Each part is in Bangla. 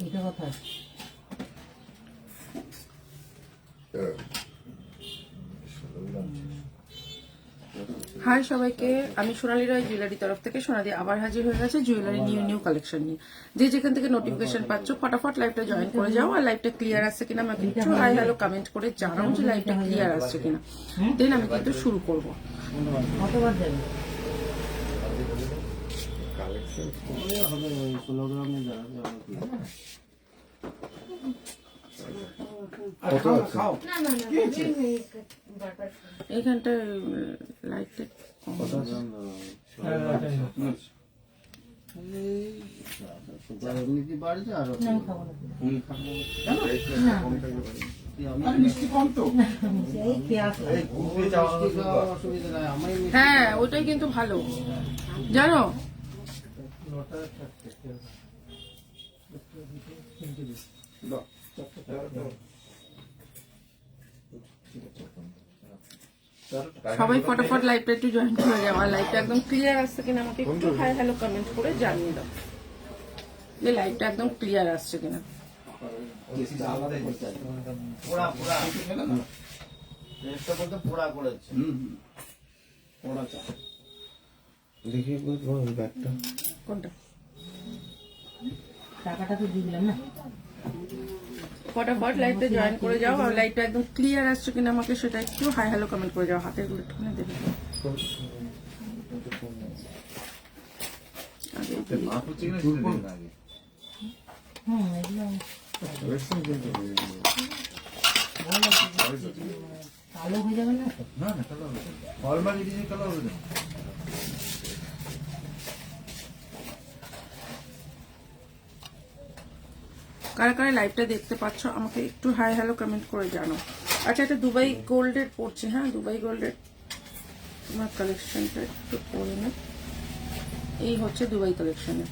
এটা কথা হাই সবাইকে, আমি সোনালী রায় জুয়েলারি তরফ থেকে সোনাদি আবার হাজির হয়ে গেছে জুয়েলারি নিউ কালেকশন নিয়ে। যে যেখান থেকে নোটিফিকেশন পাচ্ছ ফটাফট লাইভটা জয়েন করে যাও, আর লাইভটা ক্লিয়ার আসছে কিনা আমাকে একটু হাই হ্যালো কমেন্ট করে জানাও যে লাইভটা ক্লিয়ার আসছে কিনা, দেন আমি কিন্তু শুরু করব। কতবার যাবে এইখানটা লাইটটা হ্যাঁ ওটাই কিন্তু ভালো জানো। সবাই ফটাফট লাইভটা একটু জয়েন করে যাও, আর লাইভটা একদম ক্লিয়ার আসছে কিনা আমাকে একটু হাই হ্যালো কমেন্ট করে জানিয়ে দাও যে লাইভটা একদম ক্লিয়ার আসছে কিনা। কোনটা টাকাটা তো দিলাম না, ফটাফট লাইভটা জয়েন করে যাও, আর লাইভটা একদম ক্লিয়ার আসছে কিনা আমাকে সেটা একটু হাই হ্যালো কমেন্ট করে যাও। হাতের গুলো একটুখানি দেবে কালো হয়ে যাবে না কারা কারা লাইভটা দেখতে পাচ্ছ আমাকে একটু হাই হ্যালো কমেন্ট করে জানো। আচ্ছা, এটা দুবাই গোল্ডের পড়ছে, হ্যাঁ দুবাই গোল্ডের আমার কালেকশনটা একটু পরে না। এই হচ্ছে দুবাই কালেকশনের,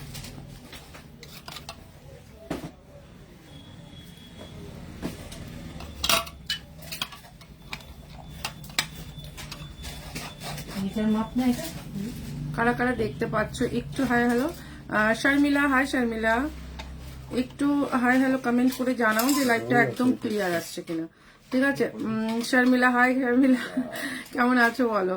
মাপ না এটা। কারা কারা দেখতে পাচ্ছ একটু hi hello. Sharmila, hi Sharmila, একটু হাই হ্যালো কমেন্ট করে জানাও যে লাইভটা একদম ক্লিয়ার আসছে কিনা। ঠিক আছে শর্মিলা, হাই শর্মিলা, কেমন আছো বলো।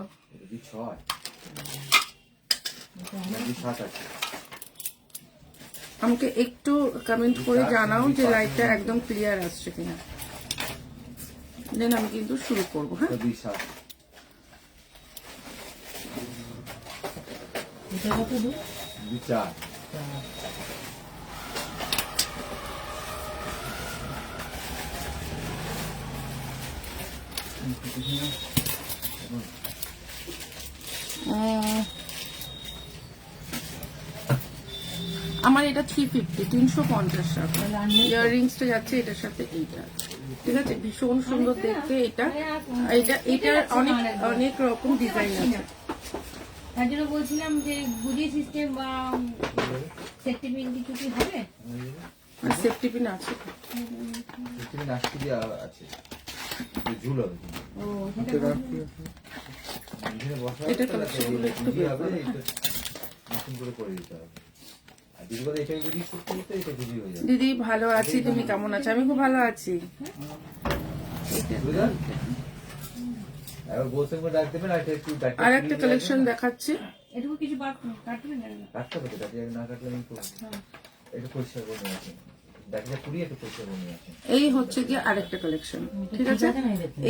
আমাকে একটু কমেন্ট করে জানাও যে লাইভটা একদম ক্লিয়ার আসছে কিনা, দেন আমি কিন্তু শুরু করবো। হ্যাঁ এটা কত দূর আমার এটা 350 350 টাকা। ইয়াররিংসটা যাচ্ছে এটার সাথে এইটা, ঠিক আছে ভীষণ সুন্দর দেখতে। এটা এটা এটার অনেক অনেক রকম ডিজাইন আছে, তার জন্য বলছিলাম যে বুঝিয়ে সিস্টেম বা সেফটি পিন কিছু কি হবে। সেফটি পিন আছে ও এটা কালেকশনগুলো একটু দিদি ভালো আছি, তুমি কেমন আছো। আমি খুব ভালো আছি। আর একটা কালেকশন দেখাচ্ছি, এটুকু কিছু কাটবে না এই হচ্ছে গিয়ে আরেকটা কালেকশন, ঠিক আছে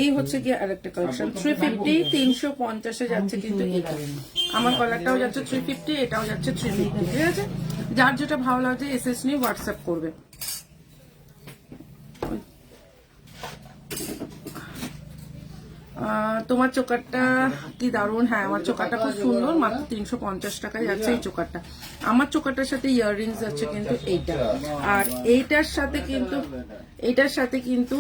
এই হচ্ছে গিয়ে আরেকটা কালেকশন 350 350 যাচ্ছে কিন্তু এটা আমার কলারটাও যাচ্ছে 350, এটাও যাচ্ছে 350, ঠিক আছে। যার যেটা ভালো লাগছে এসএস নিয়ে হোয়াটসঅ্যাপ করবে। তোমার চোকারটা কি দারুণ, হ্যাঁ আমার চোকারটা খুব সুন্দর, মাত্র 350 টাকায় যাচ্ছে এই চোকারটা। আমার চোকারটার সাথে ইয়াররিংস যাচ্ছে কিন্তু এইটা, আর এইটার সাথে কিন্তু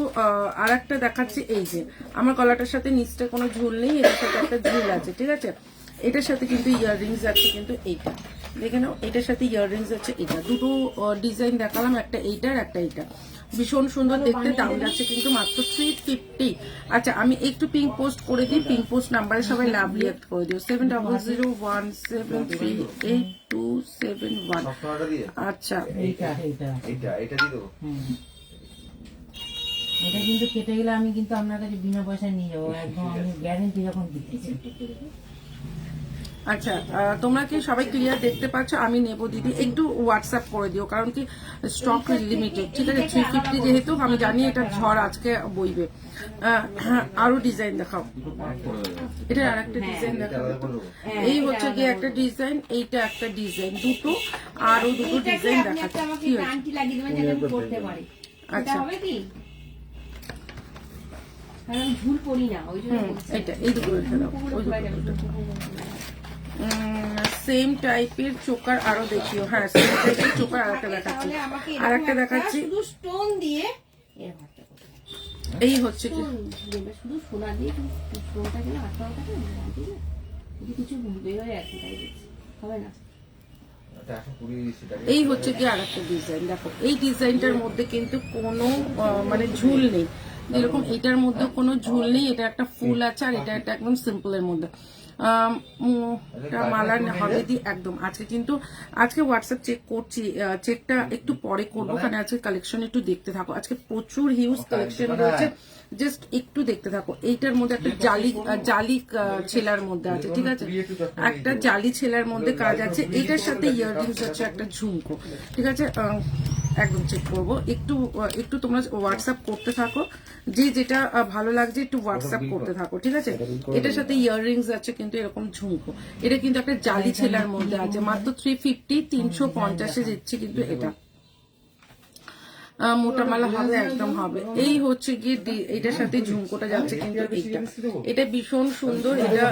আর একটা দেখাচ্ছি। এই যে আমার গলাটার সাথে নিচটা কোনো ঝুল নেই, এটার সাথে একটা ঝুল আছে, ঠিক আছে। এটার সাথে কিন্তু ইয়াররিংস যাচ্ছে কিন্তু এইটা, দেখে নাও এটার সাথে ইয়াররিংস যাচ্ছে এটা। দুটো ডিজাইন দেখালাম, একটা এইটার একটা এইটা। ভীষণ সুন্দর দেখতে, দাম যাচ্ছে কিন্তু মাত্র 350। আচ্ছা আমি একটু পিঙ্ক পোস্ট করে দিই, পিঙ্ক পোস্ট নাম্বারে সবাই লাভ রিয়াক্ট করে দিও 7001738271। আচ্ছা এটা দিয়ে দেবো। এটা কিন্তু কেটে গেলে আমি কিন্তু আপনার কাছে বিনা পয়সায় নিয়ে যাবো, একদম আমি গ্যারেন্টি যখন দিচ্ছি। আচ্ছা তোমরা কি সবাই ক্লিয়ার দেখতে পাচ্ছ? আমি নেব দিদি, একটু হোয়াটসঅ্যাপ করে দিও, কারণ কি স্টক লিমিটেড, ঠিক আছে? 350 যেহেতু আমি জানি এটা ঝড় আজকে বইবে। আরো ডিজাইন দেখাও, এটা আর একটা ডিজাইন দেখাও। এই হচ্ছে গিয়ে একটা ডিজাইন, এইটা একটা ডিজাইন, দুটো আরো দুটো ডিজাইন দেখাচ্ছি। কি হয়েছে? আচ্ছা ঝুল পড়ি না, ওই জন্য এটা এই দুটো রেখে দাও। সেম টাইপের চোকার আরো দেখিও। হ্যাঁ সেম টাইপের চোকার আরেকটা দেখাচ্ছি, আরেকটা দেখাচ্ছি। শুধু স্টোন দিয়ে এই হচ্ছে কি শুধু সোনা দিয়ে স্টোনটা গেলে আটটা কিছু বেরোয় আর কি, তাই দেখছি হবে না। এই হচ্ছে কি আরেকটা ডিজাইন, দেখো এই ডিজাইনটার মধ্যে কিন্তু কোনো মানে ঝুল নেই, যেরকম এটার মধ্যে কোনো ঝুল নেই, এটা একটা ফুল আছে আর এটা একটা একদম সিম্পলের মধ্যে। মালার হবে দি একদম। আজকে কিন্তু আজকে হোয়াটসঅ্যাপ চেক করছি, চেকটা একটু পরে করবো, কারণ আজকে কালেকশন একটু দেখতে থাকো, আজকে প্রচুর হিউজ কালেকশন রয়েছে, জাস্ট একটু দেখতে থাকো। এইটার মধ্যে একটা জালি ছেলার মধ্যে আছে, ঠিক আছে? একটা জালি ছেলার মধ্যে কাজ আছে, এটার সাথে ইয়াররিংস আছে, একটা ঝুমকো, ঠিক আছে? একদম চেক করবো, একটু তোমরা হোয়াটসঅ্যাপ করতে থাকো, যে যেটা ভালো লাগছে একটু হোয়াটসঅ্যাপ করতে থাকো, ঠিক আছে? এটার সাথে ইয়াররিংস আছে কিন্তু এরকম ঝুমকো, এটা কিন্তু একটা জালি ছেলার মধ্যে আছে, মাত্র 350, 350 দিচ্ছি কিন্তু এটা। মোটা মালা হবে, একদম হবে। এই হচ্ছে গিয়ে এটার সাথে ঝুমকোটা যাচ্ছে কিন্তু এটা ভীষণ সুন্দর, এটা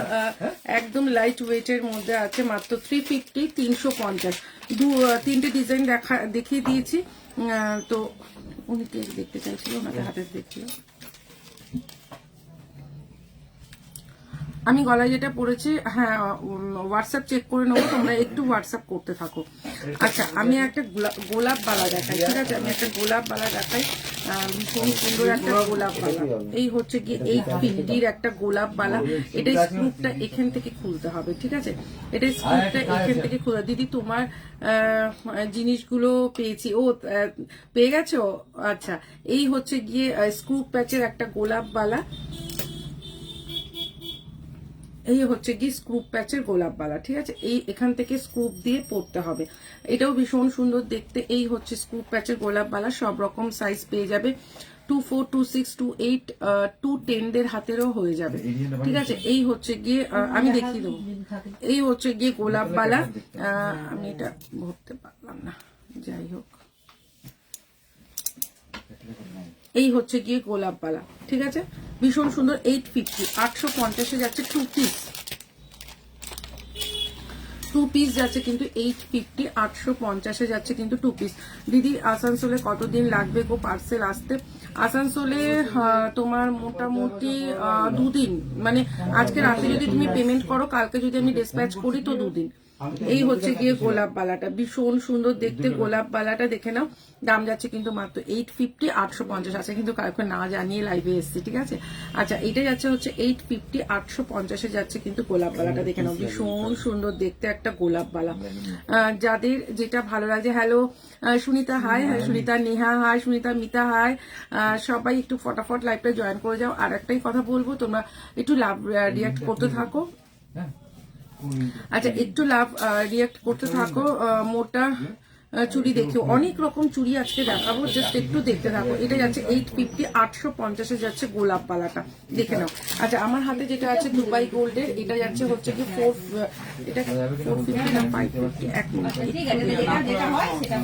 একদম লাইট ওয়েটের মধ্যে আছে, মাত্র 350, 350। তিনটে ডিজাইন দেখিয়ে দিয়েছি। তো উনি কেক দেখতে চাইছিল, ওনাকে হাতে দেখছিল। আমি গলায় যেটা পরেছি, হ্যাঁ হোয়াটসঅ্যাপ চেক করে নেবো, তোমরা একটু হোয়াটসঅ্যাপ করতে থাকো। আচ্ছা আমি একটা গোলাপ বালা দেখাই, ঠিক আছে? আমি একটা গোলাপ বালা দেখাই, ভীষণ সুন্দর একটা গোলাপ বালা। এই হচ্ছে গিয়ে 850 একটা গোলাপ বালা, এটা স্ক্রুপটা এখান থেকে খুলতে হবে, ঠিক আছে? এটা স্ক্রুপটা এখান থেকে খুলতে। দিদি তোমার জিনিসগুলো পেয়েছি, ও পেয়ে গেছো? আচ্ছা এই হচ্ছে গিয়ে স্ক্রুপ প্যাচের একটা গোলাপ বালা, এই হচ্ছে কি স্ক্রুপ প্যাচের গোলাপ বালা, ঠিক আছে? এই এখান থেকে স্ক্রুপ দিয়ে পরতে হবে, এটাও ভীষণ সুন্দর দেখতে। এই হচ্ছে স্ক্রুপ প্যাচের গোলাপ বালা, সব রকম সাইজ পেয়ে যাবে, 24, 26, 28, 210 দের হাতেরও হয়ে যাবে, ঠিক আছে? এই হচ্ছে গিয়ে আমি দেখিয়ে দেবো, এই হচ্ছে গিয়ে গোলাপ বালা। আমি এটা ভরতে পারলাম না, যাই হোক, এই হচ্ছে গিয়ে গোলাপ বালা, ঠিক আছে? ভীষণ সুন্দর, 850, 850 যাচ্ছে। 2 পিস যাচ্ছে কিন্তু 850, 850 যাচ্ছে কিন্তু 2 পিস। দিদি আসানসোলে কতদিন লাগবে গো পার্সেল আসতে? আসানসোলে তোমার মোটামুটি 2 দিন, মানে আজকে রাতে যদি তুমি পেমেন্ট করো, কালকে যদি আমি ডিসপ্যাচ করি তো 2 দিন। এই হচ্ছে গিয়ে গোলাপ বালাটা, ভীষণ সুন্দর দেখতে গোলাপ বালাটা, দেখে নাও। দাম যাচ্ছে কিন্তু মাত্র 850, 850 আছে কিন্তু কালকে না জানিয়ে লাইভে এসছে, ঠিক আছে? আচ্ছা এটা যাচ্ছে হচ্ছে 850, 850 যাচ্ছে কিন্তু গোলাপ বালাটা, দেখে নাও, ভীষণ সুন্দর দেখতে একটা গোলাপ বালা। যাদের যেটা ভালো লাগছে, হ্যালো সুনিতা হাই, হ্যাঁ সুনিতা, নেহা হাই, সুনিতা, মিতা হাই, সবাই একটু ফটাফট লাইভটা জয়েন করে যাও। আর একটাই কথা বলবো, তোমরা একটু লাভ রিয়াক্ট করতে থাকো। আচ্ছা একটু লাভ রিয়াক্ট করতে থাকো। মোটা চুড়ি দেখিও, অনেক রকম চুড়ি আজকে দেখাবো, জাস্ট একটু দেখতে থাকো। এটা যাচ্ছে 850, 850 যাচ্ছে গোলাপ পালাটা, দেখে নাও। আচ্ছা আমার হাতে যেটা আছে দুবাই গোল্ডের, এটা যাচ্ছে হচ্ছে কি 450 না 550, এক মিনিট,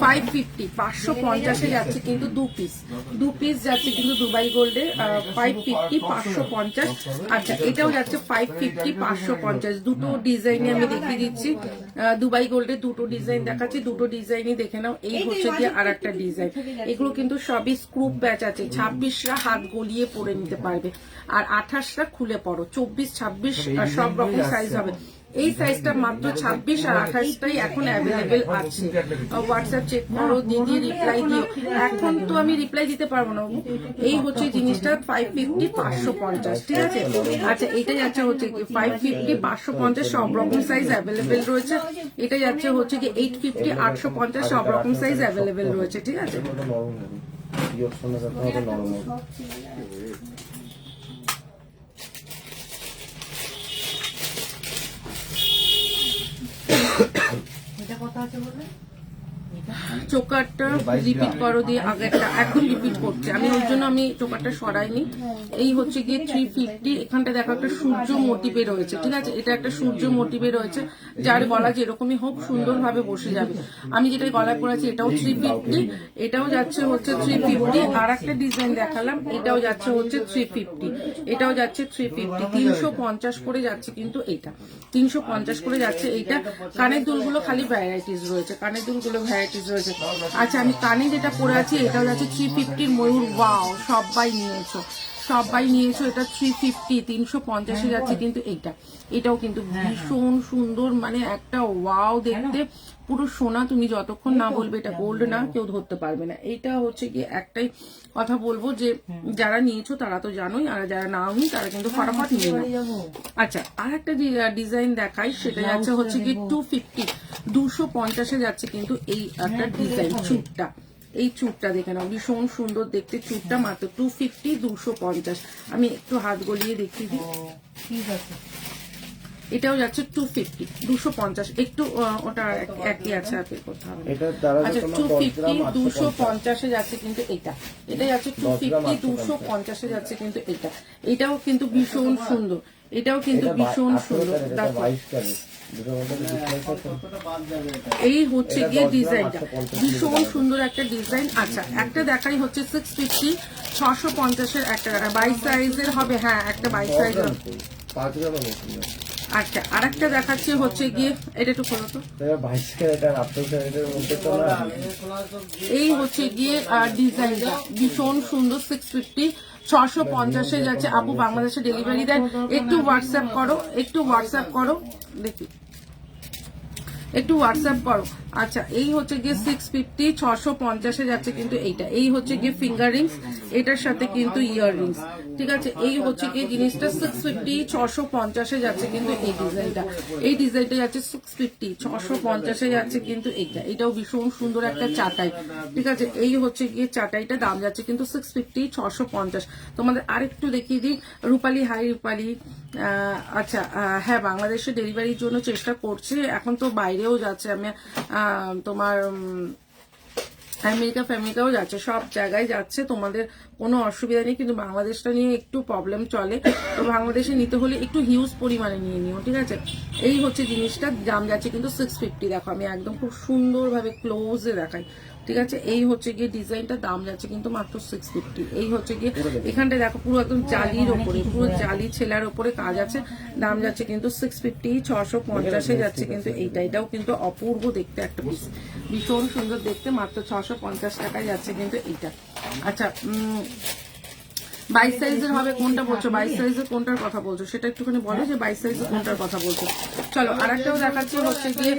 550, 550 যাচ্ছে কিন্তু 2 পিস যাচ্ছে কিন্তু দুবাই গোল্ডের, 550, 550। আচ্ছা এটাও যাচ্ছে 550, 550, দুটো ডিজাইনে আমি দেখিয়ে দিচ্ছি। দুবাই গোল্ডের দুটো ডিজাইন দেখাচ্ছি, দুটো ডিজাইনই দেখে নাও। এই হচ্ছে গিয়ে আর একটা ডিজাইন, এগুলো কিন্তু সবই স্ক্রুপ ব্যাচ আছে। 26রা হাত গলিয়ে পরে নিতে পারবে, আর 28রা খুলে পড়ো, 24, 26 সব রকম সাইজ হবে। এই সাইজটা মাত্র 26 আর 28টাই এখন অ্যাভেলেবেল আছে। হোয়াটসঅ্যাপ চেক করো, দিদি রিপ্লাই দিও। এখন তো আমি রিপ্লাই দিতে পারবো না। এই হচ্ছে জিনিসটা 550 550, ঠিক আছে। আচ্ছা এটা যাচ্ছে হচ্ছে কি 550 550 সব রকম সাইজ অ্যাভেলেবেল রয়েছে। এটা যাচ্ছে হচ্ছে কি 850 850 সব রকম সাইজ অ্যাভেলেবেল রয়েছে, ঠিক আছে। চোকারটা রিপিট করো দিয়ে আগেরটা একদম রিপিট করছে, আমি ওই জন্য আমি চোকারটা সরাইনি। এই হচ্ছে গিয়ে 350, এখানটা দেখো একটা সূর্য মোটিভে রয়েছে, ঠিক আছে। এটা একটা সূর্য মোটিভে রয়েছে, যার গলা যেরকমই হোক সুন্দরভাবে বসে যাবে। আমি যেটা গলায় পরেছি এটাও 350, এটাও যাচ্ছে হচ্ছে 350। আর একটা ডিজাইন দেখালাম, এটাও যাচ্ছে হচ্ছে 350, এটাও যাচ্ছে 350। 350 করে যাচ্ছে কিন্তু এইটা 350 করে যাচ্ছে এইটা। কানের দুলগুলো খালি ভ্যারাইটিস রয়েছে, কানের দুলগুলো ভ্যারাইটিস রয়েছে। আচ্ছা আমি কানে যেটা পরে আছি এটাও যাচ্ছে 350 ময়ূর। ওয়াও, সবাই নিয়েছো, সবাই নিয়েছো। এটা 350 350 যাচ্ছে কিন্তু এইটা। এটাও কিন্তু ভীষণ সুন্দর, মানে একটা ওয়াও দেখতে, পুরো সোনা। তুমি যতক্ষণ না বলবে এটা গোল্ড না, কেউ ধরতে পারবে না। এইটা হচ্ছে কি একটাই কথা বলবো যে যারা নিয়েছো তারা তো জানোই, আর যারা নাওনি তারা কিন্তু ফটাফট নিয়ে নাও। আচ্ছা আর একটা ডিজাইন দেখাই, সেটা যাচ্ছে হচ্ছে কি 250 250 যাচ্ছে কিন্তু এই একটা ডিজাইন। চুটটা, এই চুটটা দেখে নাও, ভীষণ সুন্দর দেখতে চুটটা, মাত্র 250 250। আমি একটু হাত গলিয়ে দেখিয়ে দিই। ঠিক আছে, এটাও যাচ্ছে 250 250, একটু ওটা একই আছে, আর পে করতে হবে। আচ্ছা 250 250 যাচ্ছে কিন্তু এটা। এটা যাচ্ছে 250 250 যাচ্ছে কিন্তু এটা। এটাও কিন্তু ভীষণ সুন্দর, এটাও কিন্তু ভীষণ সুন্দর। এই হচ্ছে গিয়ে ডিজাইনটা, ভীষণ সুন্দর একটা ডিজাইন। আচ্ছা একটা দেখাই হচ্ছে 650 650 একটা টাকা 22 সাইজের হবে। হ্যাঁ একটা 22 সাইজের। আচ্ছা আরেকটা দেখাচ্ছি হচ্ছে গিয়ে, এটা একটু খোলো তো। এই হচ্ছে গিয়ে ডিজাইনটা ভীষণ সুন্দর, 650 650 যাচ্ছে। আপু বাংলাদেশে ডেলিভারি দেন, একটু হোয়াটসঅ্যাপ করো, একটু হোয়াটসঅ্যাপ করো, দেখি একটু হোয়াটসঅ্যাপ করো। আচ্ছা এই হচ্ছে গিয়ে 650 650 যাচ্ছে কিন্তু এইটা। এই হচ্ছে গিয়ে ফিঙ্গার রিংস, এটার সাথে কিন্তু ইয়ার রিংস, ঠিক আছে। এই হচ্ছে গিয়ে জিনিসটা 650 650 যাচ্ছে কিন্তু এই ডিজাইনটা। এই ডিজাইনটা যাচ্ছে 650 650 যাচ্ছে কিন্তু এইটা। এটাও ভীষণ সুন্দর একটা চাটাই, ঠিক আছে। এই হচ্ছে গিয়ে চাটাইটা দাম যাচ্ছে কিন্তু 650 650। তোমাদের আরেকটু দেখিয়ে দিই রূপালী। হাই রূপালী। আচ্ছা হ্যাঁ বাংলাদেশে ডেলিভারির জন্য চেষ্টা করছে, এখন তো বাইরেও যাচ্ছে। আমি তোমার আমেরিকাও যাচ্ছে, সব জায়গায় যাচ্ছে, তোমাদের কোনো অসুবিধা নেই। কিন্তু বাংলাদেশটা নিয়ে একটু প্রবলেম চলে, তো বাংলাদেশে নিতে হলে একটু হিউজ পরিমাণে নিয়ে নিও, ঠিক আছে। এই হচ্ছে জিনিসটা দাম যাচ্ছে কিন্তু 650। দেখো আমি একদম খুব সুন্দরভাবে ক্লোজে দেখাই, ঠিক আছে। এই হচ্ছে গিয়ে ডিজাইনটা দাম যাচ্ছে কিন্তু মাত্র 650। এই হচ্ছে গিয়ে এখানটা দেখো পুরো একদম জালির ওপরে, পুরো জালি ছেলার ওপরে কাজ আছে, দাম যাচ্ছে কিন্তু 650 650 যাচ্ছে কিন্তু এইটা। এটাও কিন্তু অপূর্ব দেখতে একটা পিস, ভীষণ সুন্দর দেখতে, মাত্র 650 টাকায় যাচ্ছে কিন্তু এইটা। আচ্ছা 22 সাইজের হবে কোনটা বলছো? 22 সাইজের কোনটার কথা বলছো সেটা একটুখানি বলো, যে 22 সাইজের কোনটার কথা বলছো। চলো আরেকটাও দেখাচ্ছি হচ্ছে গিয়ে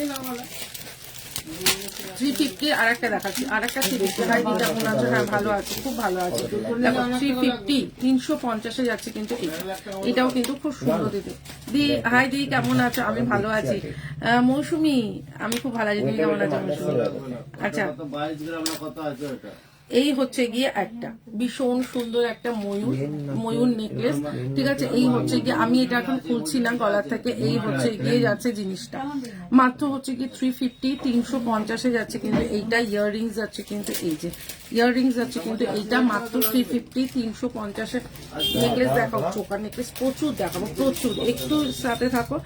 350। আর একটা দেখাচ্ছি, আর একটা 350। হাই দিদি কেমন আছো? হ্যাঁ ভালো আছে, খুব ভালো আছে। দেখো 350 350 যাচ্ছে কিন্তু এটাও কিন্তু খুব সুন্দর দিদি। দি হাই দিদি কেমন আছো? আমি ভালো আছি। মৌসুমি আমি খুব ভালো আছি, তুমি কেমন আছো মৌসুমি? আচ্ছা এই হচ্ছে গিয়ে একটা ভীষণ সুন্দর একটা ময়ূর নেকলেস, ঠিক আছে। এই হচ্ছে গিয়ে আমি এটা এখন খুলছি না গলার থেকে। এই হচ্ছে গিয়ে যাচ্ছে জিনিসটা মাত্র হচ্ছে গিয়ে 350 350 যাচ্ছে কিন্তু এইটা। ইয়াররিংস যাচ্ছে কিন্তু এই যে ইয়াররিংস যাচ্ছে কিন্তু এইটা মাত্র 350 350। নেকলেস দেখাও, চোকার নেকলেস প্রচুর দেখাবো, প্রচুর, একটু সাথে থাকো।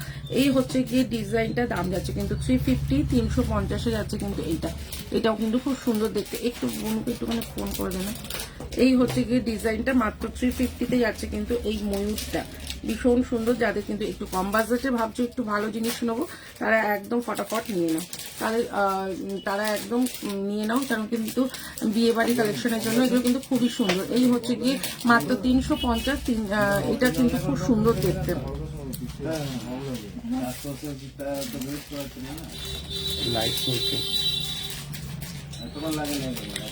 এই হচ্ছে গিয়ে ডিজাইনটা দাম যাচ্ছে কিন্তু 350 350 যাচ্ছে কিন্তু এইটা। এটাও কিন্তু খুব সুন্দর দেখতে, একটু বোনকে একটুখানি ফোন করে দেন। এই হচ্ছে গিয়ে ডিজাইনটা মাত্র 350 যাচ্ছে কিন্তু এই ময়ূরটা, ভীষণ সুন্দর। যাদের কিন্তু একটু কম বাজেটে ভাবছো একটু ভালো জিনিস নেবো, তারা একদম ফটাফট নিয়ে নাও, তারা একদম নিয়ে নাও, কারণ কিন্তু বিয়ে বাড়ি কালেকশনের জন্য এগুলো কিন্তু খুবই সুন্দর। এই হচ্ছে গিয়ে মাত্র 350। এটা কিন্তু খুব সুন্দর দেখতে, লাইট করছে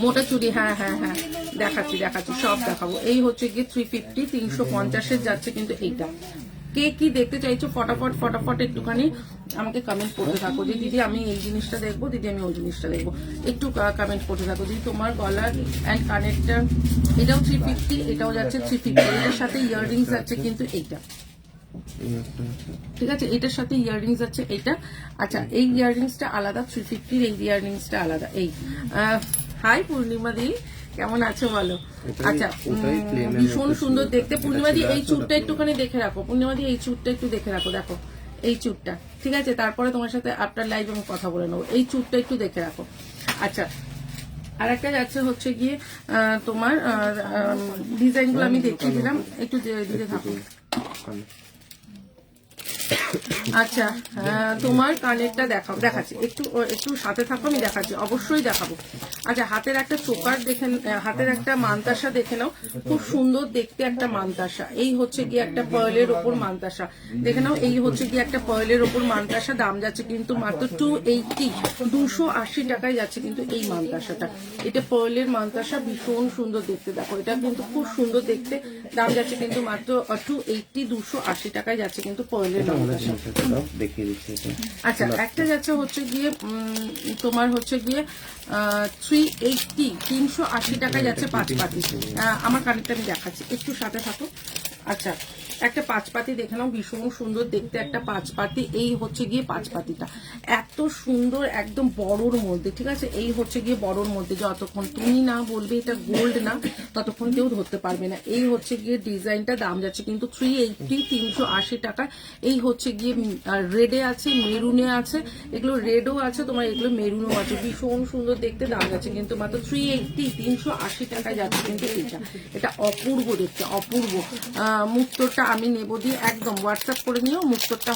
মোটা চুড়ি, হ্যাঁ হ্যাঁ হ্যাঁ, দেখাচ্ছি সব দেখাবো। এই হচ্ছে গিয়ে 350, 350 যাচ্ছে কিন্তু এইটা। কে কি দেখতে চাইছো ফটাফট একটুখানি আমাকে কমেন্ট করতে থাকো যে দিদি আমি এই জিনিসটা দেখবো, দিদি আমি ওই জিনিসটা দেখবো, একটু কমেন্ট করতে থাকো। দিদি তোমার গলার অ্যান্ড কানেরটা এটাও 350, এটাও যাচ্ছে 350, এটার সাথে ইয়াররিংস যাচ্ছে কিন্তু এইটা, ঠিক আছে, এটার সাথে ইয়াররিংস আছে এইটা। আচ্ছা এই ইয়াররিংসটা আলাদা, 350, এই ইয়াররিংসটা আলাদা। এই হাই পূর্ণিমা দি, কেমন আছো বলো? আচ্ছা ভীষণ সুন্দর দেখতে। পূর্ণিমা দি এই চুটটা একটুখানি দেখে রাখো, পূর্ণিমা দি এই চুটটা একটু দেখে রাখো, দেখো এই চুটটা, ঠিক আছে, তারপরে তোমার সাথে আফটার লাইভ আমি কথা বলে নেবো। এই চুটটা একটু দেখে রাখো। আচ্ছা আর একটা যাচ্ছে হচ্ছে গিয়ে তোমার ডিজাইনগুলো আমি দেখিয়ে দিলাম, একটু দিতে থাকো। আচ্ছা তোমার কানেরটা দেখাচ্ছি, একটু সাথে থাকো, আমি দেখাচ্ছি, অবশ্যই দেখাবো। আচ্ছা হাতের একটা চোকার দেখে, হাতের একটা মানতাসা দেখে নাও, খুব সুন্দর দেখতে একটা মানতাসা। এই হচ্ছে গিয়ে একটা পার্লের ওপর মানতাসা দেখে নাও, এই হচ্ছে গিয়ে একটা পার্লের ওপর মানতাসা। দাম যাচ্ছে কিন্তু মাত্র 280, 280 টাকায় যাচ্ছে কিন্তু এই মানতাসাটা। এটা পার্লের মানতাসা, ভীষণ সুন্দর দেখতে, দেখো এটা কিন্তু খুব সুন্দর দেখতে। দাম যাচ্ছে কিন্তু মাত্র 280, 280 টাকায় যাচ্ছে কিন্তু পার্লের মানতাসা। আচ্ছা একটা যাচ্ছে হচ্ছে গিয়ে তোমার হচ্ছে গিয়ে 380, 380 টাকায় যাচ্ছে 5 পাতি। আমার কানেরটা আমি দেখাচ্ছি, একটু সাথে থাকো। আচ্ছা একটা 5 পাতি দেখে নাও, ভীষণ সুন্দর দেখতে একটা 5 পাতি। এই হচ্ছে গিয়ে 5 পাতিটা এত সুন্দর, একদম বড়োর মধ্যে, ঠিক আছে, এই হচ্ছে গিয়ে বড়োর মধ্যে। যতক্ষণ তুমি না বলবে এটা গোল্ড না ততক্ষণ কেউ ধরতে পারবে না। এই হচ্ছে গিয়ে ডিজাইনটা, দাম যাচ্ছে কিন্তু 380, 380 টাকা। এই হচ্ছে গিয়ে রেডে আছে, মেরুনে আছে, এগুলো রেডও আছে তোমার, এগুলো মেরুনও আছে, ভীষণ সুন্দর দেখতে। দাম যাচ্ছে কিন্তু মাত্র 380, 380 টাকায় যাচ্ছে কিন্তু এটা অপূর্ব দেখতে, অপূর্ব। মুক্তটা আমি নেব দিয়ে একদম হোয়াটসঅ্যাপ করে নিও, মুক্তটা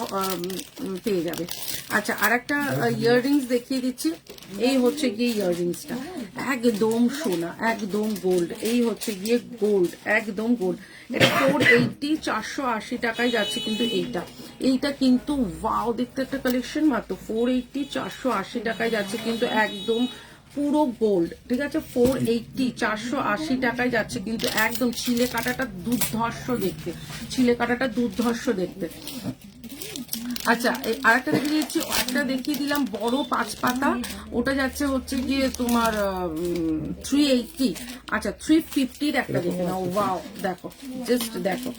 পেয়ে যাবে। আচ্ছা আর একটা ইয়াররিংস দেখিয়ে দিচ্ছি। এই হচ্ছে গিয়ে ইয়াররিংসটা একদম সোনা, একদম গোল্ড। এই হচ্ছে গিয়ে গোল্ড, একদম গোল্ড। এটা 480, 480 টাকায় যাচ্ছে কিন্তু এইটা কিন্তু ওয়াও দেখতে একটা কালেকশন। মাত্র 480, 480 টাকায় যাচ্ছে কিন্তু একদম পুরো গোল্ড, ঠিক আছে, 480, 480 টাকায় যাচ্ছে কিন্তু একদম। ছিলে কাটাটা দুর্ধর্ষ দেখতে, ছিলে কাটাটা দুর্ধর্ষ দেখতে। আচ্ছা আরেকটা দেখিয়ে দিচ্ছি, একটা দেখিয়ে দিলাম বড় 5 পাতা, ওটা যাচ্ছে হচ্ছে গিয়ে তোমার 380। আচ্ছা 350 একটা দেখে নাও, ওয়াও দেখো, জাস্ট দেখো,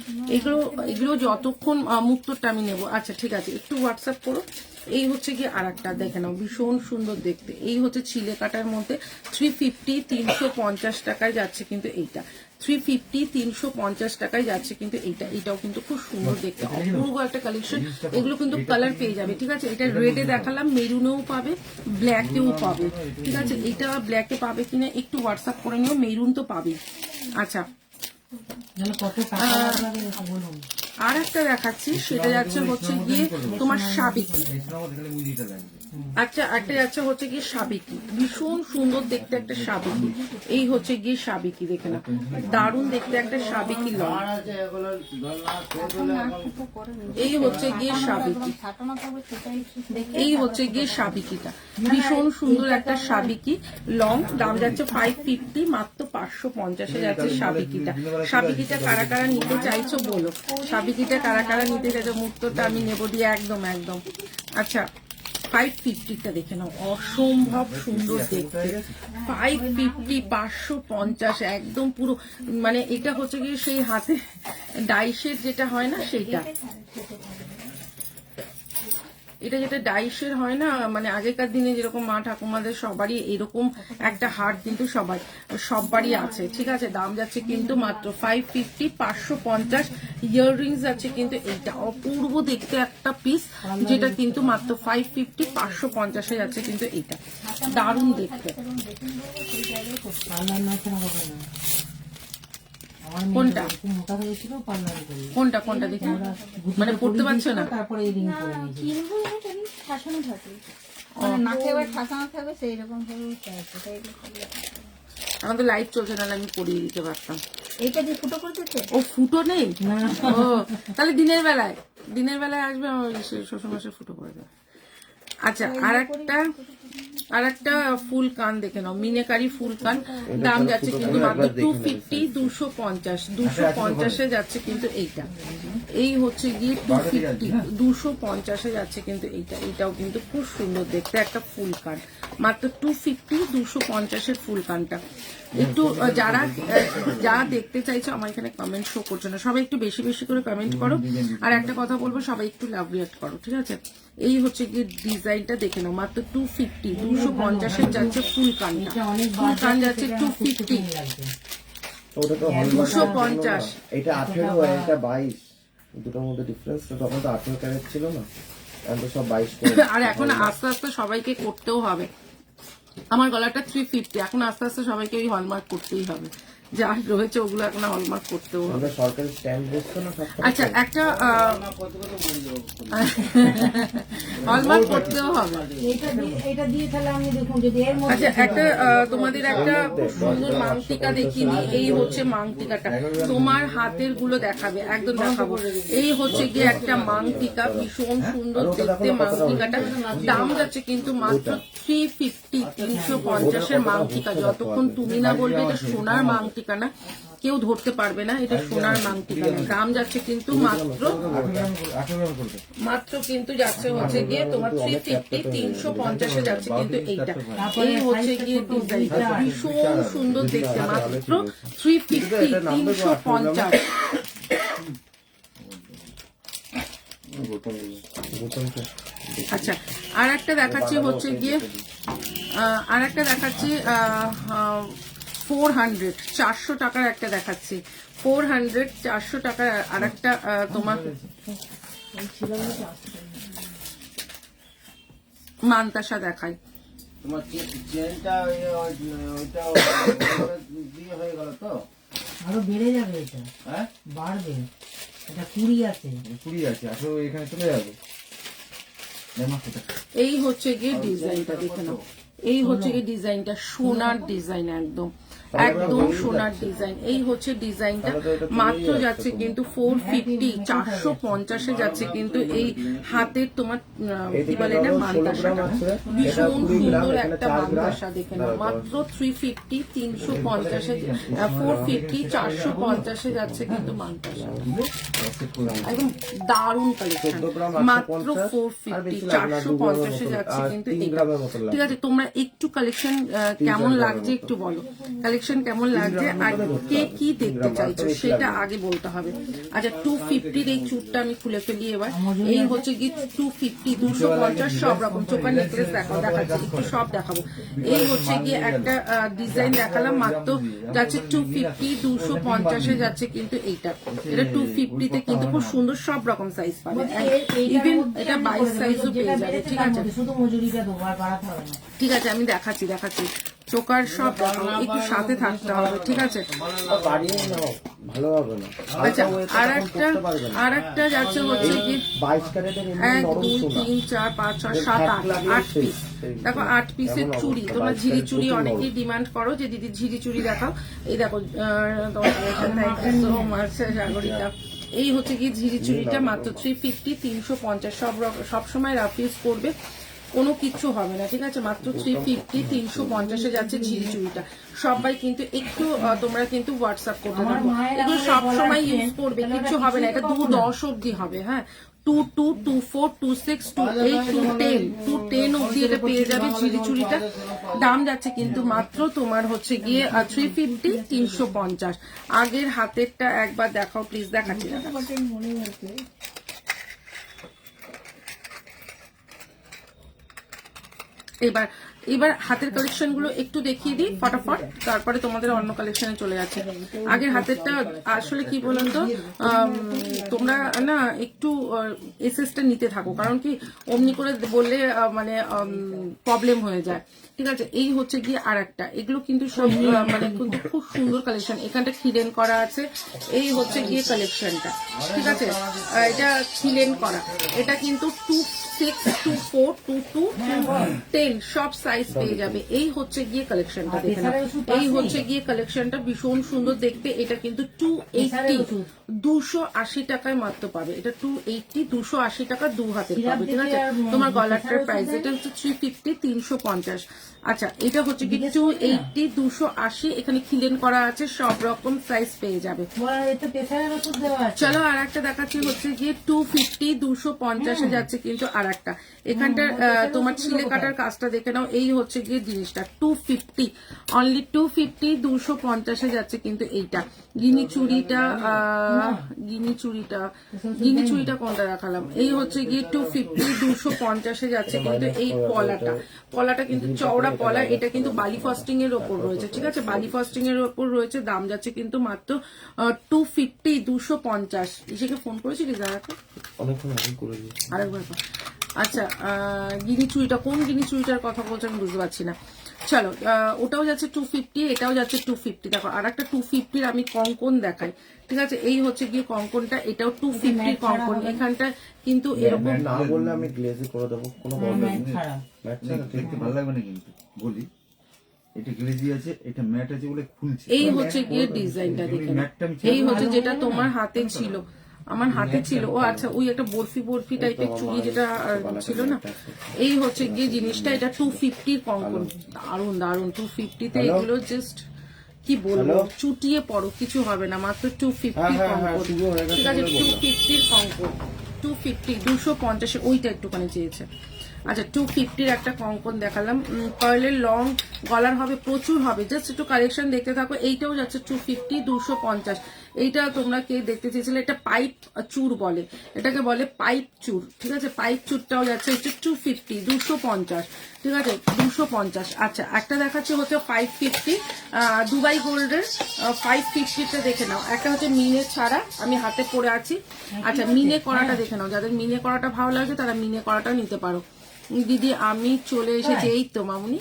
এগুলো যতক্ষণ মুক্তটা আমি নেবো। আচ্ছা ঠিক আছে, একটু হোয়াটসঅ্যাপ করো। এই হচ্ছে গিয়ে আর একটা দেখে নাও, ভীষণ সুন্দর দেখতে। এই হচ্ছে ছিলে কাটার মধ্যে 350, 350 টাকায় যাচ্ছে কিন্তু এইটা। 350, 350 টাকায় যাচ্ছে কিন্তু এইটাও কিন্তু খুব সুন্দর দেখতে, অপূর্ব একটা কালেকশন। এগুলো কিন্তু কালার পেয়ে যাবে, ঠিক আছে, এটা রেডে দেখালাম, মেরুনেও পাবে, ব্ল্যাকেও পাবে, ঠিক আছে। এটা ব্ল্যাকে পাবে কিনা একটু হোয়াটসঅ্যাপ করে নিও, মেরুন তো পাবে। আচ্ছা আর একটা দেখাচ্ছি, সেটা যাচ্ছে হচ্ছে গিয়ে তোমার সাবিকি। আচ্ছা একটা যাচ্ছে হচ্ছে গিয়ে সাবিকি, ভীষণ সুন্দর দেখতে একটা সাবিকি। এই হচ্ছে গিয়ে সাবিকি, দেখে না, দারুণ দেখতে একটা সাবিকি লং। এই হচ্ছে গিয়ে সাবিকি, এই হচ্ছে গিয়ে সাবিকিটা, ভীষণ সুন্দর একটা সাবিকি লং। দাম যাচ্ছে 550, মাত্র 550-এ যাচ্ছে সাবিকিটা। সাবিকিটা কারা কারা নিতে চাইছো বলো, সাবিকিটা কারা কারা নিতে চাইছো, মুক্তটা আমি নেবো দিয়ে একদম একদম। আচ্ছা 550টা দেখে নাও, অসম্ভব সুন্দর দেখতে, 550, 550 একদম পুরো, মানে এটা হচ্ছে গিয়ে সেই হাতে ডাইসের যেটা হয় না সেইটা, এটা যেটা ডাইসের হয় না, মানে আগেকার দিনে যেরকম মা ঠাকুমাদের সবারই এরকম একটা হার কিন্তু সবারই আছে, ঠিক আছে। দাম যাচ্ছে কিন্তু মাত্র 550, 550। ইয়াররিংস আছে কিন্তু এইটা অপূর্ব দেখতে একটা পিস, যেটা কিন্তু মাত্র 550, 550-এ যাচ্ছে কিন্তু এইটা, দারুণ দেখতে। কোনটা কোনটা কোনটা দেখি, মানে পড়তে পারছো না, আমার তো লাইট চলছে না, আমি পরিয়ে দিতে পারতাম। এইটা যে ফুটো করতেছে, ও ফুটো নেই, ও তাহলে দিনের বেলায় দিনের বেলায় আসবে আমার শ্বশুরমশাই ফুটো করে দেবে। আচ্ছা, আর একটা ফুল কান দেখে নাও, মিনেকারি ফুল কান, দাম যাচ্ছে কিন্তু মাত্র 250, 250 যাচ্ছে কিন্তু এইটা। এই হচ্ছে গিয়ে 250, 250 যাচ্ছে কিন্তু এইটাও কিন্তু খুব সুন্দর দেখতে একটা ফুল কান, মাত্র 250, 250 ফুল কানটা। একটু যারা দেখতে চাইছো, আমার এখানে কমেন্ট শো করছে না, সবাই একটু বেশি বেশি করে কমেন্ট করো। আর একটা কথা বলবো, সবাই একটু লাভ রিয়াক্ট করো, ঠিক আছে? এই হচ্ছে গিয়ে ডিজাইনটা দেখে নাও, মাত্র 250, 250 যাচ্ছে ফুল কানটা, ফুল কান যাচ্ছে 250, 250। এটা 18 আর এটা 22, দুটোর মধ্যে ডিফারেন্স। তখন তো 18 ক্যারেট ছিল না, এখন তো সব 22 ক্যারেট। আর এখন আস্তে আস্তে সবাইকে করতেও হবে। আমার গলাটা 350, এখন আস্তে আস্তে সবাইকে ওই হলমার্ক করতেই হবে, যা রয়েছে ওগুলো এখন হলমার্ক করতেও হবে। আমরা সরকারি স্ট্যাম্প বসতো না সব। আচ্ছা, একটা হলমার্ক করতেও হবে। আচ্ছা, একটা তোমাদের একটা খুব সুন্দর মাংটিকা দেখিয়ে দিই। এই হচ্ছে মাংটিকাটা, তোমার হাতের গুলো দেখাবে, একদম দেখাবো। এই হচ্ছে গিয়ে একটা মাংটিকা, ভীষণ সুন্দর দেখতে মাংটিকাটা। দাম যাচ্ছে কিন্তু মাত্র 350, 350 মাংটিকা। যতক্ষণ তুমি না বলবে এটা সোনার মাংটিকা না, কেউ ধরতে পারবে না এটা সোনার মাংটিকা। দাম যাচ্ছে কিন্তু মাত্র কিন্তু যাচ্ছে হচ্ছে গিয়ে তোমার 350, 350 যাচ্ছে কিন্তু এইটা। এই হচ্ছে গিয়ে ডিজাইনটা ভীষণ সুন্দর দেখতে, মাত্র 350, 350। আচ্ছা, আর একটা দেখাচ্ছি হচ্ছে গিয়ে 400, 400 টাকার একটা দেখাচ্ছি, 400, 400 টাকার আর একটা তোমার মানতাসা দেখাই। তোমার চেনটা ওইটা দিয়ে হয়ে গেল তো, আরো বেড়ে যাবে, এটা হ্যাঁ বাড়বে, এটা 20 আছে, 20 আছে, আসলে এখানে চলে যাবে। এই হচ্ছে গিয়ে ডিজাইনটা দেখে নাও, এই হচ্ছে গিয়ে ডিজাইনটা, সোনার ডিজাইন, একদম একদম সোনার ডিজাইন। এই হচ্ছে ডিজাইনটা, মাত্র যাচ্ছে কিন্তু 450, 450 যাচ্ছে কিন্তু এই হাতের তোমার কি বলে না মানতাসাটা, ভীষণ সুন্দর একটা মানতাসা দেখে নাও, মাত্র 350, 350, 450, 450 যাচ্ছে কিন্তু মানতাসা, একদম দারুণ কালেকশন, মাত্র 450, 450 যাচ্ছে কিন্তু এইটা। ঠিক আছে, তোমরা একটু কালেকশন কেমন লাগছে একটু বলো, কালেকশন কেমন লাগছে, আর কে কি দেখতে চাইছো সেটা আগে বলতে হবে। আচ্ছা, 250 এই চুটটা আমি খুলে ফেলি এবার। এই হচ্ছে কি 250, 250 সব রকম চোখা নেকলেস দেখাচ্ছি, একটু সব দেখাবো। এই হচ্ছে কি একটা ডিজাইন দেখালাম, মাত্র যাচ্ছে 250, 250 যাচ্ছে কিন্তু এইটা। এটা 250 তে কিন্তু খুব সুন্দর সব রকম সাইজ পাবে, ইভেন এটা 22 সাইজও পেয়ে যাবে। ঠিক আছে, শুধু মজুরিটা দেবো, আর বাড়াতে হবে না। ঠিক আছে, আমি দেখাচ্ছি চোকার সব একটু সাথে থাকতে হবে। ঠিক আছে, বাড়িয়ে নাও, ভালো হবে না। আচ্ছা, আর একটা যাচ্ছে হচ্ছে কি 22 ক্যারেটের 1, 2, 3, 4, 5, 6, 7, 8 পিস। দেখো 8 পিসের চুড়ি, তোমরা ঝিরি চুড়ি অনেকেই ডিমান্ড করো যে দিদি ঝিরি চুড়ি দেখাও। এই দেখো সাগরিকা, এই হচ্ছে কি ঝিরি চুড়িটা, মাত্র 350, 350 সব সময় রাফ ইউজ করবে, কোনো কিছু হবে না। ঠিক আছে, মাত্র 350, 350 যাচ্ছে ঝিরি চুড়িটা। সবাই কিন্তু একটু তোমরা কিন্তু হোয়াটসঅ্যাপ করতে পারবো, এগুলো সব সময় ইউজ করবে, কিছু হবে না। এটা 210 অব্দি হবে, হ্যাঁ 22, 24, 26, 28, 210, 210 অব্দি এটা পেয়ে যাবে ঝিরি চুড়িটা। দাম যাচ্ছে কিন্তু মাত্র তোমার হচ্ছে গিয়ে 350, 350। আগের হাতেরটা একবার দেখাও প্লিজ, দেখাচ্ছি। এবার হাতের কালেকশন গুলো একটু দেখিয়ে দিই ফটাফট, তারপরে তোমাদের অন্য কালেকশনে চলে যাচ্ছে। আগের হাতেরটা আসলে কি বলুন তো, তোমরা না একটু এসএসটা নিতে থাকো, কারণ কি অমনি করে বললে মানে প্রবলেম হয়ে যায়। ঠিক আছে, এই হচ্ছে গিয়ে আর একটা, এগুলো কিন্তু সব মানে কিন্তু খুব সুন্দর কালেকশন, এখানটা খিলেন করা আছে। এই হচ্ছে গিয়ে কালেকশনটা, ঠিক আছে, এটা খিলেন করা, এটা কিন্তু 26, 24, 22, 10 সব সাইজ সাইজ পেয়ে যাবে। এই হচ্ছে গিয়ে কালেকশনটা দেখে নাও, এই হচ্ছে গিয়ে কালেকশনটা ভীষণ সুন্দর দেখতে। এটা কিন্তু 280 280 টাকায় মাত্র পাবে। এটা 280 280 টাকা 2 হাতের পাবে, ঠিক আছে। তোমার গলাটার প্রাইস এটা হচ্ছে 350 350। আচ্ছা এটা হচ্ছে কি 280 280, এখানে খিলেন করা আছে, সব রকম সাইজ পেয়ে যাবে। চলো আর একটা দেখাচ্ছি হচ্ছে গিয়ে 250 250 যাচ্ছে কিন্তু আর একটা। এখানটার তোমার ছিলে কাটার কাজটা দেখে নাও। এই হচ্ছে গিয়ে জিনিসটা 250 অনলি 250 250 যাচ্ছে কিন্তু এইটা। গিনি চুড়িটা কোনটা রাখালাম, এই হচ্ছে গিয়ে 250 250 যাচ্ছে কিন্তু এই পলাটা কিন্তু চওড়া পলা। এটা কিন্তু বালি ফাস্টিং এর ওপর রয়েছে, ঠিক আছে, বালি ফাস্টিং এর ওপর রয়েছে। দাম যাচ্ছে কিন্তু মাত্র 250 250। ইসেকে ফোন করেছিলি দাদাকে? অনেকক্ষণ আগে করে দিই আরেকবার। আচ্ছা গিনি চুড়িটা, কোন গিনি চুড়িটার কথা বলছে আমি বুঝতে পারছি না। চলো ওটাও যাচ্ছে 250, এটাও যাচ্ছে 250। দেখো আর একটা 250 আমি কঙ্কন দেখাই, ঠিক আছে। এই হচ্ছে গিয়ে কঙ্কনটা, এটাও 250 কঙ্কন। এখানটা কিন্তু এরকম না বললে আমি গ্লেজে করে দেবো, কোনো প্রবলেম নেই। দেখতে ভালো লাগবে না কিন্তু বলি, এটা গ্লেজি আছে, এটা ম্যাট আছে বলে খুলছে। এই হচ্ছে গিয়ে ডিজাইনটা দেখে নাও। এই হচ্ছে যেটা তোমার হাতে ছিল, আমার হাতে ছিল। ও আচ্ছা, ওই একটা বরফি টাইপের চুড়ি যেটা ছিল না, এই হচ্ছে গিয়ে জিনিসটা। এটা 250 কঙ্কন, দারুন দারুন। 250 তে এগুলো জাস্ট কি বলবো, চুটিয়ে পড়ো, কিছু হবে না। মাত্র 250 কঙ্কন, ঠিক আছে। 250 কঙ্কন, 250 250। ওইটা একটুখানি চেয়েছে। আচ্ছা 250 একটা কঙ্কন দেখালাম, পার্লের লং গলার হবে, প্রচুর হবে। জাস্ট একটু কালেকশন দেখতে থাকো। এইটাও যাচ্ছে 250 250। এইটা তোমরা কে দেখতে চেয়েছিলে, এটা পাইপ চুর বলে, এটাকে বলে পাইপ চুর, ঠিক আছে। পাইপ চুরটাও যাচ্ছে হচ্ছে 250 250, ঠিক আছে 250। আচ্ছা একটা দেখাচ্ছে হচ্ছে 550 দুবাই গোল্ডের 550টা দেখে নাও। একটা হচ্ছে মিনে ছাড়া, আমি হাতে পরে আছি। আচ্ছা মিনে করাটা দেখে নাও, যাদের মিনে করাটা ভালো লাগে তারা মিনে করাটা নিতে পারো। দিদি আমি চলে এসেছি, এই তো মামুনি।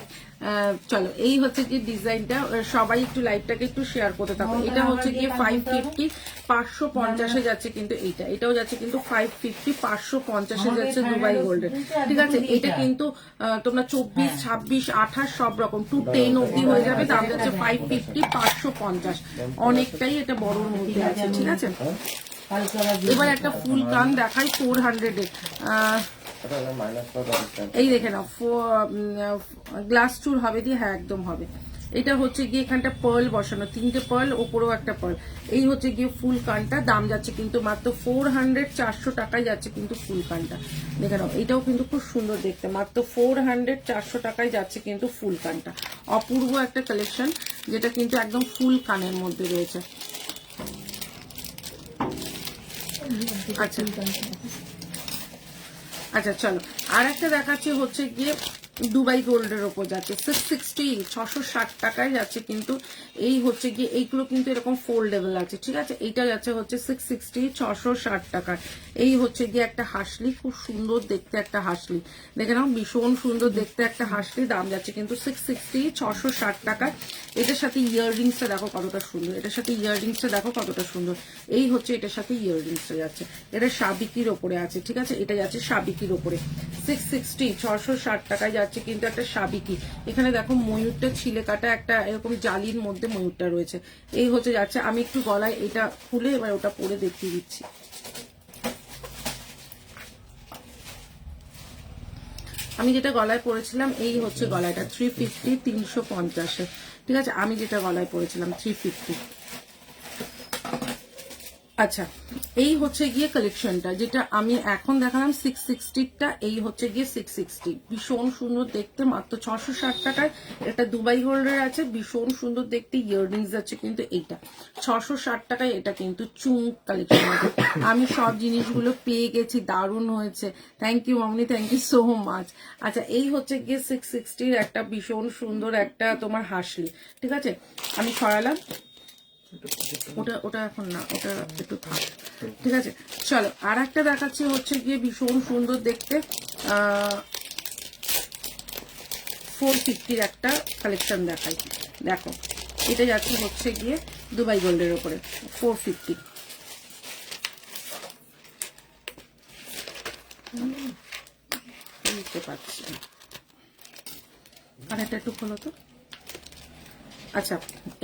চলো এই হচ্ছে কি ডিজাইনটা, সবাই একটু লাইভটাকে একটু শেয়ার করতে থাকো। এটা হচ্ছে গিয়ে 550 550 যাচ্ছে কিন্তু এইটা, এটাও যাচ্ছে কিন্তু 550 550 যাচ্ছে দুবাই গোল্ডের, ঠিক আছে। এটা কিন্তু তোমরা 24 26 28 সব রকম 210 অবধি হয়ে যাবে। দাম যাচ্ছে 550 550, অনেকটাই এটা বড়র মধ্যে আছে, ঠিক আছে। এবার একটা ফুল কান দেখাই 400 এর। এই দেখে নাও, গ্লাস চুর হবে দিয়ে, হ্যাঁ একদম হবে। এটা হচ্ছে গিয়ে এখানটা পার্ল বসানো, 3টে পার্ল, ওপরেও একটা পার্ল। এই হচ্ছে গিয়ে ফুল কানটা, দাম যাচ্ছে কিন্তু মাত্র 400 400 টাকায় যাচ্ছে কিন্তু ফুল কানটা, দেখে নাও। এটাও কিন্তু খুব সুন্দর দেখতে, মাত্র 400 400 টাকায় যাচ্ছে কিন্তু ফুল কানটা। অপূর্ব একটা কালেকশন, যেটা কিন্তু একদম ফুল কানের মধ্যে রয়েছে। আচ্ছা আচ্ছা চলো আর একটা দেখাচ্ছি হচ্ছে গিয়ে দুবাই গোল্ডের ওপর যাচ্ছে 660 660 টাকায় যাচ্ছে কিন্তু। এই হচ্ছে গিয়ে এইগুলো কিন্তু এরকম ফোল্ডেবল আছে, ঠিক আছে। এইটা যাচ্ছে হচ্ছে 660 660 টাকায়। এই হচ্ছে গিয়ে একটা হাসলি, খুব সুন্দর দেখতে একটা হাসলি, দেখে নাও, ভীষণ সুন্দর দেখতে একটা হাসলি। দাম যাচ্ছে কিন্তু 660 660 টাকায়। এটার সাথে ইয়াররিংসটা দেখো কতটা সুন্দর, এটার সাথে ইয়াররিংসটা দেখো কতটা সুন্দর। এই হচ্ছে এটার সাথে ইয়াররিংসটা যাচ্ছে, এটা সাবিকির ওপরে আছে, ঠিক আছে। এটা যাচ্ছে সাবিকির ওপরে 660 660 টাকায় যাচ্ছে কিন্তু একটা সাবিকি। এখানে দেখো ময়ূরটা ছিলে কাটা একটা এরকম জালির মধ্যে ময়ূরটা রয়েছে। এই হচ্ছে যাচ্ছে, আমি একটু গলায় এটা খুলে এবার ওটা পরে দেখিয়ে দিচ্ছি। আমি যেটা গলায় পরেছিলাম এই হচ্ছে গলাটা 350 350, ঠিক আছে। আমি যেটা গলায় পরেছিলাম 350। আচ্ছা এই হচ্ছে গিয়ে কালেকশনটা, যেটা আমি এখন দেখালাম 660টা, এই হচ্ছে গিয়ে 660, ভীষণ সুন্দর দেখতে, মাত্র 660 টাকায়। এটা দুবাই গোল্ডের আছে, ভীষণ সুন্দর দেখতে, ইয়াররিংস আছে কিন্তু এইটা 660 টাকায়। এটা কিন্তু চুমুক কালেকশন আছে। আমি সব জিনিসগুলো পেয়ে গেছি, দারুণ হয়েছে, থ্যাংক ইউ মামনি, থ্যাংক ইউ সো মাচ। আচ্ছা এই হচ্ছে গিয়ে 660 একটা ভীষণ সুন্দর একটা তোমার হাসলি, ঠিক আছে। আমি সরালাম ওটা এখন না, ওটা একটু থাক, ঠিক আছে। চলো আর একটা দেখাচ্ছি হচ্ছে গিয়ে ভীষণ সুন্দর দেখতে 450 একটা কালেকশন দেখাই। দেখো এটা যাচ্ছে হচ্ছে গিয়ে দুবাই গোল্ডের ওপরে 450। বুঝতে পারছি আর একটা একটু খোলো তো। আচ্ছা,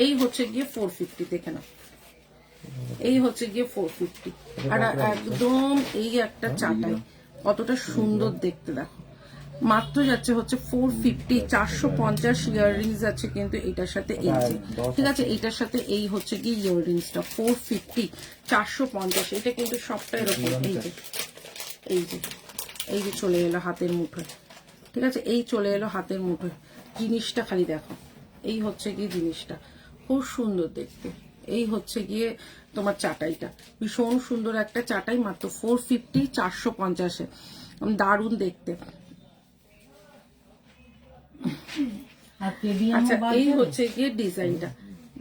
এই হচ্ছে গিয়ে 450, দেখে নাও, এই হচ্ছে গিয়ে 450। আর একদম এই একটা চাটাই কতটা সুন্দর দেখতে, দেখো মাত্র যাচ্ছে হচ্ছে 450, 450 ইয়াররিংস আছে কিন্তু এটার সাথে, এই যে ঠিক আছে, এটার সাথে এই হচ্ছে গিয়ে ইয়াররিংসটা 450, 450। এটা কিন্তু সবটা এরকম, এই যে চলে এলো হাতের মুঠোয়, ঠিক আছে, এই চলে এলো হাতের মুঠোয়। জিনিসটা খালি দেখো, এই হচ্ছে গিয়ে জিনিসটা খুব সুন্দর দেখতে। এই হচ্ছে গিয়ে তোমার চাটাইটা, ভীষণ সুন্দর একটা চাটাই, মাত্র 450, 450-এ, দারুণ দেখতে। আচ্ছা, এই হচ্ছে গিয়ে ডিজাইনটা,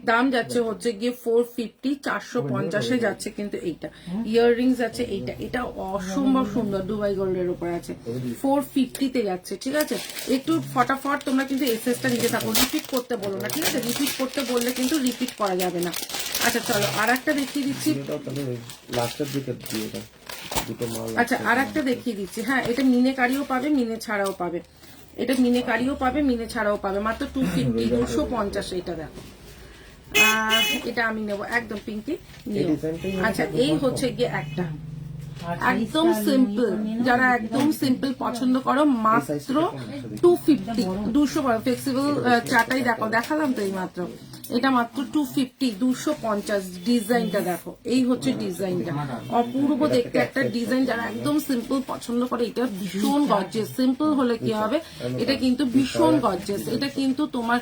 দাম যাচ্ছে হচ্ছে গিয়ে 450, 450-এ যাচ্ছে কিন্তু এইটা। ইয়াররিংস আছে এইটা, এটা অসম্ভব সুন্দর দুবাই গোল্ডের উপর আছে, 450-তে যাচ্ছে, ঠিক আছে। একটু ফটাফট তোমরা কিন্তু এসএসটা নিতে থাকো, রিপিট করতে বলো না, ঠিক আছে, রিপিট করতে বললে কিন্তু রিপিট করা যাবে না। আচ্ছা চলো আর একটা দেখিয়ে দিচ্ছি। লাস্টের দিকে দিয়ে দাও দুটো মাল। আচ্ছা আর একটা দেখিয়ে দিচ্ছি। হ্যাঁ, এটা মিনে কারিও পাবে, মিনে ছাড়াও পাবে, এটা মিনে কারিও পাবে, মিনে ছাড়াও পাবে, মাত্র 250, 250। এটা দেখো, এটা আমি নেবো একদম পিঙ্কি নিও। আচ্ছা, এই হচ্ছে গিয়ে একটা একদম সিম্পল, যারা একদম সিম্পল পছন্দ করো, মাত্র 250, 200 ফ্লেক্সিবল চাটাই দেখো, দেখালাম তো এই মাত্র, এটা মাত্র 250, 250। ডিজাইনটা দেখো, এই হচ্ছে ডিজাইনটা, অপূর্ব দেখতে একটা ডিজাইন। যারা একদম সিম্পল পছন্দ করে, এটা ভীষণ গর্জিয়াস। সিম্পল হলে কি হবে, এটা কিন্তু ভীষণ গর্জিয়াস। এটা কিন্তু তোমার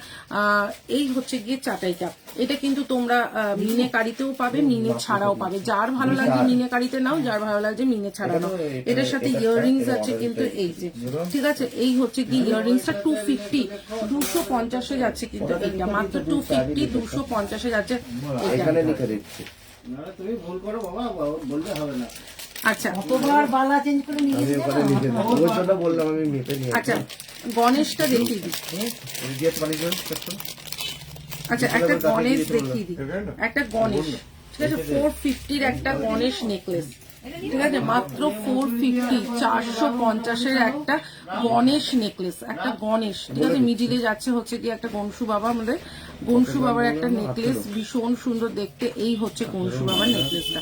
এই হচ্ছে গিয়ে চাটাইটা, এটা কিন্তু তোমরা মিনে কারিতেও পাবে, মিনে ছাড়াও পাবে। যার ভালো লাগে মিনে কারিতে নাও, যার ভালো লাগে মিনে ছাড়া নাও। এটার সাথে ইয়াররিংস আছে কিন্তু এই যে, ঠিক আছে, এই হচ্ছে কি ইয়াররিংসটা 250, 250-এ যাচ্ছে কিন্তু এটা, মাত্র 250, 250-এ যাচ্ছে এখানে লিখে দিচ্ছি। আচ্ছা, কতবার বালা চেঞ্জ করে নিয়ে আমি ওখানে লিখে দিই, ওই জন্য বললাম আমি মেপে নিয়ে। আচ্ছা গণেশটা দেখিয়ে দিই। আচ্ছা একটা গণেশ দেখিয়ে দিই, একটা গণেশ, ঠিক আছে, 450-র একটা গণেশ নেকলেস, ঠিক আছে, মাত্র 450, 450-এর একটা গণেশ নেকলেস, একটা গণেশ, ঠিক আছে। মিডিলে যাচ্ছে হচ্ছে কি একটা গনসু বাবা, আমাদের গনসু বাবার একটা নেকলেস, ভীষণ সুন্দর দেখতে। এই হচ্ছে গনসু বাবার নেকলেসটা,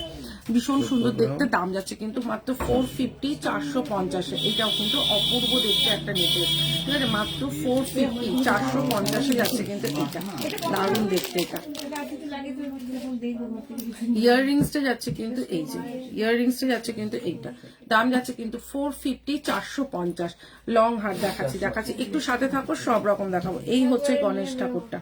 ভীষণ সুন্দর দেখতে। দাম যাচ্ছে কিন্তু মাত্র 450, 450-এ। এটাও কিন্তু অপূর্ব দেখতে একটা নেকলেস, ঠিক আছে, মাত্র 450, 450-এ যাচ্ছে কিন্তু এটা, দারুণ দেখতে এটা। ইয়াররিংসটা যাচ্ছে কিন্তু এই যে, ইয়াররিংসটা যাচ্ছে কিন্তু এইটা, দাম যাচ্ছে কিন্তু 450, 450। লং হার দেখাচ্ছি, একটু সাথে থাকো, সব রকম দেখাবো। এই হচ্ছে গণেশ ঠাকুরটা,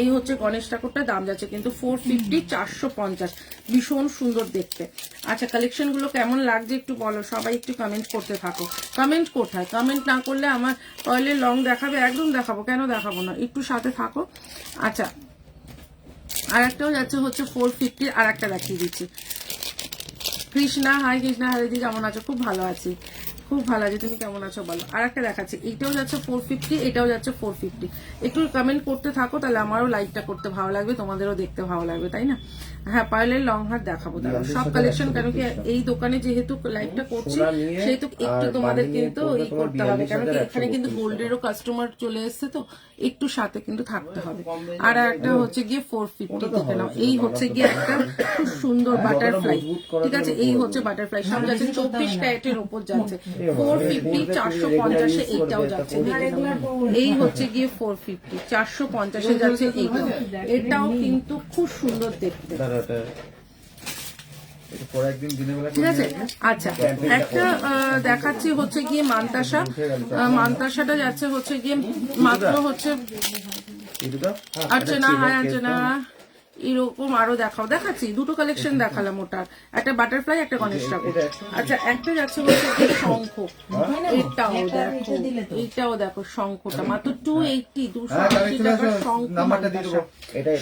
এই হচ্ছে গণেশ ঠাকুরটা, দাম যাচ্ছে কিন্তু 450, 450, ভীষণ সুন্দর দেখতে। আচ্ছা কালেকশন গুলো কেমন লাগছে একটু বলো, সবাই একটু কমেন্ট করতে থাকো। কমেন্ট কোথায়, কমেন্ট না করলে আমার পয়লে লং দেখাবে, একদম দেখাবো, কেন দেখাবো না, একটু সাথে থাকো। আচ্ছা আর একটাও যাচ্ছে হচ্ছে 450, আর একটা দেখিয়ে দিচ্ছি। কৃষ্ণা, হাই কৃষ্ণা, হাই দিদি, কেমন আছো? খুব ভালো আছি, খুব ভালো আছে, তুমি কেমন আছো বলো। আর একটা দেখাচ্ছি, এইটাও যাচ্ছে 450, এটাও যাচ্ছে 450। একটু কমেন্ট করতে থাকো, তাহলে আমারও লাইকটা করতে ভালো লাগবে, তোমাদেরও দেখতে ভালো লাগবে, তাই না? হ্যাঁ, পার্লের লং হাত দেখাবো, দাঁড়াও সব কালেকশন, কেন কি এই দোকানে যেহেতু লাইভটা করছি সেহেতু একটু তোমাদের কিন্তু ই করতে হবে, কারণ কি এখানে কিন্তু গোল্ডেরও কাস্টমার চলে এসছে, তো একটু সাথে কিন্তু থাকতে হবে। আর একটা হচ্ছে গিয়ে 450, দেখে নাও, এই হচ্ছে গিয়ে একটা খুব সুন্দর বাটারফ্লাই, ঠিক আছে, এই হচ্ছে বাটারফ্লাই, সব যাচ্ছে 24 ক্যারেটের উপর যাচ্ছে, 450, 450-এ এইটাও যাচ্ছে, এই হচ্ছে গিয়ে 450, 450-এ যাচ্ছে এইটাও, এটাও কিন্তু খুব সুন্দর দেখতে, ঠিক আছে। আচ্ছা একটা দেখাচ্ছি হচ্ছে গিয়ে মান্তাসা, মান্তাসাটা যাচ্ছে হচ্ছে গিয়ে মাত্র হচ্ছে অর্চনা, হাই অর্চনা, এরকম আরো দেখাচ্ছি, দুটো কালেকশন দেখালাম, ওটার একটা বাটারফ্লাই, একটা গণেশ ঠাকুর। আচ্ছা একটা যাচ্ছে হচ্ছে শঙ্খ, এটাও দেখো, এইটাও দেখো, শঙ্খটা মাত্র 280, 280 টাকার শঙ্খ মান্তাসা,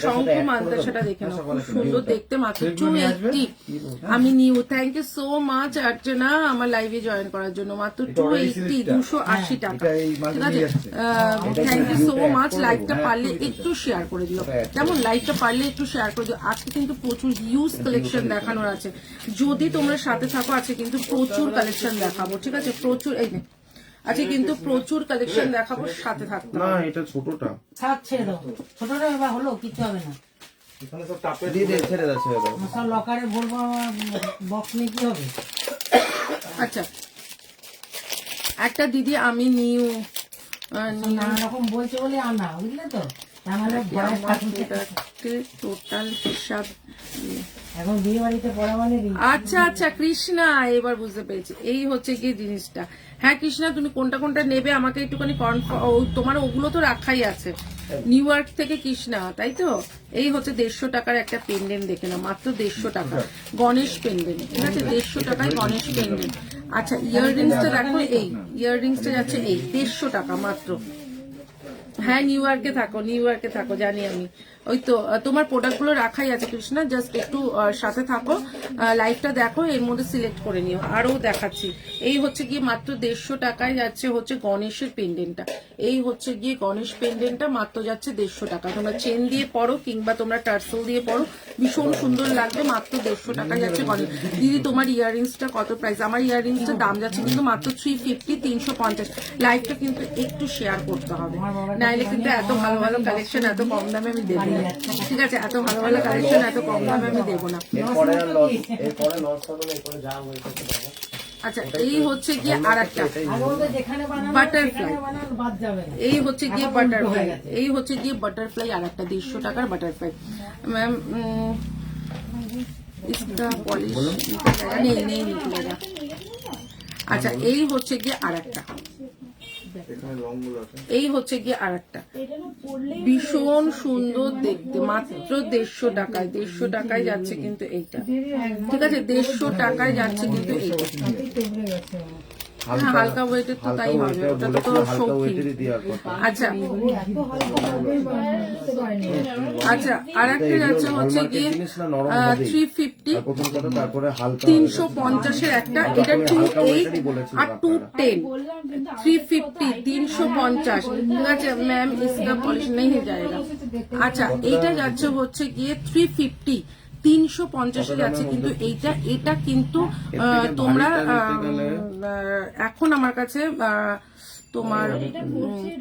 শঙ্খ মান্তাসাটা দেখে নাও, খুব সুন্দর দেখতে, মাত্র 280। আমি new, thank you so much Archana আমার লাইভে জয়েন করার জন্য, মাত্র 280, 280 টাকা, ঠিক আছে। Thank you so much. লাইভটা পারলে একটু শেয়ার করে দিও, যেমন লাইভটা পারলে একটু শেয়ার করে দিও। আজকে কিন্তু প্রচুর হিউজ কালেকশন দেখানোর আছে, যদি তোমরা সাথে থাকো, আছে কিন্তু প্রচুর কালেকশন দেখাবো, ঠিক আছে, প্রচুর। এই আজকে কিন্তু প্রচুর কালেকশন দেখাবো, সাথে থাকতে না হবে। এটা ছোটটা থাক ছেড়ে দাও, ছোটটা এবার হলো কিছু হবে না। দিয়ে দে, ছেড়ে দাও ছেড়ে দাও। সব লকারে ভরবো, বক্স নিয়ে কি হবে? আচ্ছা, একটা দিদি আমি নিউ নানা রকম বলছে বলে আনা, বুঝলে তো? তাহলে ভয় থাকবে। টোটাল হিসাব এখন বিয়ে বাড়িতে পড়া মানে আচ্ছা আচ্ছা কৃষ্ণা, এবার বুঝতে পেরেছি। এই হচ্ছে কি জিনিসটা। হ্যাঁ কৃষ্ণা, তুমি কোনটা কোনটা নেবে আমাকে একটুখানি তোমার ওগুলো তো রাখাই আছে নিউ ইয়র্ক থেকে কৃষ্ণা, তাই তো? এই হচ্ছে 150 টাকার একটা পেন্ডেন্ট, দেখে না, মাত্র 150 টাকা গণেশ পেন্ডেন্ট, ঠিক আছে? 150 টাকায় গণেশ পেন্ডেন্ট। আচ্ছা ইয়াররিংসটা দেখো, এই ইয়াররিংসটা যাচ্ছে এই 150 টাকা মাত্র। হ্যাঁ নিউ ইয়র্কে থাকো, নিউ ইয়র্কে থাকো, জানি আমি। ওই তো তোমার প্রোডাক্ট গুলো রাখাই আছে কৃষ্ণা, জাস্ট একটু সাথে থাকো, লাইভটা দেখো, এর মধ্যে সিলেক্ট করে নিও। আরো দেখাচ্ছি, এই হচ্ছে গিয়ে মাত্র 150 টাকায় যাচ্ছে হচ্ছে গণেশের পেন্ডেন্টটা। এই হচ্ছে গিয়ে গণেশ পেন্ডেন্টটা মাত্র যাচ্ছে 150 টাকা। তোমরা চেন দিয়ে পরো কিংবা তোমরা টার্সেল দিয়ে পরো, ভীষণ সুন্দর লাগবে। মাত্র 150 টাকায় যাচ্ছে গণেশ। দিদি তোমার ইয়াররিংসটা কত প্রাইস? আমার ইয়াররিংসটার দাম যাচ্ছে কিন্তু মাত্র 350, 350। লাইভটা কিন্তু একটু শেয়ার করতে হবে, নাইলে কিন্তু এত ভালো ভালো কালেকশন এত কম দামে আমি দেবো না, ঠিক আছে? এত ভালো ভালো কালেকশন এত কম দামে আমি দেবো না। এরপরে আর লস, এরপরে লস হবে না, এরপরে যা হয়েছে দেখো। আচ্ছা এই হচ্ছে গিয়ে আর একটা যেখানে বানানো বাটারফ্লাই, বানানো বাদ যাবে না। এই হচ্ছে গিয়ে বাটারফ্লাই, এই হচ্ছে গিয়ে বাটারফ্লাই আর একটা 150 টাকার বাটারফ্লাই। ম্যাম इसका पॉलिश नहीं नहीं निकलेगा। আচ্ছা এই হচ্ছে গিয়ে আর একটা, এই হচ্ছে গিয়ে আর একটা ভীষণ সুন্দর দেখতে, মাত্র 150 টাকায়। 150 টাকায় যাচ্ছে কিন্তু এইটা, ঠিক আছে? 150 টাকায় যাচ্ছে কিন্তু এইটা। হ্যাঁ, হালকা ওয়েটের তো তাই হবে, ওটা তো শৌখিন। আচ্ছা আচ্ছা আর একটা যাচ্ছে হচ্ছে গিয়ে 350, 350-এর একটা, এটা 28 আর 210, 350, 350, ঠিক আছে ম্যাম? इसका पॉलिश नहीं जाएगा। আচ্ছা এইটা যাচ্ছে হচ্ছে গিয়ে 350, 350 যাচ্ছে কিন্তু এইটা। এটা কিন্তু তোমরা এখন আমার কাছে তোমার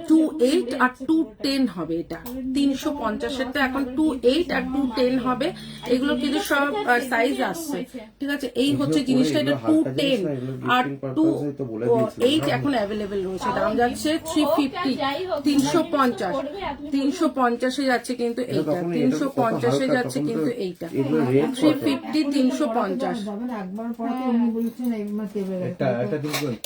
28 আর 210 হবে। এটা 350-এরটা এখন 28 আর 210 হবে। এগুলো কিন্তু সব সাইজ আসছে, ঠিক আছে? এই হচ্ছে জিনিসটা, এটা 210 আর 28 এখন অ্যাভেলেবেল রয়েছে। দাম যাচ্ছে 350, 350, 350-এ যাচ্ছে কিন্তু এইটা, 350-এ যাচ্ছে কিন্তু এইটা, 350, 350। একবার পড়াতে উনি বলছেন একবার দেবে একটা দিন কই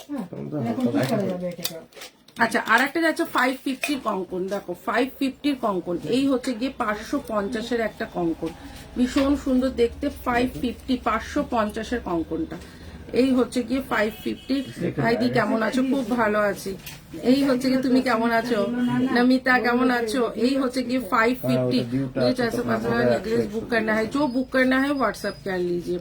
আচ্ছা আর একটা যাচ্ছে 550 কঙ্কন, দেখো 550 কঙ্কন। এই হচ্ছে গিয়ে 550-এর একটা কঙ্কন, ভীষণ সুন্দর দেখতে। 550, 550-এর কঙ্কনটা। এই হচ্ছে গিয়ে 550। হাইদি কেমন আছো? খুব ভালো আছি। এই হচ্ছে গিয়ে, তুমি কেমন আছো? नमिता কেমন আছো? এই হচ্ছে গিয়ে 550। नेकलेस बुक करना है, जो बुक करना है व्हाट्सएप कर लीजिए।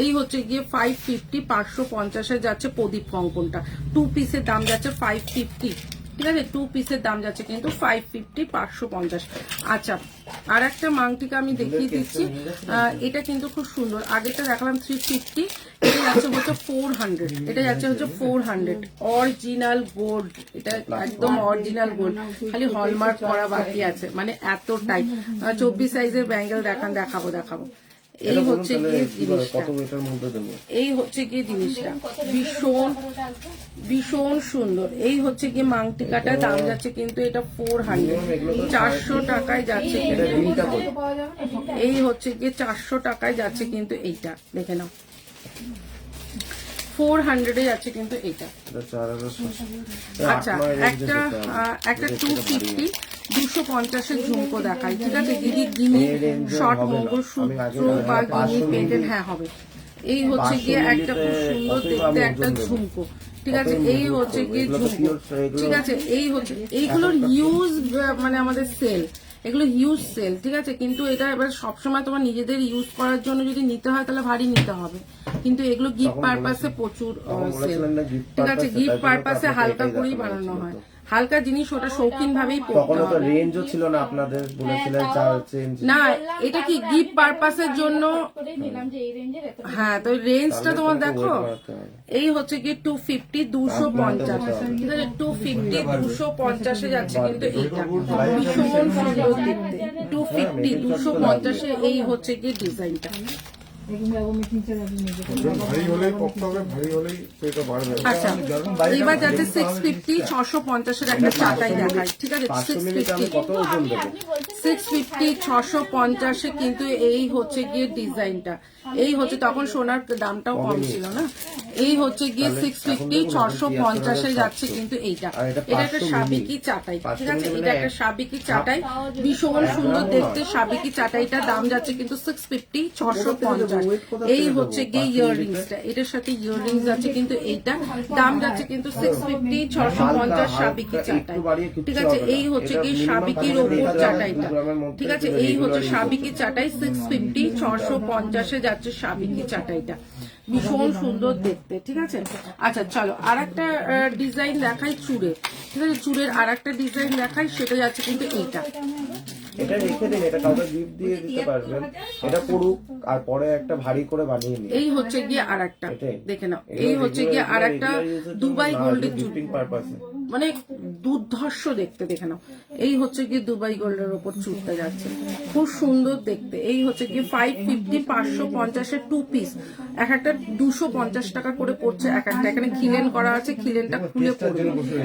এই হচ্ছে গিয়ে 550, 550-এ যাচ্ছে প্রদীপ কঙ্কনটা। 2 পিসের দাম যাচ্ছে 550, ঠিক আছে? 2 পিসের দাম যাচ্ছে কিন্তু 550, 550। আচ্ছা আর একটা মাংটিকা আমি দেখিয়ে দিচ্ছি, এটা কিন্তু খুব সুন্দর। আগেটা দেখালাম 350, এটা যাচ্ছে হচ্ছে 400, এটা যাচ্ছে হচ্ছে 400 অরিজিনাল গোল্ড। এটা একদম অরিজিনাল গোল্ড, খালি হলমার্ক করা বাকি আছে, মানে এতটাই। 24 সাইজের ব্যাঙ্গেল দেখাবো। এই হচ্ছে গিয়ে জিনিসটা, এই হচ্ছে গিয়ে জিনিসটা ভীষণ সুন্দর। এই হচ্ছে গিয়ে মাংটিকাটা, দাম যাচ্ছে কিন্তু এটা 400, 400 টাকায় যাচ্ছে কিন্তু। এই হচ্ছে গিয়ে 400 টাকায় যাচ্ছে কিন্তু এইটা, দেখে নাও 400-এ যাচ্ছে কিন্তু এইটা। আচ্ছা একটা 250, 250-এর ঝুমকো দেখাই, ঠিক আছে দিদি? গিনি শর্ট মঙ্গলসূত্র বা গিনি পেন্ডেন্ট, হ্যাঁ হবে। এই হচ্ছে গিয়ে একটা খুব সুন্দর দেখতে একটা ঝুমকো, ঠিক আছে? এই হচ্ছে গিয়ে ঝুমকো, ঠিক আছে? এই হচ্ছে, এইগুলোর হিউজ মানে আমাদের সেল, এগুলো হিউজ সেল, ঠিক আছে? কিন্তু এটা এবার সবসময় তোমার নিজেদের ইউজ করার জন্য যদি নিতে হয় তাহলে ভারী নিতে হবে, কিন্তু এগুলো গিফট পারপাসে প্রচুর সেল, ঠিক আছে? গিফট পারপাসে হালকা করেই বানানো হয়। হালকা জিনিস, ওটা শৌখিন ভাবেই পড়তে তখনও তো হবে। রেঞ্জও ছিল না, আপনাদের বলেছিলেন 4 ইঞ্চ। না, এটা কি গিফট পারপাসের জন্য। হ্যাঁ, তো রেঞ্জটা তোমার দেখো, এই হচ্ছে কি 250 250, ঠিক আছে, 250 250 যাচ্ছে কিন্তু এইটা ভীষণ সুন্দর দেখতে। 250 250 এই হচ্ছে কি ডিজাইনটা। ভারী হলেই পড়তে হবে, ভারী হলেই সেটা বাড়বে। আচ্ছা, এবার যাচ্ছে 650 650 একটা চাটাই দেখায়, ঠিক আছে, 650 কত ওজন দেবো? 650 650 কিন্তু এই হচ্ছে গিয়ে ডিজাইনটা। এই হচ্ছে, তখন সোনার দামটাও কম ছিল না। এই হচ্ছে গিয়ে 650 650 যাচ্ছে কিন্তু এইটা। এটা একটা সাবিকি চাটাই, ঠিক আছে, এটা একটা সাবিকি চাটাই, ভীষণ সুন্দর দেখতে সাবিকি চাটাইটা। দাম যাচ্ছে কিন্তু 650 650। এই হচ্ছে গিয়ে ইয়াররিংসটা, এটার সাথে ইয়াররিংস আছে কিন্তু এইটা। দাম যাচ্ছে কিন্তু 650 650 সাবিকি চাটাই, ঠিক আছে। এই হচ্ছে গিয়ে সাবিকির ওপর চাটাইটা, ঠিক আছে। এই হচ্ছে সাবিকি চাটাই, 650 650 যাচ্ছে সাবিকি চাটাইটা, ভীষণ সুন্দর দেখতে, ঠিক আছে। আচ্ছা চলো আর একটা ডিজাইন দেখাই চুড়ে, ঠিক আছে, চুড়ের আর একটা ডিজাইন দেখাই, সেটা যাচ্ছে কিন্তু এইটা। এটা রেখে দিন, এটা কাউকে গিফট দিয়ে দিতে পারবেন, এটা পড়ুক আর পরে একটা ভারী করে বানিয়ে নিন। এই হচ্ছে গিয়ে আর একটা, এটাই। দেখে নাও, এই হচ্ছে গিয়ে আর একটা দুবাই গোল্ডের চুড়ি, গিফটিং পারপাসে। মানে দুর্ধর্ষ দেখতে, দেখে নাও। এই হচ্ছে গিয়ে দুবাই গোল্ডের ওপর চুড়তে যাচ্ছে, খুব সুন্দর দেখতে। এই হচ্ছে গিয়ে 550 550 টু পিস, এক একটা 250 টাকা করে পড়ছে এক একটা। এখানে খিলেন করা আছে, খিলেনটা খুলে পড়বে,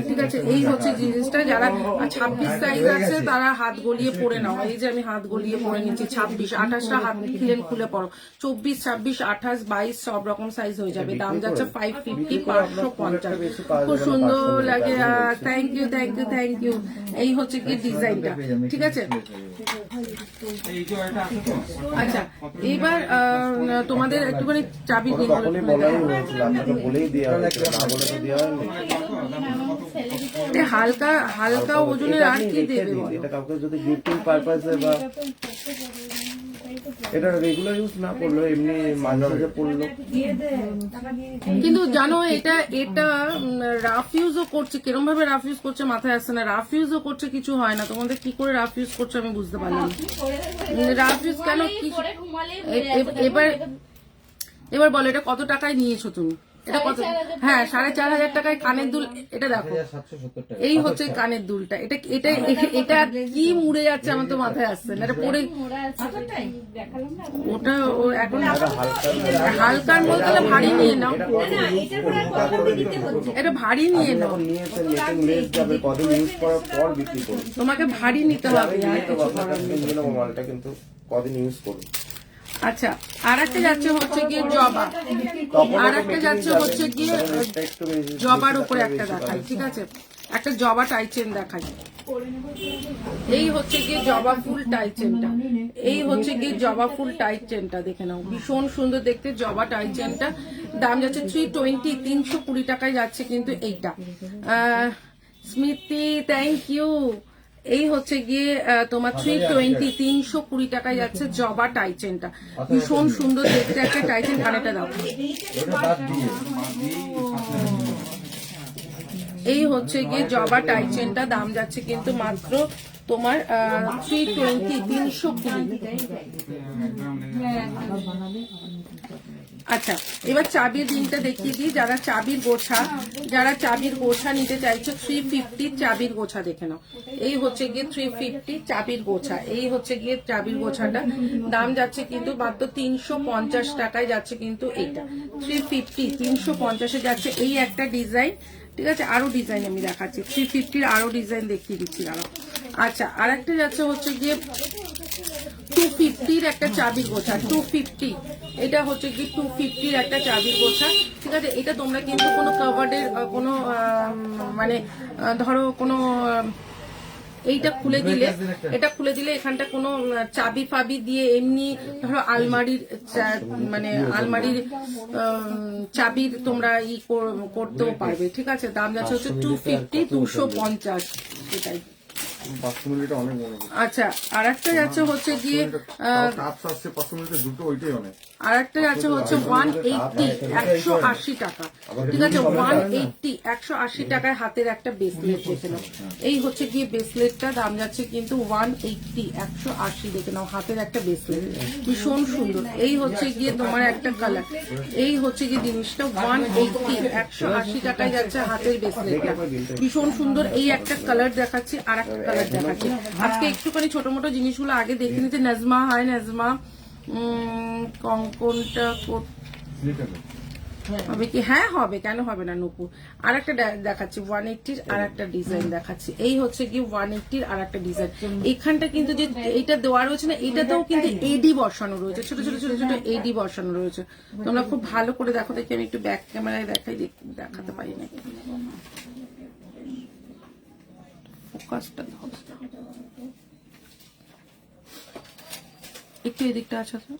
ঠিক আছে। এই হচ্ছে জিনিসটা, যারা 26 সাইজ আছে তারা হাত গলিয়ে পরে নাও। এই যে আমি হাত গলিয়ে পরে নিচ্ছি, 26 28টা হাত খিলেন খুলে পড়ো, 24 26 28 22 সব রকম সাইজ হয়ে যাবে। দাম যাচ্ছে 550 550, খুব সুন্দর লাগে। Thank you thank you thank you. এই হচ্ছে কি ডিজাইনটা, ঠিক আছে। আচ্ছা, এবার তোমাদের একটুখানি চাবি দিয়ে তখনই বলাই হয়েছিল, আপনাকে বলেই দেওয়া হয়েছিল, না বলে তো দেওয়া হয়নি। হালকা হালকা ওজনের আর কি রেখে দেবে দিন, বলো? এটা কাউকে যদি গিফটিং পারপাসে বা এটা রেগুলার ইউজ না করলো, এমনি মাঝে মাঝে পড়লো। কিন্তু জানো এটা এটা রাফ ইউজও করছে, কিরম ভাবে রাফ ইউজ করছে মাথায় আসছে না। রাফ ইউজও করছে, কিছু হয় না। তোমাদের কি করে রাফ ইউজ করছে আমি বুঝতে পারলাম। রাফ ইউজ কেন কি এবার এবার বলো, এটা কত টাকায় নিয়েছো তুমি? এটা কত? হ্যাঁ, 4500 টাকায় কানের দুল। এটা দেখো, 770 টাকা। এই হচ্ছে কানের দুলটা। এটা এটা এটা কি মুড়ে যাচ্ছে আমার তো মাথায় আসছে না। এটা পরে ওটা এখন হালকার মধ্যে ভারী নিয়ে নাও, এটা ভারী নিয়ে নাও, যখন নিয়েছেন মেকিং লেস যাবে, কদিন ইউজ করার পর বিক্রি করুন। তোমাকে ভারী নিতে হবে। আর তো কিছু আপনার কাছে নিয়ে নেবো মালটা, কিন্তু কদিন ইউজ করুন। আচ্ছা, আর একটা যাচ্ছে হচ্ছে গিয়ে জবা, আর একটা যাচ্ছে হচ্ছে গিয়ে জবার উপরে একটা দেখাই, ঠিক আছে, একটা জবা টাইচেন দেখাই। এই হচ্ছে গিয়ে জবা ফুল টাইচেনটা, এই হচ্ছে গিয়ে জবা ফুল টাইচেনটা, দেখে নাও, ভীষণ সুন্দর দেখতে জবা টাইচেনটা। দাম যাচ্ছে 320 320 টাকায় যাচ্ছে কিন্তু এইটা। স্মৃতি থ্যাংক ইউ। এই হচ্ছে গিয়ে তোমার 320 320 টাকায় যাচ্ছে জবা টাইচেনটা, ভীষণ সুন্দর দেখতে একটা টাইচেন। কানেটা দাও। এই হচ্ছে গিয়ে জবা টাইচেনটা, দাম যাচ্ছে কিন্তু মাত্র তোমার 320 320। আচ্ছা, এবার চাবির রিংটা দেখিয়ে দিই। যারা চাবির গোছা নিতে চাইছো, 350 চাবির গোছা, দেখে নাও। এই হচ্ছে গিয়ে 350 চাবির গোছা। এই হচ্ছে গিয়ে চাবির গোছাটা, দাম যাচ্ছে কিন্তু মাত্র 350 টাকায় যাচ্ছে কিন্তু এইটা। 350 350 যাচ্ছে। এই একটা ডিজাইন, ঠিক আছে, আরো ডিজাইন আমি দেখাচ্ছি। 350 আরো ডিজাইন দেখিয়ে দিচ্ছি দাঁড়াও। আচ্ছা, আর একটা যাচ্ছে হচ্ছে গিয়ে 250 একটা চাবির গোছা, 250। এটা হচ্ছে কি 250 একটা চাবির গোছা, ঠিক আছে। এটা তোমরা কিন্তু কোনো কাভার্ডের কোনো মানে ধরো কোনো এইটা খুলে দিলে, এটা খুলে দিলে এখানটা কোনো চাবি ফাবি দিয়ে এমনি ধরো আলমারির মানে আলমারির চাবির তোমরা করতেও পারবে, ঠিক আছে। দাম যাচ্ছে হচ্ছে 250 250, এটাই। 500 মিলিটা অনেক মনে করছি। আচ্ছা আর একটা যাচ্ছে হচ্ছে গিয়ে কাপ আসছে 500 মিলিটা দুটো, ওইটাই অনেক। আর একটা যাচ্ছে হচ্ছে 180 180 টাকা, ঠিক আছে 180 180 টাকায় হাতের একটা ব্রেসলেট দেখে নাও। এই হচ্ছে গিয়ে ব্রেসলেটটা দাম যাচ্ছে কিন্তু 180 180 দেখে নাও, হাতের একটা ব্রেসলেট ভীষণ সুন্দর। এই হচ্ছে গিয়ে তোমার একটা কালার, এই হচ্ছে গিয়ে জিনিসটা 180 180 টাকায় যাচ্ছে হাতের ব্রেসলেটটা ভীষণ সুন্দর। এই একটা কালার দেখাচ্ছি, আর একটা কালার দেখাচ্ছি। আজকে একটুখানি ছোট মোটো জিনিসগুলো আগে দেখে নিতে। নাজমা, হাই নাজমা, কঙ্কনটা হবে কি? হ্যাঁ হবে, কেন হবে না নুপুর। আর একটা দেখাচ্ছি 180 আর একটা ডিজাইন দেখাচ্ছি। এই হচ্ছে কি 180 আর একটা ডিজাইন। এখানটা কিন্তু যে এইটা দেওয়া রয়েছে না, এটাতেও কিন্তু এডি বসানো রয়েছে, ছোট ছোট ছোট ছোট এডি বসানো রয়েছে। তোমরা খুব ভালো করে দেখো, দেখি আমি একটু ব্যাক ক্যামেরায় দেখাই, দেখাতে পারি না, ফোকাসটা একটু এদিকটা আছো তো,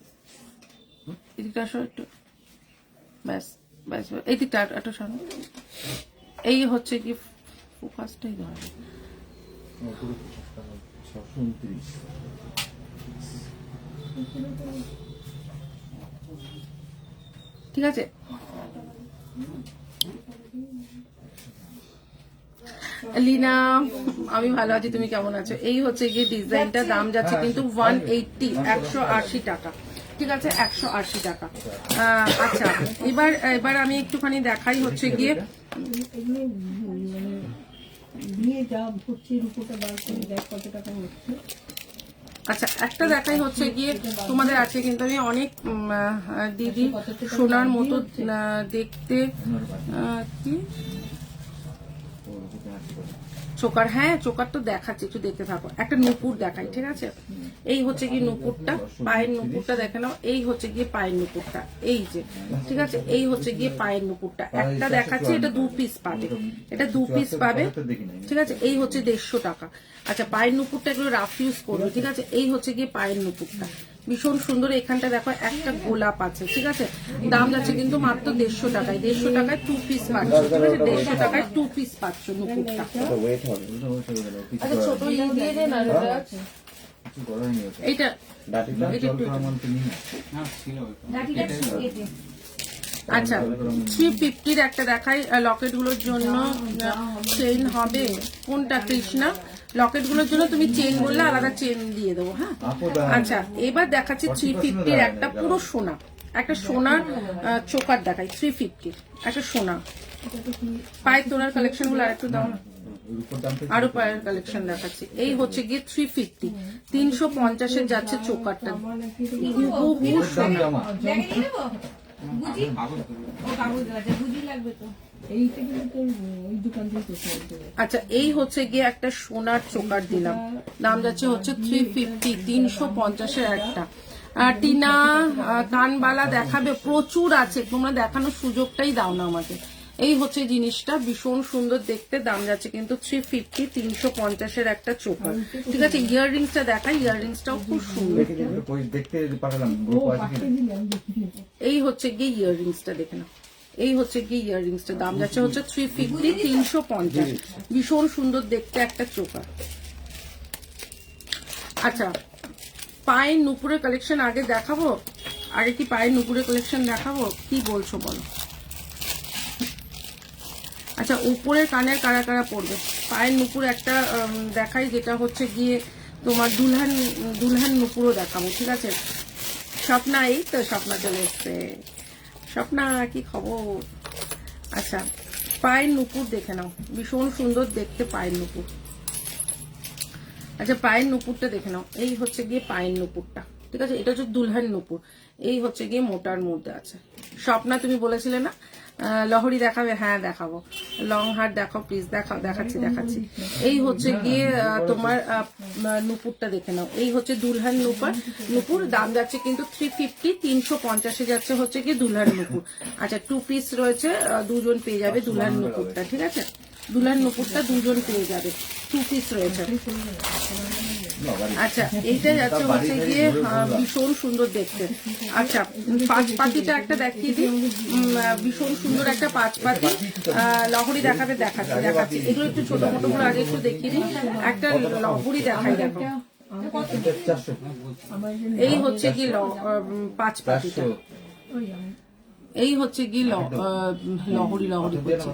এদিকটা আসো একটু, ব্যাস ব্যাস এই দিকটা একটু সামনে। এই হচ্ছে কি ফোকাসটাই ধরে, 629। ঠিক আছে। লীনা, আমি ভালো আছি, তুমি কেমন আছো? এই হচ্ছে গিয়ে ডিজাইনটা, দাম যাচ্ছে কিন্তু 180 180 টাকা, ঠিক আছে 180 টাকা। আচ্ছা এবার আমি একটুখানি দেখাই হচ্ছে গিয়ে আচ্ছা একটা দেখাই হচ্ছে গিয়ে তোমাদের আছে কিন্তু আমি অনেক দিদি সোনার মতো দেখতে কি চোকার, হ্যাঁ চোকার তো দেখাচ্ছি, একটু দেখতে থাকো। একটা নুপুর দেখাই, ঠিক আছে। এই হচ্ছে গিয়ে নুপুরটা, পায়ের নুপুরটা দেখে নাও। এই হচ্ছে গিয়ে পায়ের নুপুরটা, এই যে, ঠিক আছে। এই হচ্ছে গিয়ে পায়ের নুপুরটা একটা দেখাচ্ছি, এটা 2 পিস পাবে, এটা 2 পিস পাবে, ঠিক আছে। এই হচ্ছে 150 টাকা। আচ্ছা পায়ের নুপুরটা এগুলো রাফ ইউজ করবে, ঠিক আছে। এই হচ্ছে গিয়ে পায়ের নুপুরটা ভীষণ সুন্দর। এখানটা দেখো একটা গোলাপ আছে, ঠিক আছে। দাম যাচ্ছে কিন্তু মাত্র 150 টাকায়, 150 টাকায় 2 পিস পাচ্ছ, ঠিক আছে। 150 টাকায় 2 পিস পাচ্ছ নুপুরটা। ওয়েট হবে আচ্ছা ছোট ইয়ে দিয়ে দে না এইটা, আচ্ছা 350 একটা দেখাই লকেট গুলোর জন্য। চেইন হবে কোনটা কৃষ্ণা? লকেট গুলোর জন্য তুমি চেন বললে আলাদা চেন দিয়ে দেবো, হ্যাঁ। আচ্ছা এবার দেখাচ্ছি 350 একটা পুরো সোনা, একটা সোনার চোকার দেখাই 350 একটা সোনা। পায়ের তোলার কালেকশন গুলো আরেকটু দাও না, আরো পায়ের কালেকশন দেখাচ্ছি। এই হচ্ছে গিয়ে 350 350 যাচ্ছে চোকারটা, আচ্ছা এই হচ্ছে গিয়ে একটা সোনার চোকার দিলাম, দাম যাচ্ছে হচ্ছে 350 350 একটা। টিনা কানবালা দেখাবে, প্রচুর আছে, তোমরা দেখানোর সুযোগটাই দাও না আমাকে। এই হচ্ছে জিনিসটা ভীষণ সুন্দর দেখতে, দাম যাচ্ছে কিন্তু 350 350 একটা চোকার, ঠিক আছে। ইয়াররিংসটা দেখাই, ইয়াররিংসটাও খুব সুন্দর। এই হচ্ছে গিয়ে ইয়াররিংসটা দেখে নাও, এই হচ্ছে গিয়ে ইয়াররিংসটা দাম যাচ্ছে হচ্ছে 350 350 ভীষণ সুন্দর দেখতে একটা চোকার। আচ্ছা পায়ের নুপুরের কালেকশন আগে দেখাবো, আগে কি পায়ের নুপুরের কালেকশন দেখাবো, কি বলছো বলো? আচ্ছা উপরের কানের কারা কারা পড়বে? পায়ের নুপুর একটা দেখাই, যেটা হচ্ছে গিয়ে তোমার দুলহান নুপুরও দেখাবো, ঠিক আছে। স্বপ্না, এই তো স্বপ্না চলে এসছে। স্বপ্না কি খবর? আচ্ছা পায়ের নুপুর দেখে নাও, ভীষণ সুন্দর দেখতে পায়ের নুপুর। আচ্ছা পায়ের নুপুরটা দেখে নাও, এই হচ্ছে গিয়ে পায়ের নুপুরটা, ঠিক আছে। এটা হচ্ছে দুলহান নুপুর, এই হচ্ছে গিয়ে মোটার মধ্যে আছে। স্বপ্না তুমি বলেছিলে না লহরি দেখাবে, হ্যাঁ দেখাবো। লং হার দেখাও প্লিজ, দেখাও, দেখাচ্ছি দেখাচ্ছি। এই হচ্ছে গিয়ে তোমার নুপুরটা দেখে নাও, এই হচ্ছে দুলহান নুপুর, দাম যাচ্ছে কিন্তু 350 350 যাচ্ছে হচ্ছে গিয়ে দুলহান নুপুর। আচ্ছা 2 পিস রয়েছে, দুজন পেয়ে যাবে দুলহান নুপুরটা, ঠিক আছে। দুলহান নুপুরটা দুজন পেয়ে যাবে, 2 পিস রয়েছে। আচ্ছা এইটা যাচ্ছে হচ্ছে গিয়ে ভীষণ সুন্দর দেখতে। আচ্ছা পাঁচ পাতিটা একটা দেখিয়ে দিই, ভীষণ সুন্দর একটা পাঁচ পাতি লহরি দেখাচ্ছি। এগুলো একটু ছোট মোটো করে আগে একটু দেখিয়ে দিই। একটা লহরি দেখাই, দেখো এই হচ্ছে কি পাঁচ পাতিটা, এই হচ্ছে কি লহরি করছে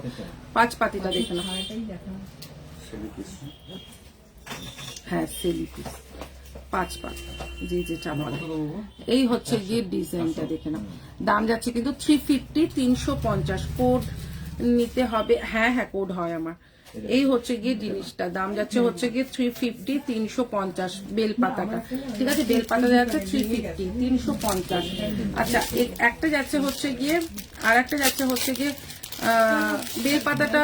পাঁচ পাতিটা, দেখে না? হ্যাঁ সেলি পিস পাঁচ পাত যেটা বলে। এই হচ্ছে গিয়ে ডিজাইনটা, দেখে না? দাম যাচ্ছে কিন্তু 350, 350 কোড নিতে হবে। হ্যাঁ কোড হয় আমার। এই হচ্ছে গিয়ে জিনিসটা দাম যাচ্ছে হচ্ছে গিয়ে 350, 350 বেলপাতাটা, ঠিক আছে? বেলপাতা যাচ্ছে 350, 350। আচ্ছা একটা যাচ্ছে হচ্ছে গিয়ে, আর একটা যাচ্ছে হচ্ছে গিয়ে বেলপাতাটা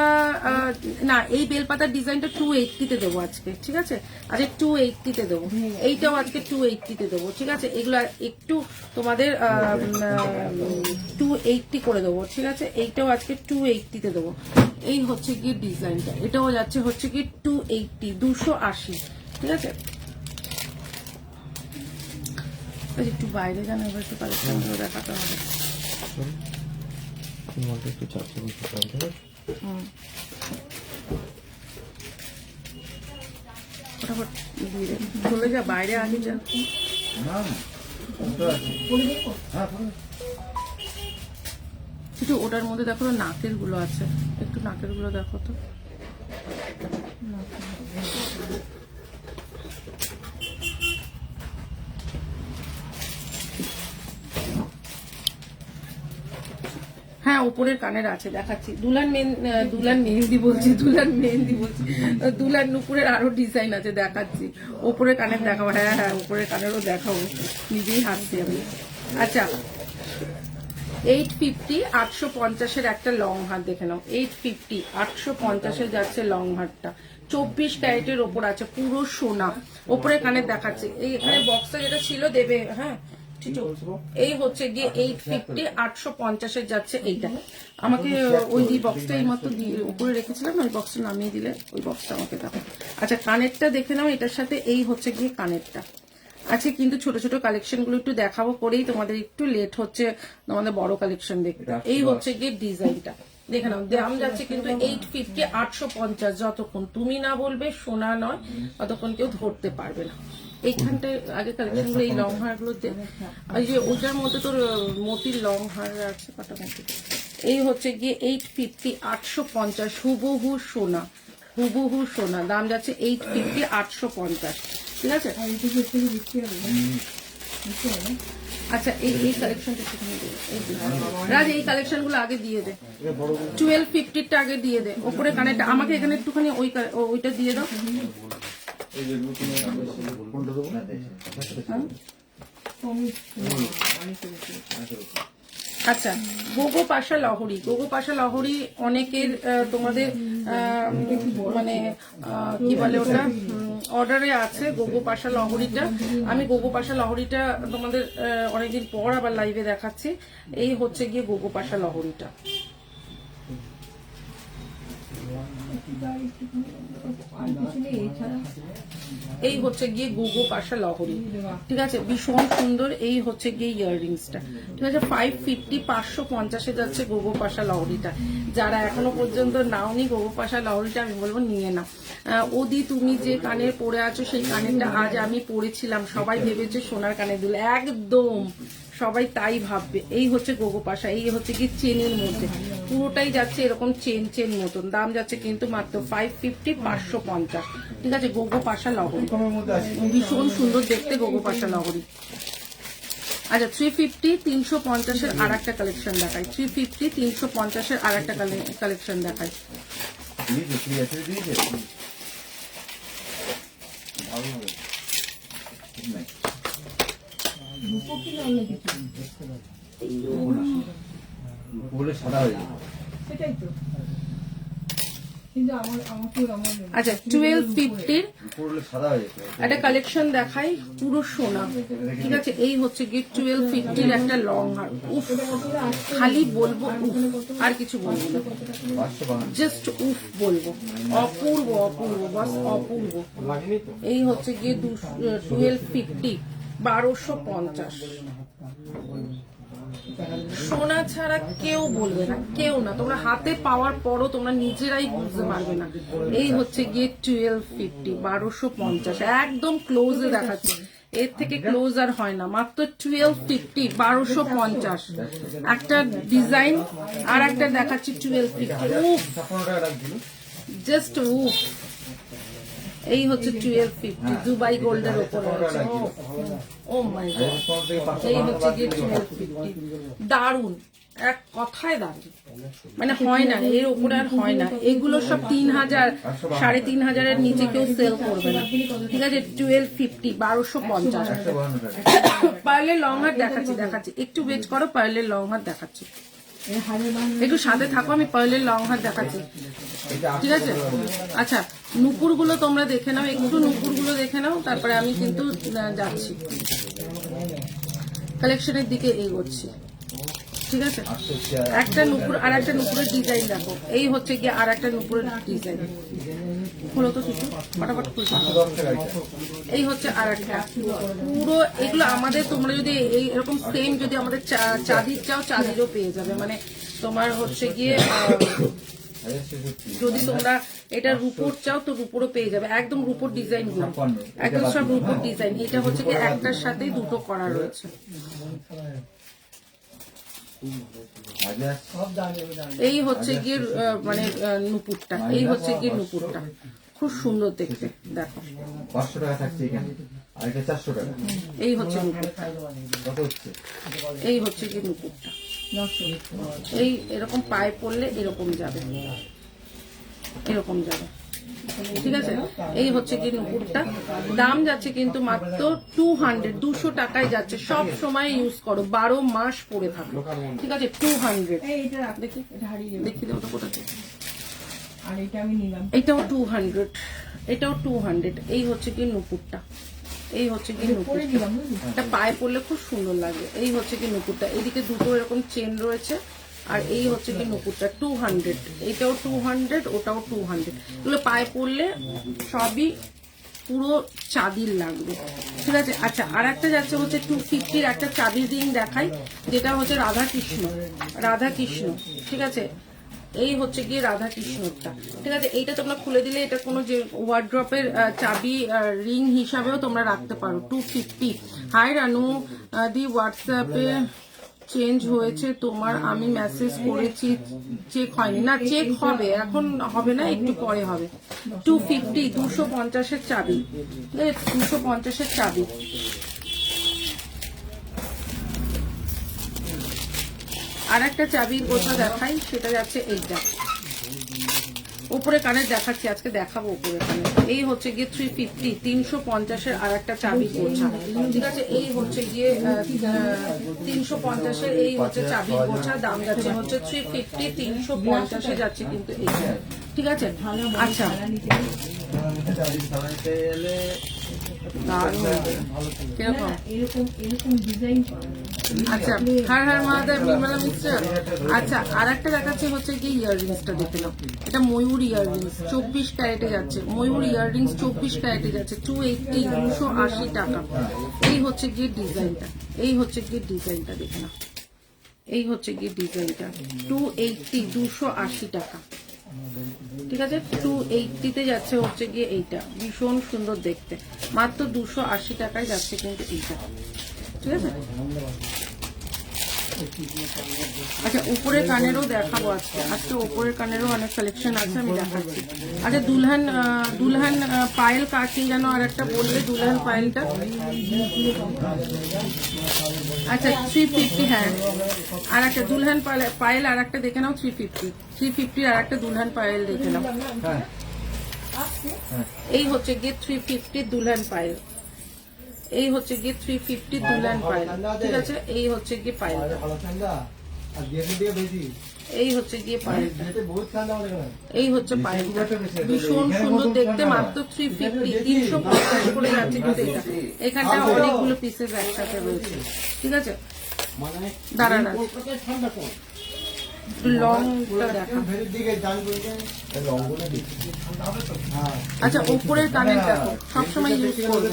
না, এই বেলপাতার ডিজাইনটা 280-তে দেবো আজকে, ঠিক আছে? আজকে 280-তে দেবো। এইটাও আজকে 280-তে দেবো, ঠিক আছে? এগুলো একটু তোমাদের 280 করে দেবো, ঠিক আছে? এইটাও আজকে 280-তে দেবো। এই হচ্ছে গিয়ে ডিজাইনটা, এটাও যাচ্ছে হচ্ছে কি 280, 280, ঠিক আছে? একটু বাইরে যান, এবার একটু কালেকশনগুলো দেখাতে হবে। একটু চারশো ফটাফট দিয়ে দে, চলে যা বাইরে, আগে যা। একটু ওটার মধ্যে দেখো নাকের গুলো আছে, একটু নাকের গুলো দেখো তো। হ্যাঁ উপরের কানের আছে, দেখাচ্ছি। দুলান নুপুরের আরো ডিজাইন আছে, দেখাচ্ছি। উপরের কানের দেখাবো, হ্যাঁ উপরের কানেরও দেখাবো, নিজেই হাসছি আমি। আচ্ছা 850, 850-এর একটা লং হার দেখে নাও। 850, 850-এ যাচ্ছে লং হারটা, 24 ক্যারেটের ওপর আছে, পুরো সোনা। ওপরের কানের দেখাচ্ছে, এই এখানে বক্সটা যেটা ছিল দেবে, হ্যাঁ এই হচ্ছে গিয়ে 850, 850-এর যাচ্ছে এইটা। আমাকে ওই বক্সটা এই মাত্র উপরে রেখেছিলাম, ওই বক্সটা নামিয়ে দিলে ওই বক্সটা আমাকে দেখো। আচ্ছা কানেরটা দেখে নাও, এটার সাথে এই হচ্ছে গিয়ে কানেরটা আছে। কিন্তু ছোট ছোট কালেকশন গুলো একটু দেখাবো করেই তোমাদের একটু লেট হচ্ছে তোমাদের বড় কালেকশন দেখতে। এই হচ্ছে গিয়ে ডিজাইনটা, দেখে নাও। দাম যাচ্ছে কিন্তু 850, 850। যতক্ষণ তুমি না বলবে সোনা নয় ততক্ষণ কেউ ধরতে পারবে না। এইখানটায় আগে কালেকশন গুলো, এই লং হার গুলোতে, ওই যে ওটার মধ্যে তোর মতির লং হার আছে কাটাকাটি। এই হচ্ছে গিয়ে 850, 850 হুবহু সোনা, হুবহু সোনা। দাম যাচ্ছে 850, 850, ঠিক আছে? আচ্ছা এই কালেকশনটা সেখানে রাজ, এই কালেকশন গুলো আগে দিয়ে দে। 1250-টা আগে দিয়ে দে। ওপরে কানেরটা আমাকে এখানে একটুখানি ওইটা দিয়ে দাও। আচ্ছা গোগো পাশা লহরি, গোগো পাশা লহরি অনেকের তোমাদের মানে কি বলে ওটা অর্ডারে আছে গোগো পাশা লহরিটা। আমি গোগো পাশা লহরিটা তোমাদের অনেকদিন পর আবার লাইভে দেখাচ্ছি। এই হচ্ছে গিয়ে গোগো পাশা লহরিটা। এই হচ্ছে গিয়ে গোগো পাশা লহরি, ঠিক আছে? ভীষণ সুন্দর। এই হচ্ছে গিয়ে ইয়াররিংসটা, ঠিক আছে? 550, 550-এ যাচ্ছে গোগো পাশা লহরিটা। যারা এখনো পর্যন্ত নাওনি গোগো পাশা লহরিটা, আমি বলবো নিয়ে নাও। ওদি তুমি যে কানের পরে আছো সেই কানেরটা আজ আমি পরেছিলাম, সবাই ভেবেছে সোনার কানের দুল, একদম সবাই তাই ভাববে। এই হচ্ছে গোগো পাশা, এই হচ্ছে কি চেনের মধ্যে, পুরোটাই যাচ্ছে এরকম চেন মতন। দাম যাচ্ছে কিন্তু মাত্র 550, 550, ঠিক আছে? গোগো পাশা লহরি, ভীষণ সুন্দর দেখতে গোগো পাশা লহরি। আচ্ছা 350, 350-এর আর একটা কালেকশন দেখাই। 350, 350-এর আর একটা কালেকশন দেখাই। সাদা হয়ে যাবে। আচ্ছা 1250 পড়লে সাদা হয়ে যেত। একটা কালেকশন দেখাই পুরো সোনা, ঠিক আছে। এই হচ্ছে গিয়ে 1250 একটা লং হার। উফ, খালি বলবো উফ, আর কিছু বলবো না, 552 জাস্ট উফ বলবো। অপূর্ব অপূর্ব, বাস অপূর্ব। এই হচ্ছে গিয়ে 1250, 1250। সোনা ছাড়া কেউ বলবে না, কেউ না। তোমরা হাতে পাওয়ার পরও তোমরা নিজেরাই বুঝতে পারবে না। এই হচ্ছে গিয়ে 1250, 1250, একদম ক্লোজে দেখাচ্ছে। এর থেকে ক্লোজ আর হয় না। মাত্র 1250, 1250 একটা ডিজাইন। আর একটা দেখাচ্ছি 1250। উফ, 56 টাকা রাখছিল। জাস্ট উফ। এই হচ্ছে 1250, দুবাই গোল্ডের উপরে আছে। ও মাই গড, এই হচ্ছে গিয়ে 1250। দারুন, এক কথায় দারুন, মানে হয় না, এর উপরে আর হয় না। এগুলো সব 3000, 3500 নিচে কেউ সেল করবে না, ঠিক আছে। 1250, 1250। 152 টাকা। পার্লের লং হার দেখাচ্ছি, একটু ওয়েট করো, পার্লের লং হার দেখাচ্ছি। একটু সাথে থাকো, আমি পার্লের লং হার দেখাচ্ছি, ঠিক আছে। আচ্ছা, নুপুর গুলো তোমরা দেখে নাও, একটু নুপুর গুলো দেখে নাও, তারপরে আমি কিন্তু যাচ্ছি কালেকশনের দিকে এগোচ্ছি, ঠিক আছে। একটা নুপুর, আর একটা নুপুরের ডিজাইন দেখো। এই হচ্ছে গিয়ে আর একটা নুপুরের ডিজাইন। হলো তো কিছু, ফটাফট খুলছে। এই হচ্ছে আর একটা পুরো। এগুলো আমাদের, তোমরা যদি এই এরকম সেম যদি আমাদের চাঁদির চাও, চাঁদিরও পেয়ে যাবে। মানে তোমার হচ্ছে গিয়ে যদি তোমরা এটা রুপোর চাও তো রুপোরও পেয়ে যাবে। একদম রুপোর ডিজাইন গুলো, একদম সব রুপোর ডিজাইন। এটা হচ্ছে কি একটার সাথেই দুটো করা রয়েছে। এই হচ্ছে গিয়ে মানে নুপুরটা, এই হচ্ছে গিয়ে নুপুরটা, খুব সুন্দর দেখতে, দেখো। 500 টাকা থাকছে এখানে, আর এটা 400 টাকা। এই হচ্ছে নুপুরটা, কত হচ্ছে? এই হচ্ছে গিয়ে নুপুরটা। এই এরকম পায়ে পড়লে এরকম যাবে, এরকম যাবে, ঠিক আছে। এই হচ্ছে কি নুপুরটা। দাম যাচ্ছে কিন্তু মাত্র 200, 200 টাকায় যাচ্ছে। সব সময় ইউজ করো, 12 মাস পরে থাকো, ঠিক আছে। 200 দেখি, দেখি ওটা কোথায়। এটাও 200, এটাও 200। এই হচ্ছে কি নুপুরটা, এই হচ্ছে কি নুপুরটা। এটা পায়ে পড়লে খুব সুন্দর লাগে। এই হচ্ছে কি নুপুরটা, এদিকে দুটো এরকম চেন রয়েছে। আর এই হচ্ছে কি নুপুরটা 200, এটাও 200, ওটাও 200। এগুলো পায়ে পড়লে সবই পুরো চাঁদির লাগবে, ঠিক আছে। আচ্ছা, আর একটা যাচ্ছে হচ্ছে 250 একটা চাঁদির রিং দেখাই, যেটা হচ্ছে রাধাকৃষ্ণ, রাধাকৃষ্ণ, ঠিক আছে। এই হচ্ছে গিয়ে রাধাকৃষ্ণটা, ঠিক আছে। এইটা তোমরা খুলে দিলে এটা কোনো যে ওয়ার্ড্রপের চাবি রিং হিসাবেও তোমরা রাখতে পারো। 250। হাই রানু দি, হোয়াটসঅ্যাপে চেঞ্জ হয়েছে তোমার, আমি মেসেজ করেছি, চেক হয়নি। না, চেক হবে, এখন হবে না, একটু পরে হবে। 250, 250-এর চাবি, 250-এর চাবি। আর একটা চাবির গোছা দেখাই, সেটা যাচ্ছে এইটা। উপরে কানের দেখাচ্ছি, আজকে দেখাবো উপরে কানের। এই হচ্ছে গিয়ে 350, 350-এর আর একটা চাবি গোছা, ঠিক আছে। এই হচ্ছে গিয়ে 350-এর এই হচ্ছে চাবি গোছা। দাম যাচ্ছে হচ্ছে 350, 350-এ যাচ্ছে কিন্তু এইটা, ঠিক আছে। আচ্ছা, কিরকম আচ্ছা, হর হর মহাদেব, নির্মলা মিশ্র। আচ্ছা, আর একটা দেখাচ্ছে হচ্ছে কি ইয়াররিংসটা দেখে নাও। এটা ময়ূর ইয়াররিংস, 24 ক্যারেটে যাচ্ছে। ময়ূর ইয়াররিংস 24 ক্যারেটে যাচ্ছে, 280, 280 টাকা। এই হচ্ছে গিয়ে ডিজাইনটা, এই হচ্ছে গিয়ে ডিজাইনটা দেখে নাও। এই হচ্ছে গিয়ে ডিজাইনটা 280, 280 টাকা, ঠিক আছে। 280-তে যাচ্ছে হচ্ছে গিয়ে এইটা, ভীষণ সুন্দর দেখতে। মাত্র 280 টাকায় যাচ্ছে কিন্তু এইটা, ঠিক আছে। আচ্ছা, উপরের কানেরও দেখাবো আজকে। আজকে উপরের কানেরও অনেক কালেকশন আছে, আমি দেখাচ্ছি। আচ্ছা, দুলহান, দুলহান পায়েল কাকি যেন আর একটা বললে, দুলহান পায়েলটা। আচ্ছা, 350, হ্যাঁ। আর একটা দুলহান পায়েল আর একটা দেখে নাও, 350 আর একটা দুলহান পায়েল দেখে নাও। এই হচ্ছে গিয়ে 350 দুলহান পায়েল, এই হচ্ছে গিয়ে 350 দুলহান পায়েল, ঠিক আছে। এই হচ্ছে গিয়ে পায়েল, এই হচ্ছে গিয়ে পায়েলটা, এই হচ্ছে পায়েলটা, ভীষণ সুন্দর দেখতে, মাত্র 350, 350 করে যাচ্ছে কিন্তু এটা। এখানটা অনেকগুলো পিসেস একসাথে রয়েছে, ঠিক আছে। দাঁড়ান লংটা দেখা, আচ্ছা উপরের কানের দেখো, সবসময় ইউজ করবে।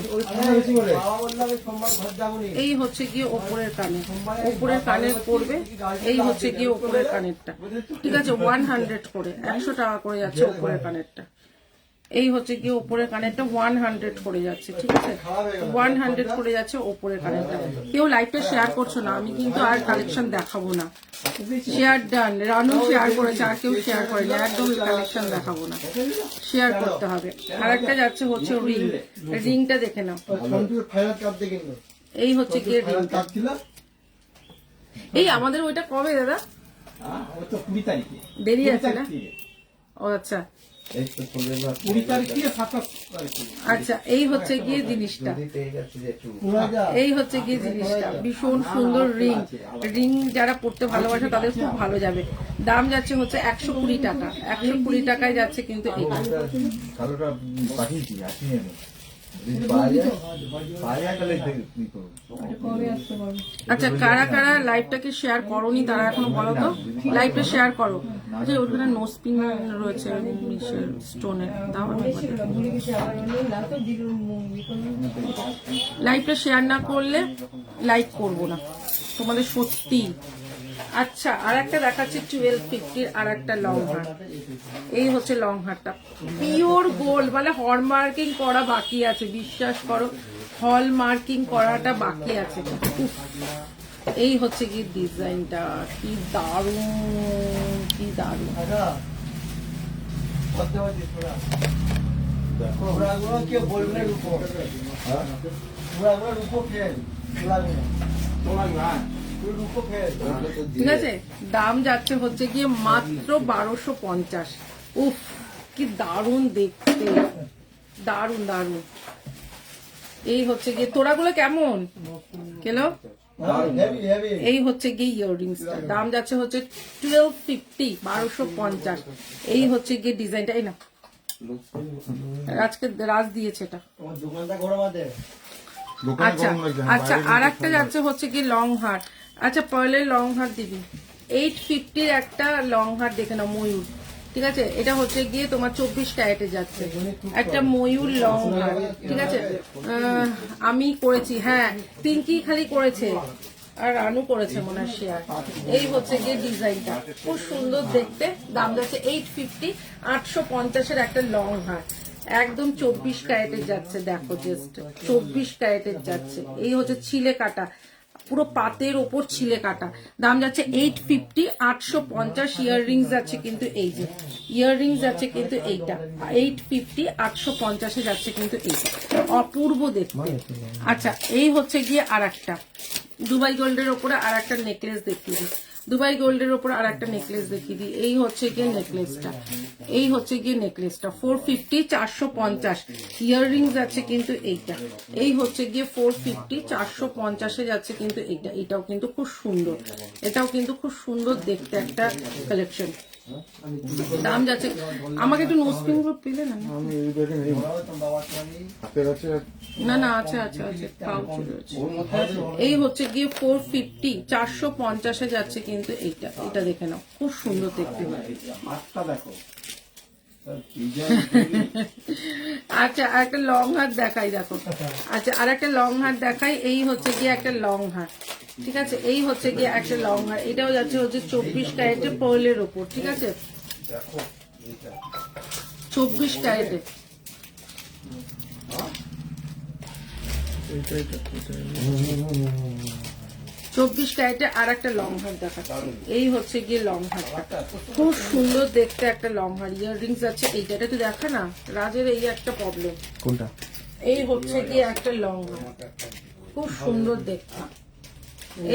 এই হচ্ছে গিয়ে ওপরের কানে, ওপরের কানের পড়বে, এই হচ্ছে গিয়ে ওপরের কানেরটা, ঠিক আছে। 100 করে, 100 টাকা করে যাচ্ছে ওপরের কানেরটা। এই হচ্ছে গিয়ে ওপরের কানেরটা 100 করে যাচ্ছে, ঠিক আছে। 100 করে যাচ্ছে ওপরের কানেরটা। কেউ লাইভটা শেয়ার করছো না, আমি কিন্তু আর কালেকশন দেখাবো না। শেয়ার ডান, রানু শেয়ার করেছে, আর কেউ শেয়ার করেনি, একদম কালেকশন দেখাবো না, শেয়ার করতে হবে। আর একটা যাচ্ছে হচ্ছে রিং, রিংটা দেখে নাও। এই হচ্ছে গিয়ে রিংটা। এই আমাদের ওইটা কবে দাদা? দেরি আছে না? ও আচ্ছা আচ্ছা, এই হচ্ছে গিয়ে জিনিসটা, এই হচ্ছে গিয়ে জিনিসটা, ভীষণ সুন্দর রিং। রিং যারা পড়তে ভালোবাসে তাদের খুব ভালো যাবে। দাম যাচ্ছে হচ্ছে 120 টাকা, 120 টাকায় যাচ্ছে কিন্তু এটা। কালোটা পাঠিয়েছি, আসিনি আমি। আচ্ছা কারা কারা লাইভটাকে শেয়ার করোনি তারা এখনো বলো তো, লাইভটা শেয়ার করো। আচ্ছা ওখানে নোসপিন রয়েছে স্টোনের, দাও লাইভটা শেয়ার না করলে লাইভ করবো না তোমাদের সত্যি। আচ্ছা আর একটা দেখাচ্ছি 1250 আর একটা লং হার। এই হচ্ছে লং হারটা, পিওর গোল্ড, মানে হলমার্কিং করা বাকি আছে, বিশ্বাস করো হলমার্কিং করাটা বাকি আছে। উফ, এই হচ্ছে কি ডিজাইনটা, কি দারুণ, কি দারুণ। ঠিক আছে, দাম যাচ্ছে হচ্ছে গিয়ে মাত্র 1250। উফ কি দারুণ দেখতে, দারুণ দারুণ। এই হচ্ছে গিয়ে তোরাগুলো কেমন কেলো, এই হচ্ছে গিয়ে ইয়াররিংসটা, দাম যাচ্ছে হচ্ছে 1250, 1250। এই হচ্ছে গিয়ে ডিজাইনটা, এই না আজকে রাজ দিয়েছে এটা। আচ্ছা আচ্ছা আর একটা যাচ্ছে হচ্ছে কি লং হার। আচ্ছা পার্লের লং হার দিবি, 850 একটা লং হার দেখে নাও, ময়ূর, ঠিক আছে। এটা হচ্ছে গিয়ে তোমার 24 ক্যারেটে যাচ্ছে একটা ময়ূর লং হার, ঠিক আছে। আমি করেছি, হ্যাঁ পিঙ্কি খালি করেছে আর রানু করেছে মনে হয় শেয়ার। এই হচ্ছে গিয়ে ডিজাইনটা, খুব সুন্দর দেখতে, দাম যাচ্ছে 850, 850-এর একটা লং হার, একদম 24 ক্যারেটের যাচ্ছে, দেখো জাস্ট 24 ক্যারেটের যাচ্ছে। এই হচ্ছে ছিলে কাটা, পুরো পাতের ওপর ছিলে কাটা, দাম যাচ্ছে 850, 850। ইয়াররিংস যাচ্ছে কিন্তু এই যে ইয়াররিংস যাচ্ছে কিন্তু এইটা 850, 850-এ যাচ্ছে কিন্তু এইটা, অপূর্ব দেখতে। আচ্ছা এই হচ্ছে গিয়ে আর একটা দুবাই গোল্ডের ওপরে আর একটা নেকলেস দেখিয়ে দিই, দুবাই গোল্ডের ওপর আর একটা নেকলেস দেখিয়ে দিই। এই হচ্ছে গিয়ে নেকলেসটা, এই হচ্ছে গিয়ে নেকলেসটা 450, 450। ইয়াররিংস যাচ্ছে কিন্তু এইটা, এই হচ্ছে গিয়ে 450, 450-এ যাচ্ছে কিন্তু এইটা। এটাও কিন্তু খুব সুন্দর, এটাও কিন্তু খুব সুন্দর দেখতে একটা কালেকশন। দাম যাচ্ছে, আমাকে একটু নোসপিন গুলো পেলে না, না না আছে আছে আছে, পাউচ রয়েছে। এই হচ্ছে গিয়ে 450, 450-এ যাচ্ছে কিন্তু এইটা, এটা দেখে নাও খুব সুন্দর দেখতে হয়। আচ্ছা আর একটা লং হাত দেখাই, দেখো। আচ্ছা আর একটা লং হাত দেখাই, এই হচ্ছে গিয়ে একটা লং হাত, ঠিক আছে। এই হচ্ছে গিয়ে একটা লং হাত, এটাও যাচ্ছে হচ্ছে 24 ক্যারেটের পার্লের ওপর, ঠিক আছে, 24 ক্যারেটে। চব্বিশ ক্যারেটে আর একটা লং হার দেখাচ্ছি, এই হচ্ছে গিয়ে লং হারটা, খুব সুন্দর দেখতে একটা লং হার। ইয়াররিংস আছে এইটা, এটা তো দেখা না রাজের, এই একটা প্রবলেম। কোনটা? এই হচ্ছে গিয়ে একটা লং হার, খুব সুন্দর দেখতে।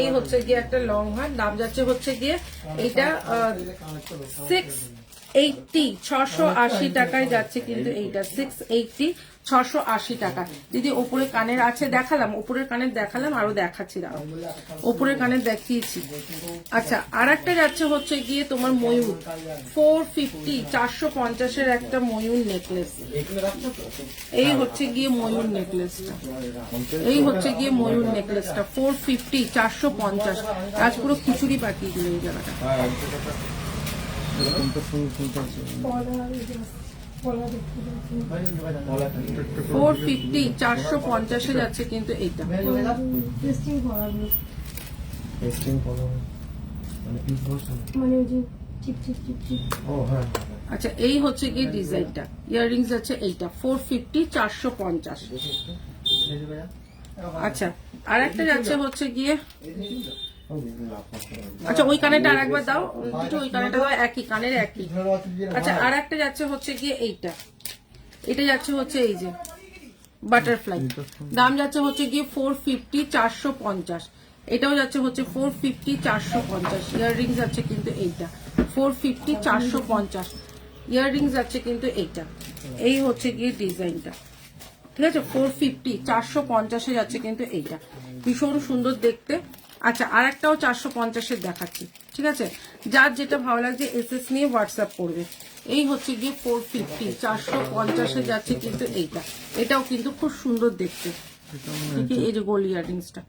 এই হচ্ছে গিয়ে একটা লং হার, দাম যাচ্ছে হচ্ছে গিয়ে এইটা 680 680 টাকায় যাচ্ছে কিন্তু এইটা 680 680 টাকা। দিদি ওপরে কানের আছে দেখালাম, ওপরের কানের দেখালাম, আরো দেখাচ্ছি দাঁড়াও, ওপরের কানের দেখিয়েছি। আচ্ছা আর একটা যাচ্ছে হচ্ছে গিয়ে তোমার ময়ূর 450 450 এর একটা ময়ূর নেকলেস। এই হচ্ছে গিয়ে ময়ূর নেকলেসটা, এই হচ্ছে গিয়ে ময়ূর নেকলেসটা 450 450। আজ পুরো খিচুড়ি পাকিয়ে দিল এই জায়গাটা। কোনটা শুনতে আছে? 450 450 যাচ্ছে কিন্তু এইটা। টেস্টিং করো মানে পিস বসে মানে ওই যে চিপ চিপ চিপ চিপ। ও হ্যাঁ আচ্ছা এই হচ্ছে গিয়ে ডিজাইনটা, ইয়াররিংস আছে এইটা 450 450। আচ্ছা আর একটা যাচ্ছে হচ্ছে গিয়ে, আচ্ছা ওই কানেরটা আর একবার দাও, দুটো ওই কানেরটা দাও, একই কানের একই। আচ্ছা আর একটা যাচ্ছে হচ্ছে গিয়ে এইটা, এটা যাচ্ছে হচ্ছে এই যে বাটারফ্লাই, দাম যাচ্ছে হচ্ছে গিয়ে 450 450। এটাও যাচ্ছে হচ্ছে 450 450। ইয়াররিংস আছে কিন্তু এইটা 450 450। ইয়াররিংস আছে কিন্তু এইটা, এই হচ্ছে গিয়ে ডিজাইনটা, ঠিক আছে 450 450 যাচ্ছে কিন্তু এইটা, ভীষণ সুন্দর দেখতে। আচ্ছা আর একটাও 450 দেখাচ্ছি, ঠিক আছে, যার যেটা ভালো লাগছে এসএস নিয়ে হোয়াটসঅ্যাপ করবে। এই হচ্ছে গিয়ে 450 450 যাচ্ছে কিন্তু এইটা, এটাও কিন্তু খুব সুন্দর দেখতে, ঠিক আছে, এই যে গোল্ড ইয়াররিংসটা,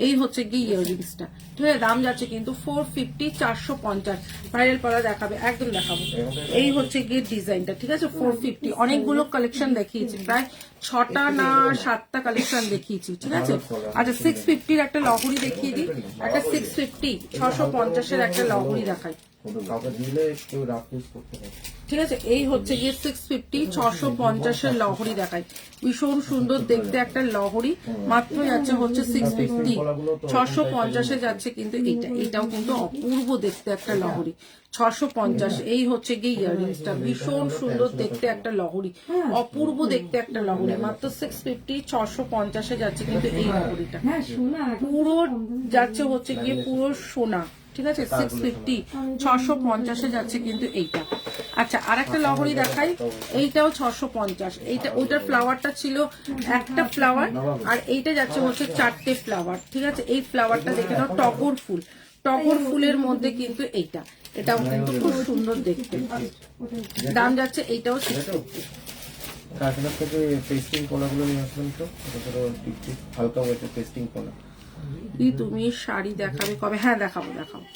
এই হচ্ছে গিয়ে ইয়াররিংসটা, ঠিক আছে, দাম যাচ্ছে কিন্তু 450 450। ভাইরাল পরা দেখাবে, একদম দেখাবো। এই হচ্ছে গিয়ে ডিজাইনটা, ঠিক আছে 450। অনেকগুলো কালেকশন দেখিয়েছি, প্রায় 6টা না 7টা কালেকশন দেখিয়েছি, ঠিক আছে। আচ্ছা 650 একটা লহরি দেখিয়ে দিই, একটা 650 650 একটা লহরি দেখাই, কাউকে দিলে কেউ রাফ ইউজ করতে পারে। ঠিক আছে। এই হচ্ছে গিয়ে 650 650 লহরি দেখায়, ভীষণ সুন্দর দেখতে একটা লহরি, মাত্র যাচ্ছে হচ্ছে 650 650 যাচ্ছে কিন্তু এইটা, এটাও কিন্তু অপূর্ব দেখতে একটা লহরি 650। এই হচ্ছে গিয়ে ইয়াররিংসটা, ভীষণ সুন্দর দেখতে একটা লহরি, অপূর্ব দেখতে একটা লহরি, মাত্র 650 650 যাচ্ছে কিন্তু এই লহরিটা, পুরো যাচ্ছে হচ্ছে গিয়ে পুরো সোনা, ঠিক আছে 650 650 যাচ্ছে কিন্তু এইটা। আচ্ছা আর একটা লহরি দেখাই, এইটাও 650। এইটা ওইটার ফ্লাওয়ারটা ছিল একটা ফ্লাওয়ার, আর এইটা যাচ্ছে হচ্ছে 4টে ফ্লাওয়ার, ঠিক আছে। এই ফ্লাওয়ারটা দেখে নাও, টগর ফুল, টগর ফুলের মধ্যে কিন্তু এইটা, এটাও কিন্তু খুব সুন্দর দেখতে, দাম যাচ্ছে এইটাও 650। কারখানা থেকে টেস্টিং কলাগুলো নিয়ে আসবেন তো, এটা ধরো টিপ হালকা ওয়েটের টেস্টিং কলা। কি তুমি শাড়ি দেখাবে কবে? হ্যাঁ দেখাবো দেখাবো।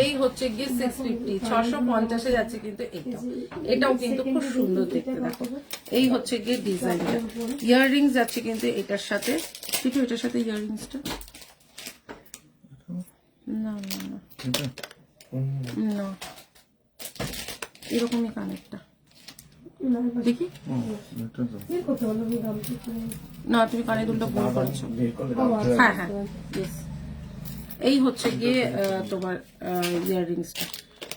এই হচ্ছে গিয়ে 650 650 যাচ্ছে কিন্তু এটা, এটাও কিন্তু খুব সুন্দর দেখতে, দেখো এই হচ্ছে গিয়ে ডিজাইনটা। ইয়াররিংস যাচ্ছে কিন্তু এটার সাথে, ঠিক এটার সাথে ইয়াররিংসটা না না না না এরকমই কানেরটা দেখি, না তুমি কানের দুলটা ভুল করেছো, হ্যাঁ হ্যাঁ ইয়েস। এই হচ্ছে গিয়ে তোমার ইয়াররিংসটা,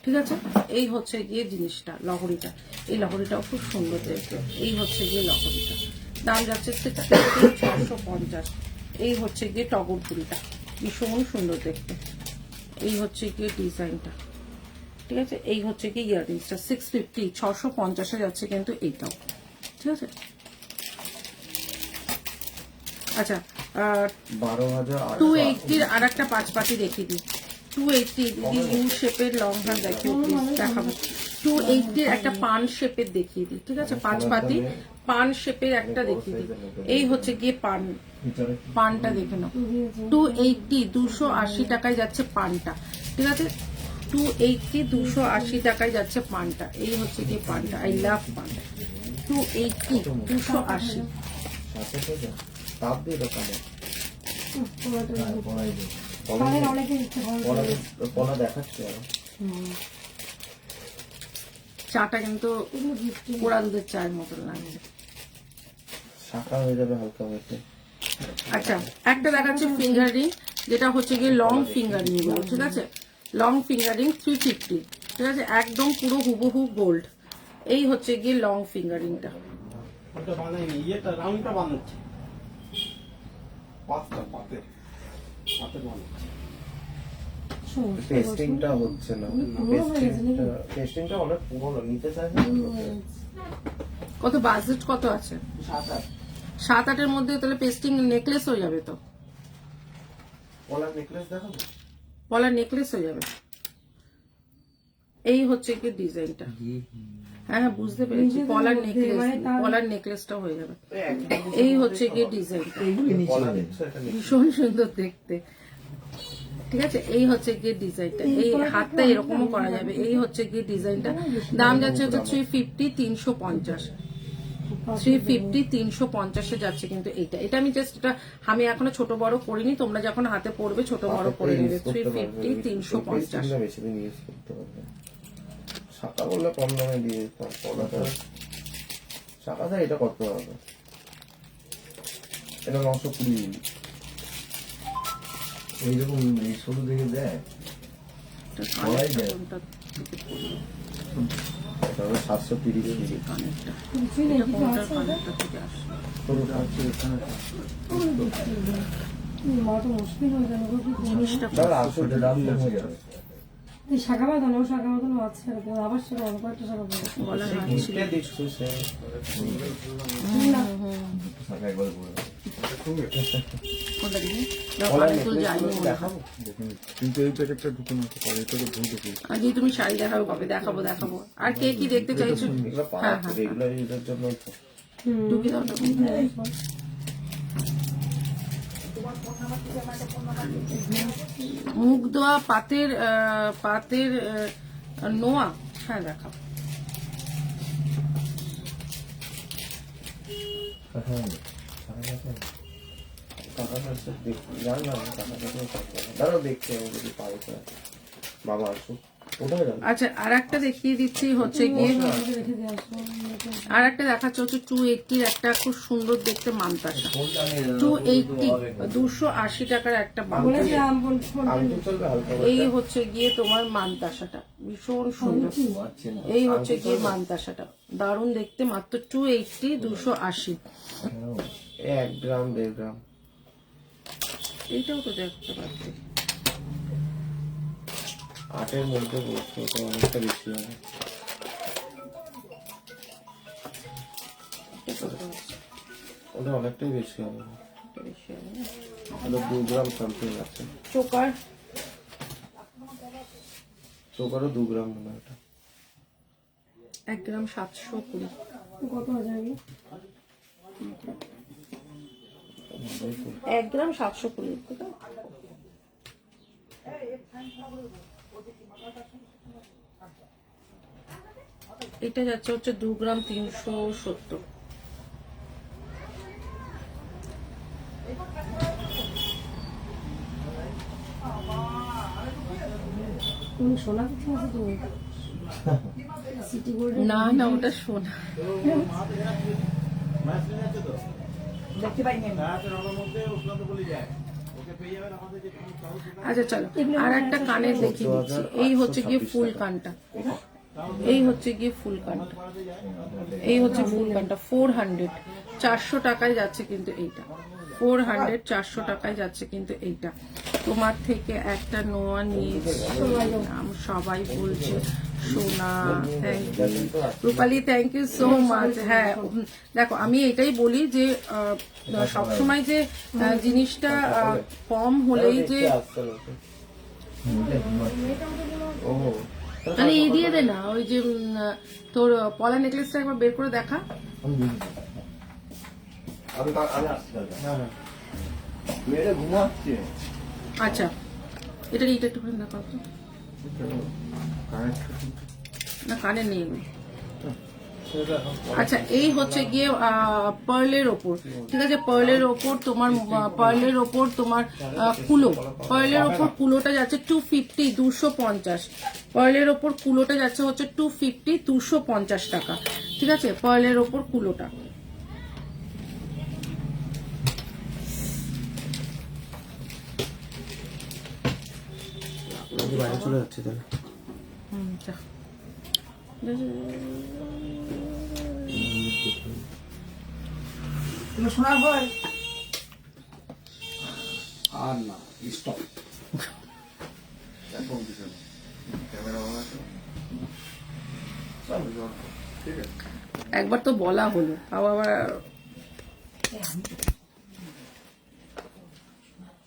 ঠিক আছে। এই হচ্ছে গিয়ে জিনিসটা, লহরিটা, এই লহরিটাও খুব সুন্দর দেখতে, এই হচ্ছে গিয়ে লহরিটা, দাম যাচ্ছে 650। এই হচ্ছে গিয়ে টগর ফুলটা, ভীষণ সুন্দর দেখতে, এই হচ্ছে গিয়ে ডিজাইনটা, ঠিক আছে। এই হচ্ছে গিয়ে ইয়াররিংসটা 650 650 যাচ্ছে কিন্তু এইটাও, ঠিক আছে। আচ্ছা 280 আর একটা 5 পাতি দেখিয়ে দিই, 280 দিদি ইউ শেপের লং হার দেখিও প্লিজ, দেখাবো 280 একটা পান শেপের দেখিয়ে দিই, ঠিক আছে, 5 পাতি পান শেপের একটা দেখিয়ে দিই। এই হচ্ছে গিয়ে পানটা দেখে নাও, 280 280 টাকায় যাচ্ছে পানটা, ঠিক আছে 280 280 টাকায় যাচ্ছে পানটা। এই হচ্ছে গিয়ে পানটা, আই লাভ পানটা, 280 280। তাপ দিয়ে দোকানে কলা দেখাচ্ছে আরো। চাটা কিন্তু পোড়া দুধের চায়ের মতন লাগছে, শাখা হয়ে যাবে হালকা ওয়েটে। আচ্ছা একটা দেখাচ্ছে ফিঙ্গার রিং, যেটা হচ্ছে গিয়ে লং ফিঙ্গার রিং গুলো, ঠিক আছে লং ফিঙ্গারিং 350, ঠিক আছে, একদম পুরো হুবহু গোল্ড। এই হচ্ছে গিয়ে লং ফিঙ্গারিংটা। ওটা বানাইনি, ইয়েটা রাউন্ডটা বানাচ্ছে। পাঁচটা পাতের বানাচ্ছে। টেস্টিংটা হচ্ছে না, টেস্টিংটা অনেক পুরনো, নিতে চাই না। কত বাজেট কত আছে? 7-8 মধ্যে তাহলে পেস্টিং নেকলেস হয়ে যাবে তো, পলার নেকলেস দেখাবো, পলার নেকলেস হয়ে যাবে। এই হচ্ছে কি ডিজাইনটা, হ্যাঁ হ্যাঁ বুঝতে পেরেছি, পলার নেকলেস, পলার নেকলেসটা হয়ে যাবে। এই হচ্ছে গিয়ে ডিজাইনটা, ভীষণ সুন্দর দেখতে, ঠিক আছে। এই হচ্ছে গিয়ে ডিজাইনটা, এই হাতটা এরকমও করা যাবে। এই হচ্ছে গিয়ে ডিজাইনটা, দাম যাচ্ছে হচ্ছে 350, 350, 350, 350 যাচ্ছে কিন্তু এইটা। এটা আমি জাস্ট, এটা আমি এখনো ছোট বড় করিনি, তোমরা যখন হাতে পড়বে ছোট বড় করে নেবে। 350, 350। বেশি দিন ইউজ করতে পারবে। শাখা বললে কম দামে দিয়ে দিতাম, পলাটা শাখাটা এটা কত হবে? এটা 920। এইরকম এই ছোট থেকে দেয়, সবাই দেয়। এটা হলো 730 দিদি। কানেরটা, কিছুই নেই, এটা কিছু কোনটার আছে ওটা? কানেরটা থেকে আসে? পুরোটা হচ্ছে এখানে। মা তো মুশকিল হয়ে গেল গো, কি করবো? জিনিসটা দাদা আসলে ওটা দাম কম হয়ে যাবে। এই শাখা বাঁধানো, ও শাখা বাঁধানো আছে, আর কি, আবার সেটা অন্য কয়েকটা শাখা বাঁধানো। গলার হাত ছিল। এটা দেখছো সে শাখা একবার করে দাও। কোনটা দিবি? দেখো, কানের দুল যায়নি মনে হয়। দেখাবো। কিন্তু এই প্যাকেটটা ঢুকে না পরে, এটা তো ভুল ঢুকে। আজকে তুমি শাড়ি দেখাবো কবে? দেখাবো দেখাবো। আর কে কি দেখতে চাইছো? এগুলো পাওয়া হ্যাঁ, যাচ্ছে রেগুলার ইউজের জন্য তো। ঢুকি দাও, ঢুকি দাও। মুখ দেওয়া পাতের নোয়া, হ্যাঁ দেখাবো। দাঁড়াও দেখছি আমি যদি পাই তো। বাবা আসুক, ওটাই গেল। আচ্ছা, আর একটা দেখিয়ে দিচ্ছি হচ্ছে গিয়ে, রেখে দিয়ে আসবো। আর একটা দেখাচ্ছে হচ্ছে 280 একটা খুব সুন্দর দেখতে মানতাসা। 280, 280 টাকার একটা মানতাসা। বলেছিলাম আংটি চলবে হালকা এই হচ্ছে গিয়ে তোমার মানতাসাটা, ভীষণ সুন্দর। এই হচ্ছে গিয়ে মানতাসাটা, দারুণ দেখতে, মাত্র 280, 280। 1 গ্রাম 1.5 গ্রাম। এইটাও তো দেখতে পাচ্ছি। 8-এর মধ্যে বলছো, তো অনেকটা বেশি হবে। ওটা অনেকটাই বেশি হবে, ওটা 2 গ্রাম সামথিং আছে। চোকার চোকারও 2 গ্রাম মনে হয়। এটা 1 গ্রাম 720। কত হাজার? 1 গ্রাম 720। এটা যাচ্ছে হচ্ছে 2 গ্রাম 370। তুমি সোনা কিছু আছে তুমি? সিটি গোল্ড না না, ওটা সোনা। আচ্ছা চলো, আর একটা কানের দেখিয়ে দিচ্ছি। এই হচ্ছে গিয়ে ফুল কানটা, এই হচ্ছে গিয়ে ফুল কানটা, এই হচ্ছে ফুল কানটা। 400, 400 টাকায় যাচ্ছে কিন্তু এইটা। 400, 400 টাকায় যাচ্ছে কিন্তু এইটা। তোমার থেকে একটা নোয়া নিয়েছি, সবাই বলছে সোনা। Thank you Rupali, thank you so much. হ্যাঁ দেখো, আমি এটাই বলি যে সবসময় যে জিনিসটা কম হলেই যে, ও মানে এই দিয়ে দে না, ওই যে তোর পলা নেকলেসটা একবার বের করে দেখা। আমি আসছি দাদা। মেয়েটা ঘুমাচ্ছে। আচ্ছা, এটা একটুখানি দেখাও তো। না, কানে নেই। আচ্ছা, এই হচ্ছে গিয়ে পার্লের ওপর, ঠিক আছে, পার্লের ওপর তোমার, পার্লের ওপর তোমার কুলো, পার্লের ওপর কুলোটা যাচ্ছে 250, 250। পার্লের ওপর কুলোটা যাচ্ছে হচ্ছে 250, 250 টাকা, ঠিক আছে, পার্লের ওপর কুলোটা। বাইরে চলে যাচ্ছে তাহলে। যা। তুমি শোনার পর আর না স্টপ। ক্যামেরা অন আছে? ঠিক আছে। একবার তো বলা হলো, তাও আবার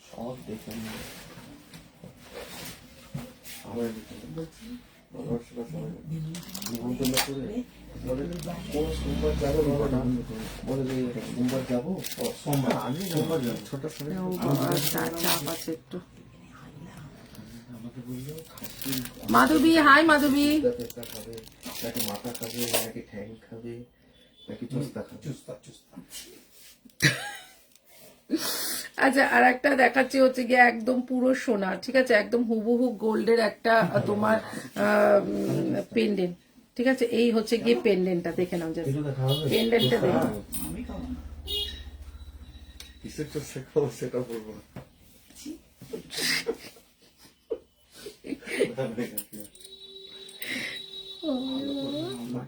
সব দেখে নিয়ে আমার নিমন্ত্রণ করে বলে কোন সোমবার যাবো বাবা, বলে যে সোমবার যাবো। সোমবার আমি সোমবার যাবো ছোটার সময়। ও বাবা, চাপ আছে একটু। মাধবী, হাই মাধবী। পেঁচা খাবে, নাকি মাথা খাবে, নাকি ঠ্যাং খাবে, নাকি চুস্তা খাবে। চুস্তা চুস্তা। আচ্ছা, আর একটা দেখাচ্ছি হচ্ছে গিয়ে একদম পুরো সোনা, ঠিক আছে, একদম হুবহু গোল্ডের একটা তোমার পেন্ডেন্ট, ঠিক আছে। এই হচ্ছে গিয়ে পেন্ডেন্টটা, দেখে নাও জাস্ট পেন্ডেন্টটা দেখো। কিসের চুস্তা খাবো সেটা বলবো না।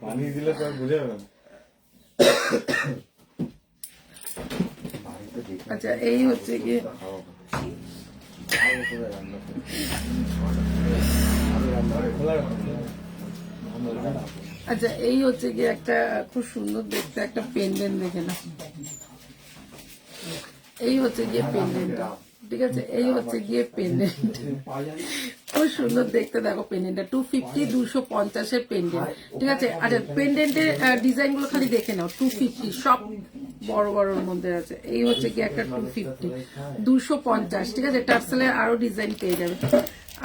পানি দিলে তো আর বুঝে যাবে না। আচ্ছা, এই হচ্ছে গিয়ে আচ্ছা এই হচ্ছে গিয়ে একটা খুব সুন্দর দেখতে একটা পেন্ডেন্ট, দেখে না। এই হচ্ছে গিয়ে পেন্ডেন্টটা, ঠিক আছে। এই হচ্ছে গিয়ে পেন্ডেন্ট, খুব সুন্দর দেখতে, দেখো পেন্ডেন্টটা 250 250 পেন্ডেন্ট, ঠিক আছে। আচ্ছা, পেন্ডেন্টের ডিজাইন গুলো খালি দেখে নাও, 250 সব বড় বড়র মধ্যে আছে। এই হচ্ছে কি একটা 250 250, ঠিক আছে। টার্সেলের আরো ডিজাইন পেয়ে যাবে।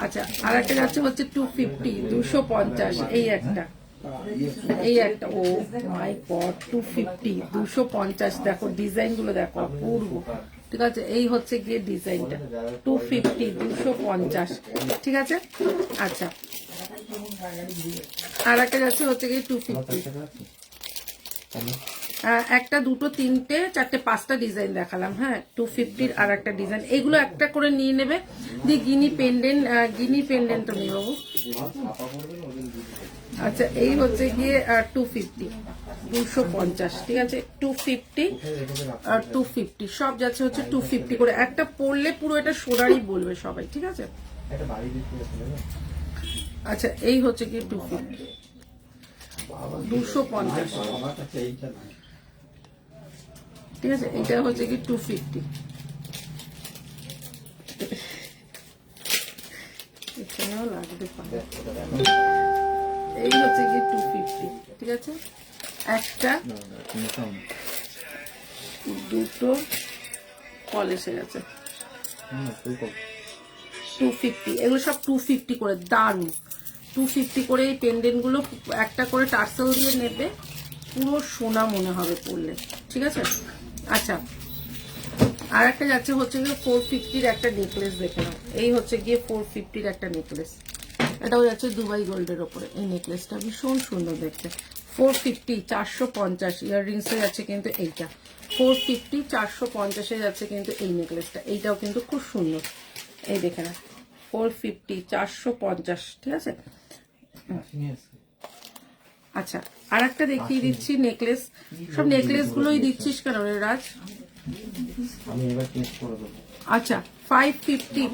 আচ্ছা, আর একটা যাচ্ছে হচ্ছে 250 250, এই একটা, এই একটা, ও মাই গড 250 250, দেখো ডিজাইন গুলো দেখো অপূর্ব, ঠিক আছে। এই হচ্ছে গিয়ে ডিজাইনটা 250 250, ঠিক আছে। আচ্ছা, আর একটা যাচ্ছে হচ্ছে গিয়ে 250, একটা দুটো তিনটে চারটে পাঁচটা ডিজাইন দেখালাম, হ্যাঁ। 250 আর একটা ডিজাইন, এগুলো একটা করে নিয়ে নেবে। দিয়ে গিনি পেন্ডেন্টটা নিয়ে বাবু। আচ্ছা, এই হচ্ছে গিয়ে 250 250, ঠিক আছে। 250 আর 250 সব যাচ্ছে হচ্ছে 250 করে। একটা পরলে পুরো এটা সোনারই বলবে সবাই, ঠিক আছে। আচ্ছা, এই হচ্ছে গিয়ে 250 250, আমার কাছে এইটা নাই। ঠিক আছে। এটা হচ্ছে কি 250, এখানেও লাগতে পারে। এই হচ্ছে কি 250, ঠিক আছে। একটা দুটো কল এসে গেছে 250, এগুলো সব 250 করে, দারুন 250 করে। এই পেন্ডেন্ট গুলো একটা করে টার্সেল দিয়ে নেবে, পুরো সোনা মনে হবে পড়লে, ঠিক আছে। আচ্ছা, আর একটা যাচ্ছে হচ্ছে গিয়ে 450 একটা নেকলেস, দেখে নাও। এই হচ্ছে গিয়ে 450 একটা নেকলেস, এটাও যাচ্ছে দুবাই গোল্ডের ওপরে। এই নেকলেসটা ভীষণ সুন্দর দেখতে, 450 450 ইয়াররিংসে যাচ্ছে কিন্তু এইটা 450 450 যাচ্ছে কিন্তু এই নেকলেসটা, এইটাও কিন্তু খুব সুন্দর। এই দেখে না, 450 450, ঠিক আছে। আচ্ছা, আর একটা দেখিয়ে দিচ্ছি নেকলেস। সব নেকলেস গুলোই দিচ্ছিস কেন রে রাজ? আমি এবার টেস্ট করে দেবো। আচ্ছা, 550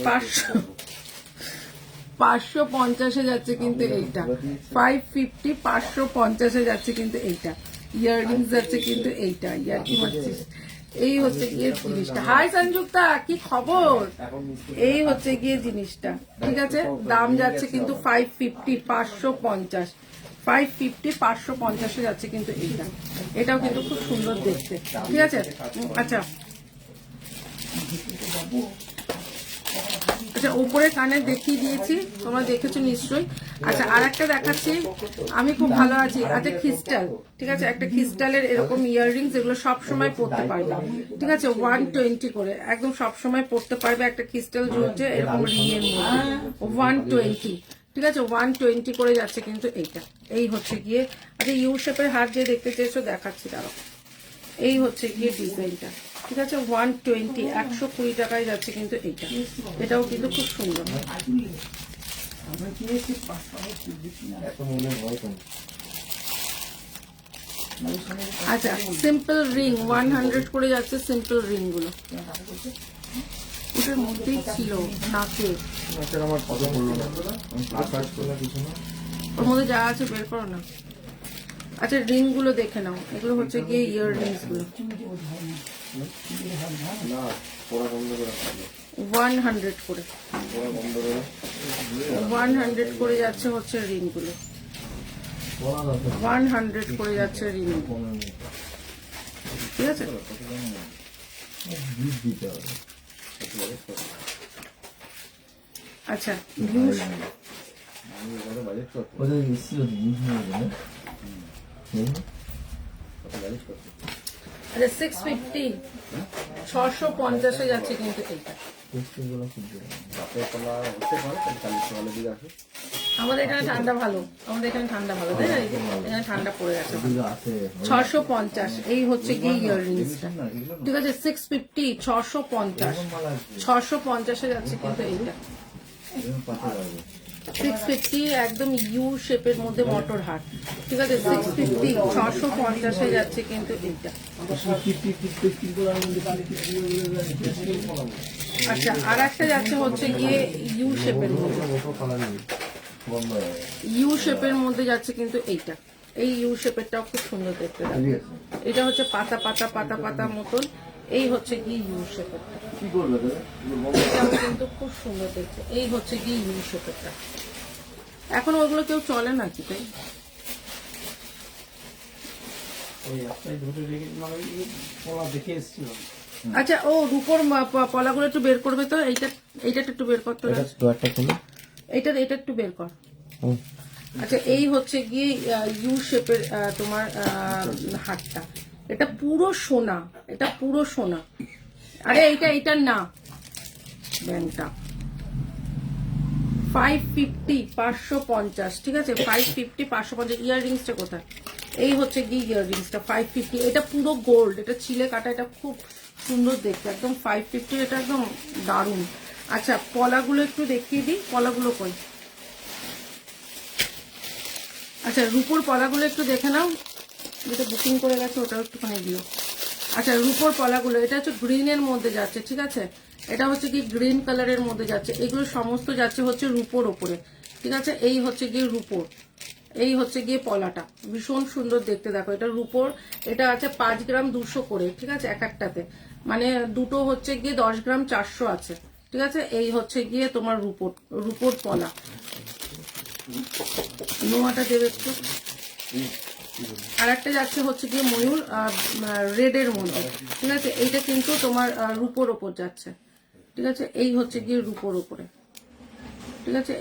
550 যাচ্ছে কিন্তু এইটা, 550 550 যাচ্ছে কিন্তু এইটা। ইয়াররিংস যাচ্ছে কিন্তু এইটা, ইয়ার কি মারছিস? এই হচ্ছে গিয়ে জিনিসটা। হাই সংযুক্তা, কি খবর? এই হচ্ছে গিয়ে জিনিসটা, ঠিক আছে। দাম যাচ্ছে কিন্তু 550 550 550 550 যাচ্ছে কিন্তু এইটা। এটাও কিন্তু খুব সুন্দর দেখতে, ঠিক আছে। আচ্ছা আচ্ছা, উপরে কানে দেখিয়ে দিয়েছি, তোমরা দেখেছো নিশ্চয়ই। আচ্ছা, আর একটা দেখাচ্ছি, আমি খুব ভালো আছি। আচ্ছা, ক্রিস্টাল, ঠিক আছে, একটা ক্রিস্টালের এরকম ইয়াররিংস, এগুলো সবসময় পরতে পারবে, ঠিক আছে। 120 করে, একদম সবসময় পরতে পারবে। একটা ক্রিস্টাল ঝুলছে এরকম রিং এর মধ্যে, 120, ঠিক আছে। 120 করে যাচ্ছে কিন্তু এইটা। এই হচ্ছে গিয়ে, আচ্ছা ইউ শেপের হাত যে দেখতে চেয়েছো দেখাচ্ছি, দাঁড়াও। এই হচ্ছে গিয়ে ডিজাইনটা, ঠিক আছে। 120 120 টাকায় যাচ্ছে কিন্তু এইটা, এটাও কিন্তু খুব সুন্দর। আমরা কিনেছি 500 কি বেশি না। এত মনে হয় কেন? আচ্ছা সিম্পল রিং 100 করে যাচ্ছে সিম্পল রিং গুলো, ওটার মধ্যেই ছিল নাকে, নাকের আমার কথা বললো না, আমি সার্চ করলাম কিছু না। ওর মধ্যে যা আছে বের করো না। আচ্ছা রিং গুলো দেখে নাও, এগুলো হচ্ছে গিয়ে ইয়ার রিংস গুলো না, পড়া বন্ধ করে খাবে। 100 করে, পড়া বন্ধ করে 100 করে যাচ্ছে হচ্ছে রিং গুলো, 100 করে যাচ্ছে রিং, ঠিক আছে। বীজ দিতে হবে। আচ্ছা ইউজ আমি এবারে বাজেট করতে ওদের এসেছিল জিনিস নিয়ে গেলে কত বাজেট করতে আচ্ছা 650 650 এ যাচ্ছে কিন্তু এইটা। টেস্টিংগুলো খুব ভালো। রাতের কলা হতে পারে, তাহলে কালি সকালের দিকে আসে। আমাদের এখানে ঠান্ডা ভালো, আমাদের এখানে ঠান্ডা ভালো, তাই না? এখানে ঠান্ডা পড়ে গেছে। এগুলো আছে 650 এই হচ্ছে কি ইয়াররিংসটা, না এগুলো ঠিক আছে। 650 650 650 এ যাচ্ছে কিন্তু এইটা। এরকম পাতে পারবে। 650 একদম ইউ শেপের মধ্যে মটর হাট, ঠিক আছে। 650 650 এ যাচ্ছে কিন্তু এইটা। আচ্ছা আর একটা যাচ্ছে হচ্ছে গিয়ে ইউ শেপের মধ্যে, বন্ধ হয়ে গেছে। ইউ শেপের মধ্যে যাচ্ছে কিন্তু এইটা। এই ইউ শেপেরটাও খুব সুন্দর দেখতে লাগে, এটা হচ্ছে পাতা পাতা পাতা পাতা মতন, এই হচ্ছে কি ইউ শেপেরটা, কি করবে তাহলে? এটাও কিন্তু খুব সুন্দর দেখতে। এই হচ্ছে কি ইউ শেপেরটা। এখন ওগুলো কেউ চলে না কি তাই? ওই একটাই ধরে রেখে মানে পলা দেখে এসেছিল। আচ্ছা ও রূপোর পলাগুলো একটু বের করবে তো, এইটা এইটা একটু বের করতে হবে, এটা ডোরটা খুলে এইটা এটা একটু বের কর। হুম। আচ্ছা এই হচ্ছে গিয়ে ইউ শেপের তোমার হাটটা, এটা পুরো সোনা, এটা পুরো সোনা। আরে এইটা না ব্যাংকটা 550 550, ঠিক আছে। 550 550 ইয়াররিংসটা কোথায়? এই হচ্ছে গিয়ে ইয়াররিংসটা 550, এটা পুরো গোল্ড, এটা ছিলে কাটা, এটা খুব সুন্দর দেখতে একদম 550, এটা একদম দারুণ। আচ্ছা পলাগুলো একটু দেখিয়ে দিই, পলাগুলো কই? আচ্ছা রূপোর পলাগুলো একটু দেখে নাও, যেটা বুকিং করে গেছে ওটাও একটুখানি দিও। আচ্ছা রূপোর পলাগুলো, এটা হচ্ছে গ্রিনের মধ্যে যাচ্ছে, ঠিক আছে। এটা হচ্ছে কি গ্রিন কালারের মধ্যে যাচ্ছে, এগুলো সমস্ত যাচ্ছে হচ্ছে রূপোর ওপরে, ঠিক আছে। এই হচ্ছে গিয়ে রূপোর, এই হচ্ছে গিয়ে পলাটা ভীষণ সুন্দর দেখতে, দেখো এটা রূপোর, এটা আছে 5 গ্রাম 200 করে, ঠিক আছে এক একটাতে, মানে দুটো হচ্ছে গিয়ে 10 গ্রাম 400 আছে, ঠিক আছে। এই হচ্ছে গিয়ে তোমার রূপোর পলা। নোয়াটা দেবে একটু। আর একটা যাচ্ছে হচ্ছে গিয়ে ময়ূর রেডের মধ্যে, ঠিক আছে। এইটা কিন্তু তোমার রূপোর ওপর যাচ্ছে, ঠিক আছে। এই হচ্ছে গিয়ে রূপোর ওপরে, ঠিক আছে।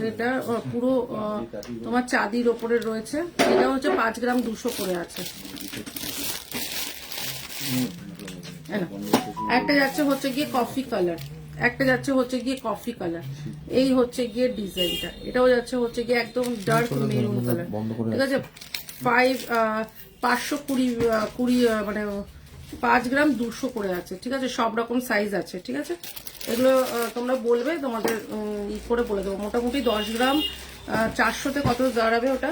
এটা পুরো তোমার চাঁদির ওপরে রয়েছে, এটা হচ্ছে 5 গ্রাম 200 করে আছে। একটা যাচ্ছে হচ্ছে গিয়ে কফি কালার, একটা যাচ্ছে হচ্ছে গিয়ে কফি কালার, এই হচ্ছে গিয়ে ডিজাইনটা, এটাও যাচ্ছে হচ্ছে গিয়ে একদম ডার্ক মেরুন কালার, ঠিক আছে। 520 মানে 5 গ্রাম 200 করে আছে, ঠিক আছে। সব রকম সাইজ আছে, ঠিক আছে। এগুলো তোমরা বলবে, তোমাদের ই করে বলে দেবো। মোটামুটি 10 গ্রাম 400তে কত দাঁড়াবে ওটা?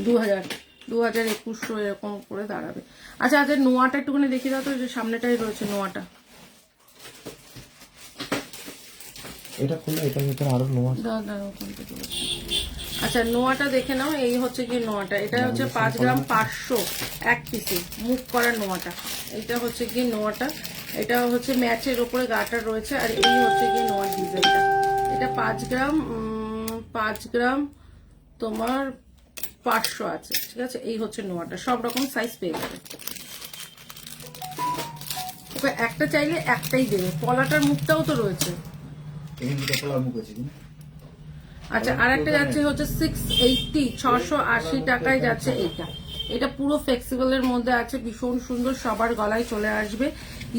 2000 2100 এরকম করে দাঁড়াবে। আচ্ছা আচ্ছা নোয়াটা একটুখানি দেখিয়ে দাও তো, যে সামনেটাই রয়েছে নোয়াটা। এটা খুলে এটার ভিতরে আরো নোয়া দাঁড়াও, ওখান থেকে বলছি। আচ্ছা নোয়াটা দেখে নাও, এই হচ্ছে কি নোয়াটা, এটা হচ্ছে 5 গ্রাম 500 এক পিসে মুখ করা নোয়াটা, এটা হচ্ছে কি নোয়াটা, এটা হচ্ছে ম্যাচের ওপরে গাটা রয়েছে। আর এই হচ্ছে কি নোয়ার ডিজাইনটা, এটা 5 গ্রাম তোমার 500 আছে, ঠিক আছে। এই হচ্ছে নোয়াটা, সব রকম সাইজ পেয়ে যাবে। একটা চাইলে একটাই দেবে, পলাটার মুখটাও তো রয়েছে। এখানে দুটো কলার মুখ আছে কিনা? আচ্ছা আর একটা যাচ্ছে হচ্ছে 680 680 টাকায় যাচ্ছে এইটা, এটা পুরো ফ্লেক্সিবলের মধ্যে আছে, ভীষণ সুন্দর, সবার গলায় চলে আসবে।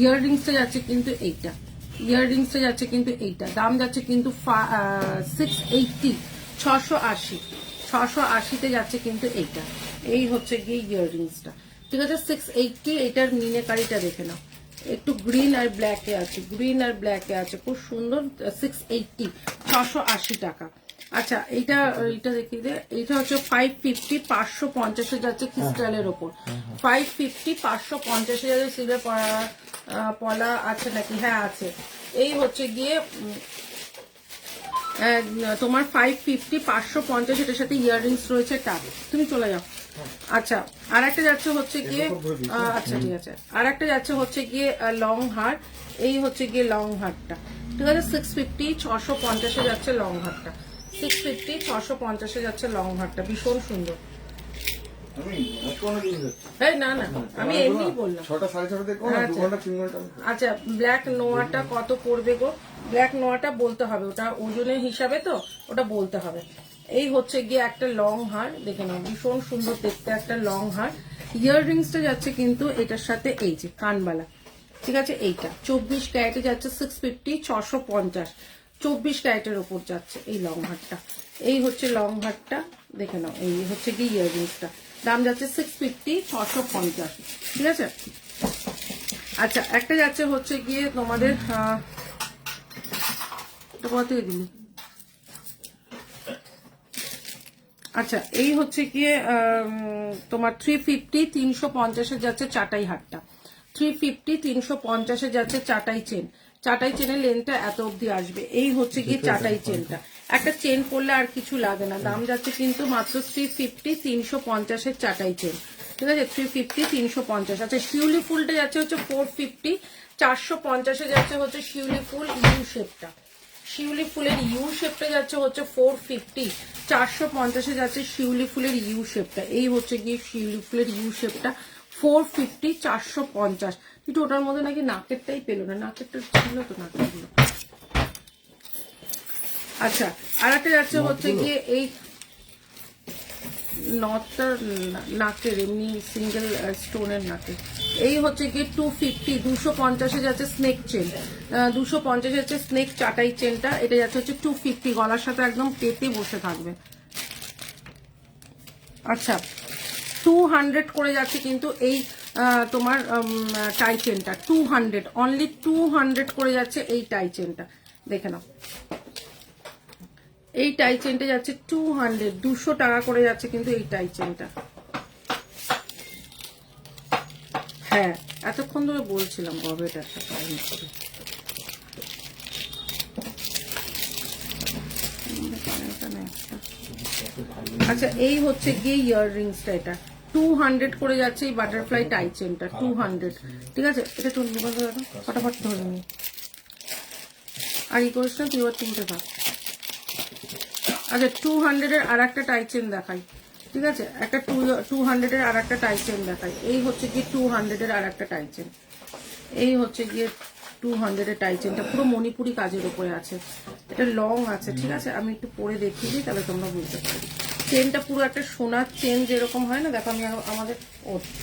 ইয়াররিংসটা যাচ্ছে কিন্তু এইটা, ইয়াররিংসটা যাচ্ছে কিন্তু এইটা, দাম যাচ্ছে কিন্তু 680 680তে যাচ্ছে কিন্তু এইটা। এই হচ্ছে গিয়ে ইয়াররিংসটা, ঠিক আছে। 680, এটার মিনেকারিটা দেখে নাও, একটু গ্রিন আর ব্ল্যাকে আছে, গ্রিন আর ব্ল্যাকে আছে, খুব সুন্দর। 680, 680 টাকা। আচ্ছা এইটা দেখিয়ে দে, এইটা হচ্ছে 550, 550 যাচ্ছে ক্রিস্টালের ওপর। 550, 550 যাচ্ছে। সিলভার পলা আছে নাকি? হ্যাঁ আছে। এই হচ্ছে গিয়ে তোমার 550, 550, এটার সাথে ইয়াররিংস রয়েছে টাক। তুমি চলে যাও। আচ্ছা আর একটা যাচ্ছে হচ্ছে গিয়ে, আচ্ছা ঠিক আছে, আর একটা যাচ্ছে হচ্ছে গিয়ে লং হার। এই হচ্ছে গিয়ে লং হারটা, ঠিক আছে। 650, 650 যাচ্ছে লং হারটা। 650, 650 যাচ্ছে লং হারটা, ভীষণ সুন্দর। এই না না, আমি এমনি বললাম। 6টা 6:30 দেখো না, 2 ঘন্টা 3 ঘন্টা। আচ্ছা ব্ল্যাক নোয়াটা কত পড়বে গো? ব্ল্যাক নোয়াটা বলতে হবে, ওটা ওজনের হিসাবে তো ওটা বলতে হবে। এই হচ্ছে গিয়ে একটা লং হার, দেখে নাও, ভীষণ সুন্দর দেখতে একটা লং হার। ইয়াররিংসটা যাচ্ছে কিন্তু এটার সাথে এই যে কানবালা, ঠিক আছে। এইটা 24 ক্যারেটে যাচ্ছে 650, 650, 24 ক্যারেটের ওপর যাচ্ছে এই লং হারটা। এই হচ্ছে লং হারটা, দেখে নাও। এই হচ্ছে গিয়ে ইয়াররিংসটা, দাম যাচ্ছে 650, 650, ঠিক আছে। আচ্ছা একটা যাচ্ছে হচ্ছে গিয়ে তোমাদের কত দিলি? আচ্ছা এই হচ্ছে গিয়ে তোমার 350, 350 যাচ্ছে চাটাই হাটটা। 350, 350 যাচ্ছে চাটাই চেন। চাটাই চেনের লেনটা এত অবধি আসবে। এই হচ্ছে গিয়ে চাটাই চেনটা, একটা চেন পরলে আর কিছু লাগে না। দাম যাচ্ছে কিন্তু মাত্র 350, 350 চাটাই চেন, ঠিক আছে। 350, 350। আচ্ছা শিউলি ফুলটা যাচ্ছে হচ্ছে 450, 450 যাচ্ছে হচ্ছে শিউলি ফুল ইউ শেপটা। শিউলি ফুলের ইউ শেপটা যাচ্ছে হচ্ছে 450, 450 যাচ্ছে শিউলি ফুলের ইউ শেপটা। এই হচ্ছে গিয়ে শিউলি ফুলের ইউ শেপটা 450, 450। কিন্তু ওটার মধ্যে নাকি নাকেরটাই পেলো না, নাকেরটা ছিল তো নাকেরগুলো। আচ্ছা আর একটা যাচ্ছে হচ্ছে গিয়ে এই নটটা নাকের, এমনি সিঙ্গেল স্টোনের নাকে। এই হচ্ছে গিয়ে 250, 250 যাচ্ছে স্নেক চেন। 250 যাচ্ছে স্নেক চাটাই চেনটা। এটা যাচ্ছে হচ্ছে 250, গলার সাথে একদম পেতে বসে থাকবে। আচ্ছা 200 করে যাচ্ছে কিন্তু এই তোমার টাই চেনটা। 200, অনলি 200 করে যাচ্ছে এই টাই চেনটা, দেখে নাও। এই টাই চেনটা যাচ্ছে 200, 200 টাকা করে যাচ্ছে কিন্তু এই টাই চেনটা। হ্যাঁ এতক্ষণ ধরে বলছিলাম কবে এটা একটা টাইম করে। আচ্ছা এই হচ্ছে গিয়ে ইয়াররিংসটা, এটা 200 করে যাচ্ছে এই বাটারফ্লাই টাই চেনটা। 200, ঠিক আছে। এটা একটু ফটাফট ধরে নি, আর ই করিস না তুই, এবার তুলতে থাক। আচ্ছা 200 এর আর একটা টাই চেন দেখাই, ঠিক আছে। একটা 200 এর আর একটা টাই চেন দেখাই। এই হচ্ছে গিয়ে 200 এর আর একটা টাই চেন। এই হচ্ছে গিয়ে 200 এর টাই চেনটা, পুরো মণিপুরি কাজের উপরে আছে। এটা লং আছে, ঠিক আছে। আমি একটু পরে দেখিয়ে দিই, তাহলে তোমরা বুঝতে পারবে। চেনটা পুরো একটা সোনার চেন যেরকম হয় না, দেখো আমি আমাদের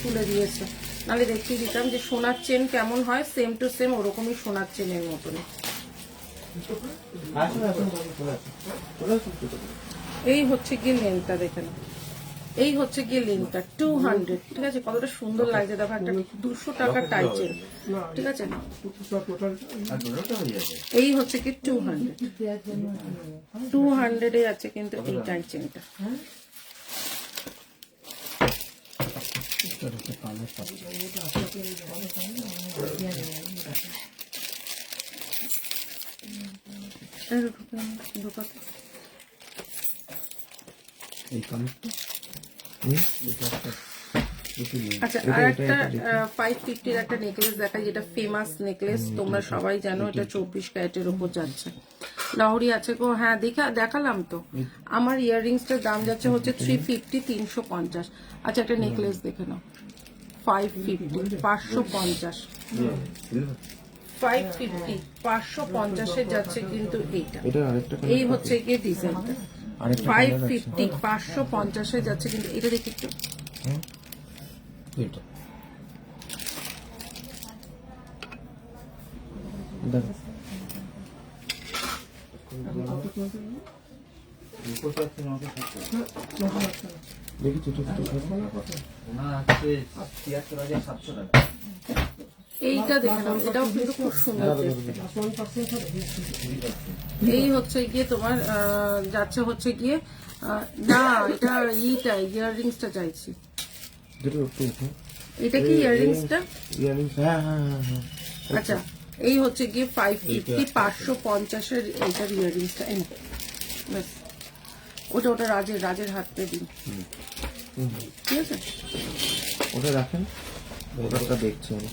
তুলে দিয়েছে, নাহলে দেখিয়ে দিতাম যে সোনার চেন কেমন হয়, সেম টু সেম ওরকমই সোনার চেনের মতনই। এই হচ্ছে গিয়ে লেনটা, দেখে নাও। এই হচ্ছে গিয়ে লেনটা 200, ঠিক আছে। কতটা সুন্দর লাগছে দেখো, একটা 200 টাকা টাই চেন, ঠিক আছে। এই হচ্ছে কি 200 এ আছে কিন্তু এই টাই চেনটা। আচ্ছা আর একটা 550 একটা নেকলেস দেখাই, যেটা ফেমাস নেকলেস, তোমরা সবাই জানো। এটা 24 ক্যারেটের উপর যাচ্ছে। লাহোরি আছে গো, হ্যাঁ দেখালাম তো। আমার ইয়াররিংসটার দাম যাচ্ছে হচ্ছে 350, 350। আচ্ছা একটা নেকলেস দেখে নাও, 550, 550, 550, 550 যাচ্ছে কিন্তু এইটা। এই হচ্ছে গিয়ে ডিজাইনটা 550, 550 যাচ্ছে কিন্তু এটা দেখি একটু। এইটা দেখে নাও, এটাও কিন্তু খুব সুন্দর দেখতে। এই হচ্ছে গিয়ে তোমার যাচ্ছে হচ্ছে গিয়ে না এটা এইটা ইয়াররিংসটা চাইছি। যেটা একটু উঠো। এটা কি ইয়াররিংসটা? ইয়াররিংস, হ্যাঁ হ্যাঁ হ্যাঁ হ্যাঁ। আচ্ছা, এই হচ্ছে গিয়ে 550 550-এর এইটার ইয়াররিংসটা এনে ব্যাস। ওটা ওটা রাজের হাতে দিন, ঠিক আছে? ওটা রাখেন, ওটা দেখছি আমি।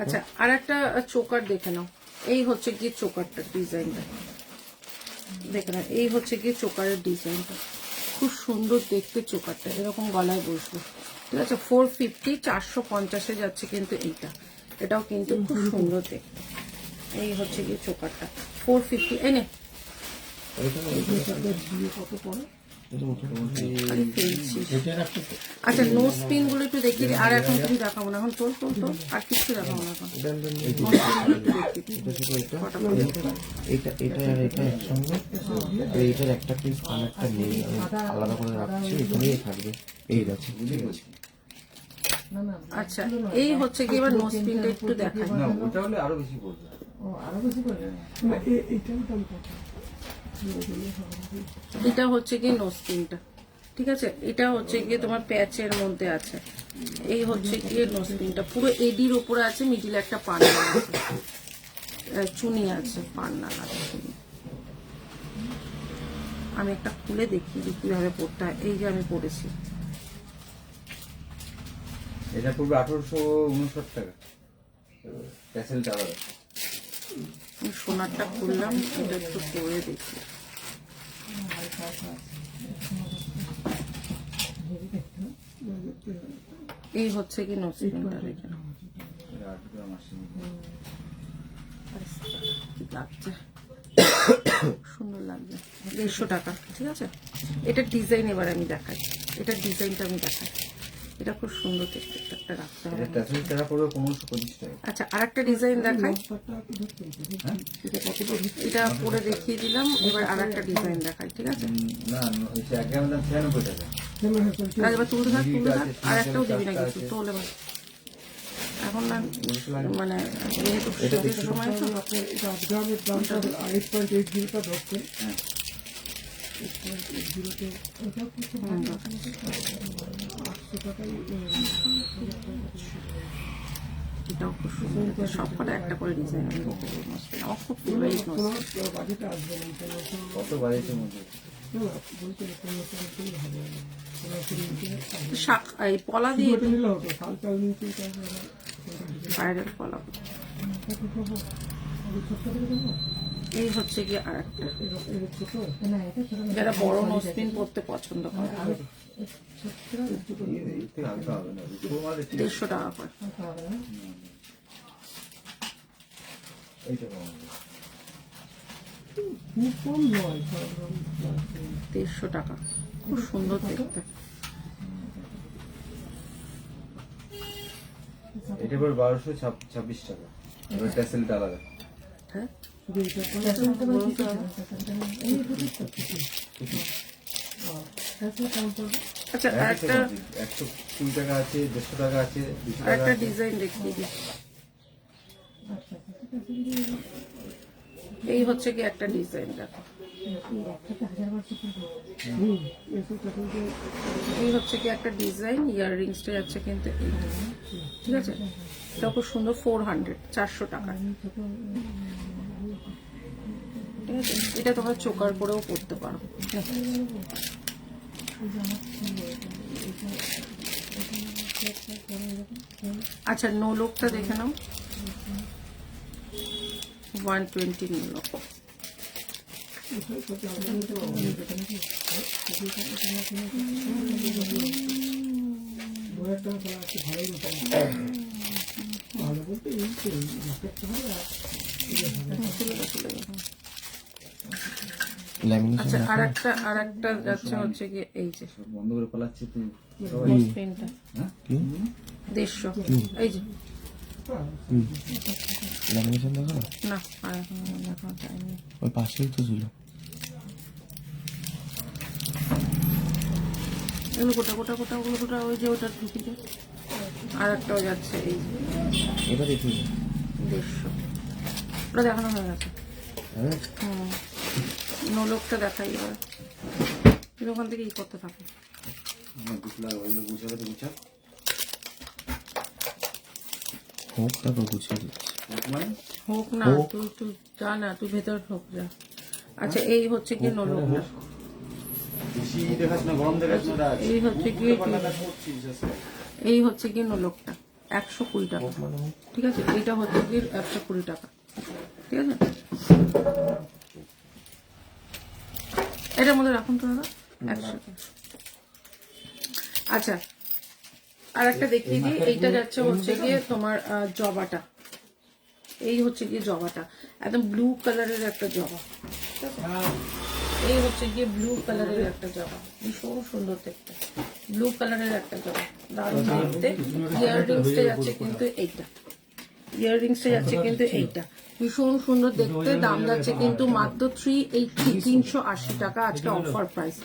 আচ্ছা, আর একটা চোকার দেখে নাও। এই হচ্ছে গিয়ে চোকারটার ডিজাইনটা দেখে নাও। এই হচ্ছে গিয়ে চোকারের ডিজাইনটা, খুব সুন্দর দেখতে চোকারটা, এরকম গলায় বসবে, ঠিক আছে? 450 450-এ যাচ্ছে কিন্তু এইটা, এটাও কিন্তু খুব সুন্দর দেখতে। এই হচ্ছে গিয়ে চোকারটা 450 এনে আরে ফেলছি। আচ্ছা, নোজ পিন গুলো একটু দেখিয়ে দিই। আর এখন তুমি দেখাবো না, এখন তোল আর কিছু দেখাবো না এখন। এটা আর এটা একসঙ্গে, এইটার একটা পিস কানেরটা নেই, আমি আলাদা করে রাখছি, এখানেই থাকবে। এই আছে, আচ্ছা, এই হচ্ছে কি এবার নোজ পিনটা একটু দেখাই। না ওটা হলে আরো বেশি পড়বে। এটা হচ্ছে কি নোজ পিনটা, ঠিক আছে? এটা হচ্ছে গিয়ে তোমার প্যাচের মধ্যে আছে। এই হচ্ছে গিয়ে নোজ পিনটা পুরো এডির উপরে আছে, মিডিলে একটা পান্না আছে, চুনি আছে, পান্না আছে চুনি। আমি একটা খুলে দেখি যে কিভাবে পড়তে হয়। এই যে আমি পড়েছি, এটা পড়বে 1859 টাকা, প্যাসেলটা আলাদা। আমি সোনারটা খুললাম, এটা একটু পরে দেখি। এই হচ্ছে কি নোজ পিনটা, দেখে নাও এটা 8 গ্রাম আসে। কি লাগছে, সুন্দর লাগছে। 150 টাকা, ঠিক আছে? এটার ডিজাইন এবার আমি দেখাই, এটার ডিজাইনটা আমি দেখাই। এটা খুব সুন্দর দেখতে, একটা রাখতে হবে। এটা প্যাসেলটা পড়বে 1525 টাকা। আচ্ছা, আর একটা ডিজাইন দেখাই, এটা পরে দেখিয়ে দিলাম। এবার আর একটা ডিজাইন দেখাই, ঠিক আছে? না এটা 1 গ্রামের দাম 96 টাকা। আর এবার তুলতে থাক। আর একটাও দিবি না কিছু, তোল এবার। এখন না মানে যেহেতু শীতের সময় তো এটাও খুব সুন্দর, সবকটা একটা করে ডিজাইন আমি দেখে দেবো। আমার খুব ফেভারিট নোজ। কত বাজেটের মধ্যে? শাক এই পলা দিয়ে বাইরের পলা। এই হচ্ছে কি আর একটা, যারা বড় নোজপিন পরতে পছন্দ করে, এর থেকে হালকা হবে না, 150 টাকা করে। এইটা কম হবে। 150 টাকা, খুব সুন্দর দেখতে। এটা পড়বে 1226 টাকা। এবার প্যাসেলটা আলাদা। হ্যাঁ, আচ্ছা, আর একটা 120 টাকা আছে, 150 টাকা আছে, 200 আর টাকা একটা আছে। ডিজাইন দেখিয়ে দিই। এই হচ্ছে কি একটা ডিজাইন, দেখো। এই হচ্ছে কি একটা ডিজাইন, ইয়াররিংসটা যাচ্ছে কিন্তু এইটা, ঠিক আছে? এটা খুব সুন্দর, 400 টাকা, ঠিক আছে? এটা তোমরা চোকার করেও পড়তে পারো। আচ্ছা, নোলকটা দেখে নাও, 120 নোলক। আচ্ছা, আর একটা যাচ্ছে হচ্ছে কি এই যে বন্ধ করে পালাচ্ছে তুই। পেনটা 150, এই যে ল্যামিনেশন দেখো না, আর এখন দেখা যায়নি। ওই পাশেই তো ছিল। এগুলো গোটা গোটা গোটা, ওগুলো গোটা, ওই যে ওটা ঢুকিয়ে আর একটাও যাচ্ছে এই যে এটা দেখি 150, ওটা দেখানো হয়ে গেছে। হ্যাঁ নোলকটা দেখাই এবার, তুমি ওখান থেকে ই করতে থাকো। ওইগুলো গুছাবে তো গুছা হোকটা তো গুছিয়ে দিচ্ছি। মানে হোক না, তুই যা না, তুই ভেতর ঢোক যা। আচ্ছা এই হচ্ছে কি নোলকটা, বেশি দেখাস না, গরম দেখাস না রাজ। এই হচ্ছে কি এই হচ্ছে কি নোলকটা 120 টাকা, ঠিক আছে। এইটা হচ্ছে কি 120 টাকা, ঠিক আছে। এটার মধ্যে রাখুন তো দাদা 100 টাকা। আচ্ছা আর একটা দেখিয়ে দিই, এইটা যাচ্ছে হচ্ছে গিয়ে তোমার জবাটা, এই হচ্ছে গিয়ে জবাটা একদম ব্লু কালারের একটা জবা, ঠিক আছে? এই হচ্ছে গিয়ে ব্লু কালারের একটা জবা, ভীষণ সুন্দর দেখতে, ব্লু কালারের একটা জবা, দারুণ দেখতে। ইয়াররিংসটা যাচ্ছে কিন্তু এইটা, ইয়াররিংসটা যাচ্ছে কিন্তু এইটা, ভীষণ সুন্দর দেখতে। দাম যাচ্ছে কিন্তু মাত্র 380, 380 টাকা আজকে অফার প্রাইস।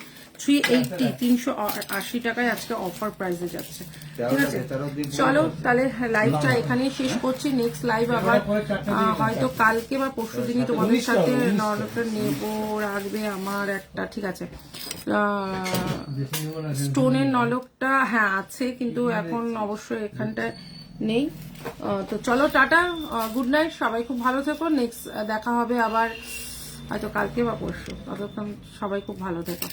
380, 380 টাকায় আজকে অফার প্রাইসে যাচ্ছে, ঠিক আছে। চলো তাহলে লাইভটা এখানেই শেষ করছি। নেক্সট লাইভ আবার হয়তো কালকে বা পরশু দিনই তোমাদের সাথে নলকটা নেবো, রাখবে আমার একটা, ঠিক আছে। স্টোনের নলকটা হ্যাঁ আছে, কিন্তু এখন অবশ্যই এখানটায় নেই। তো চলো টাটা, গুড নাইট, সবাই খুব ভালো থেকো। নেক্সট দেখা হবে আবার হয়তো কালকে বা পরশু, ততক্ষণ সবাই খুব ভালো থেকো।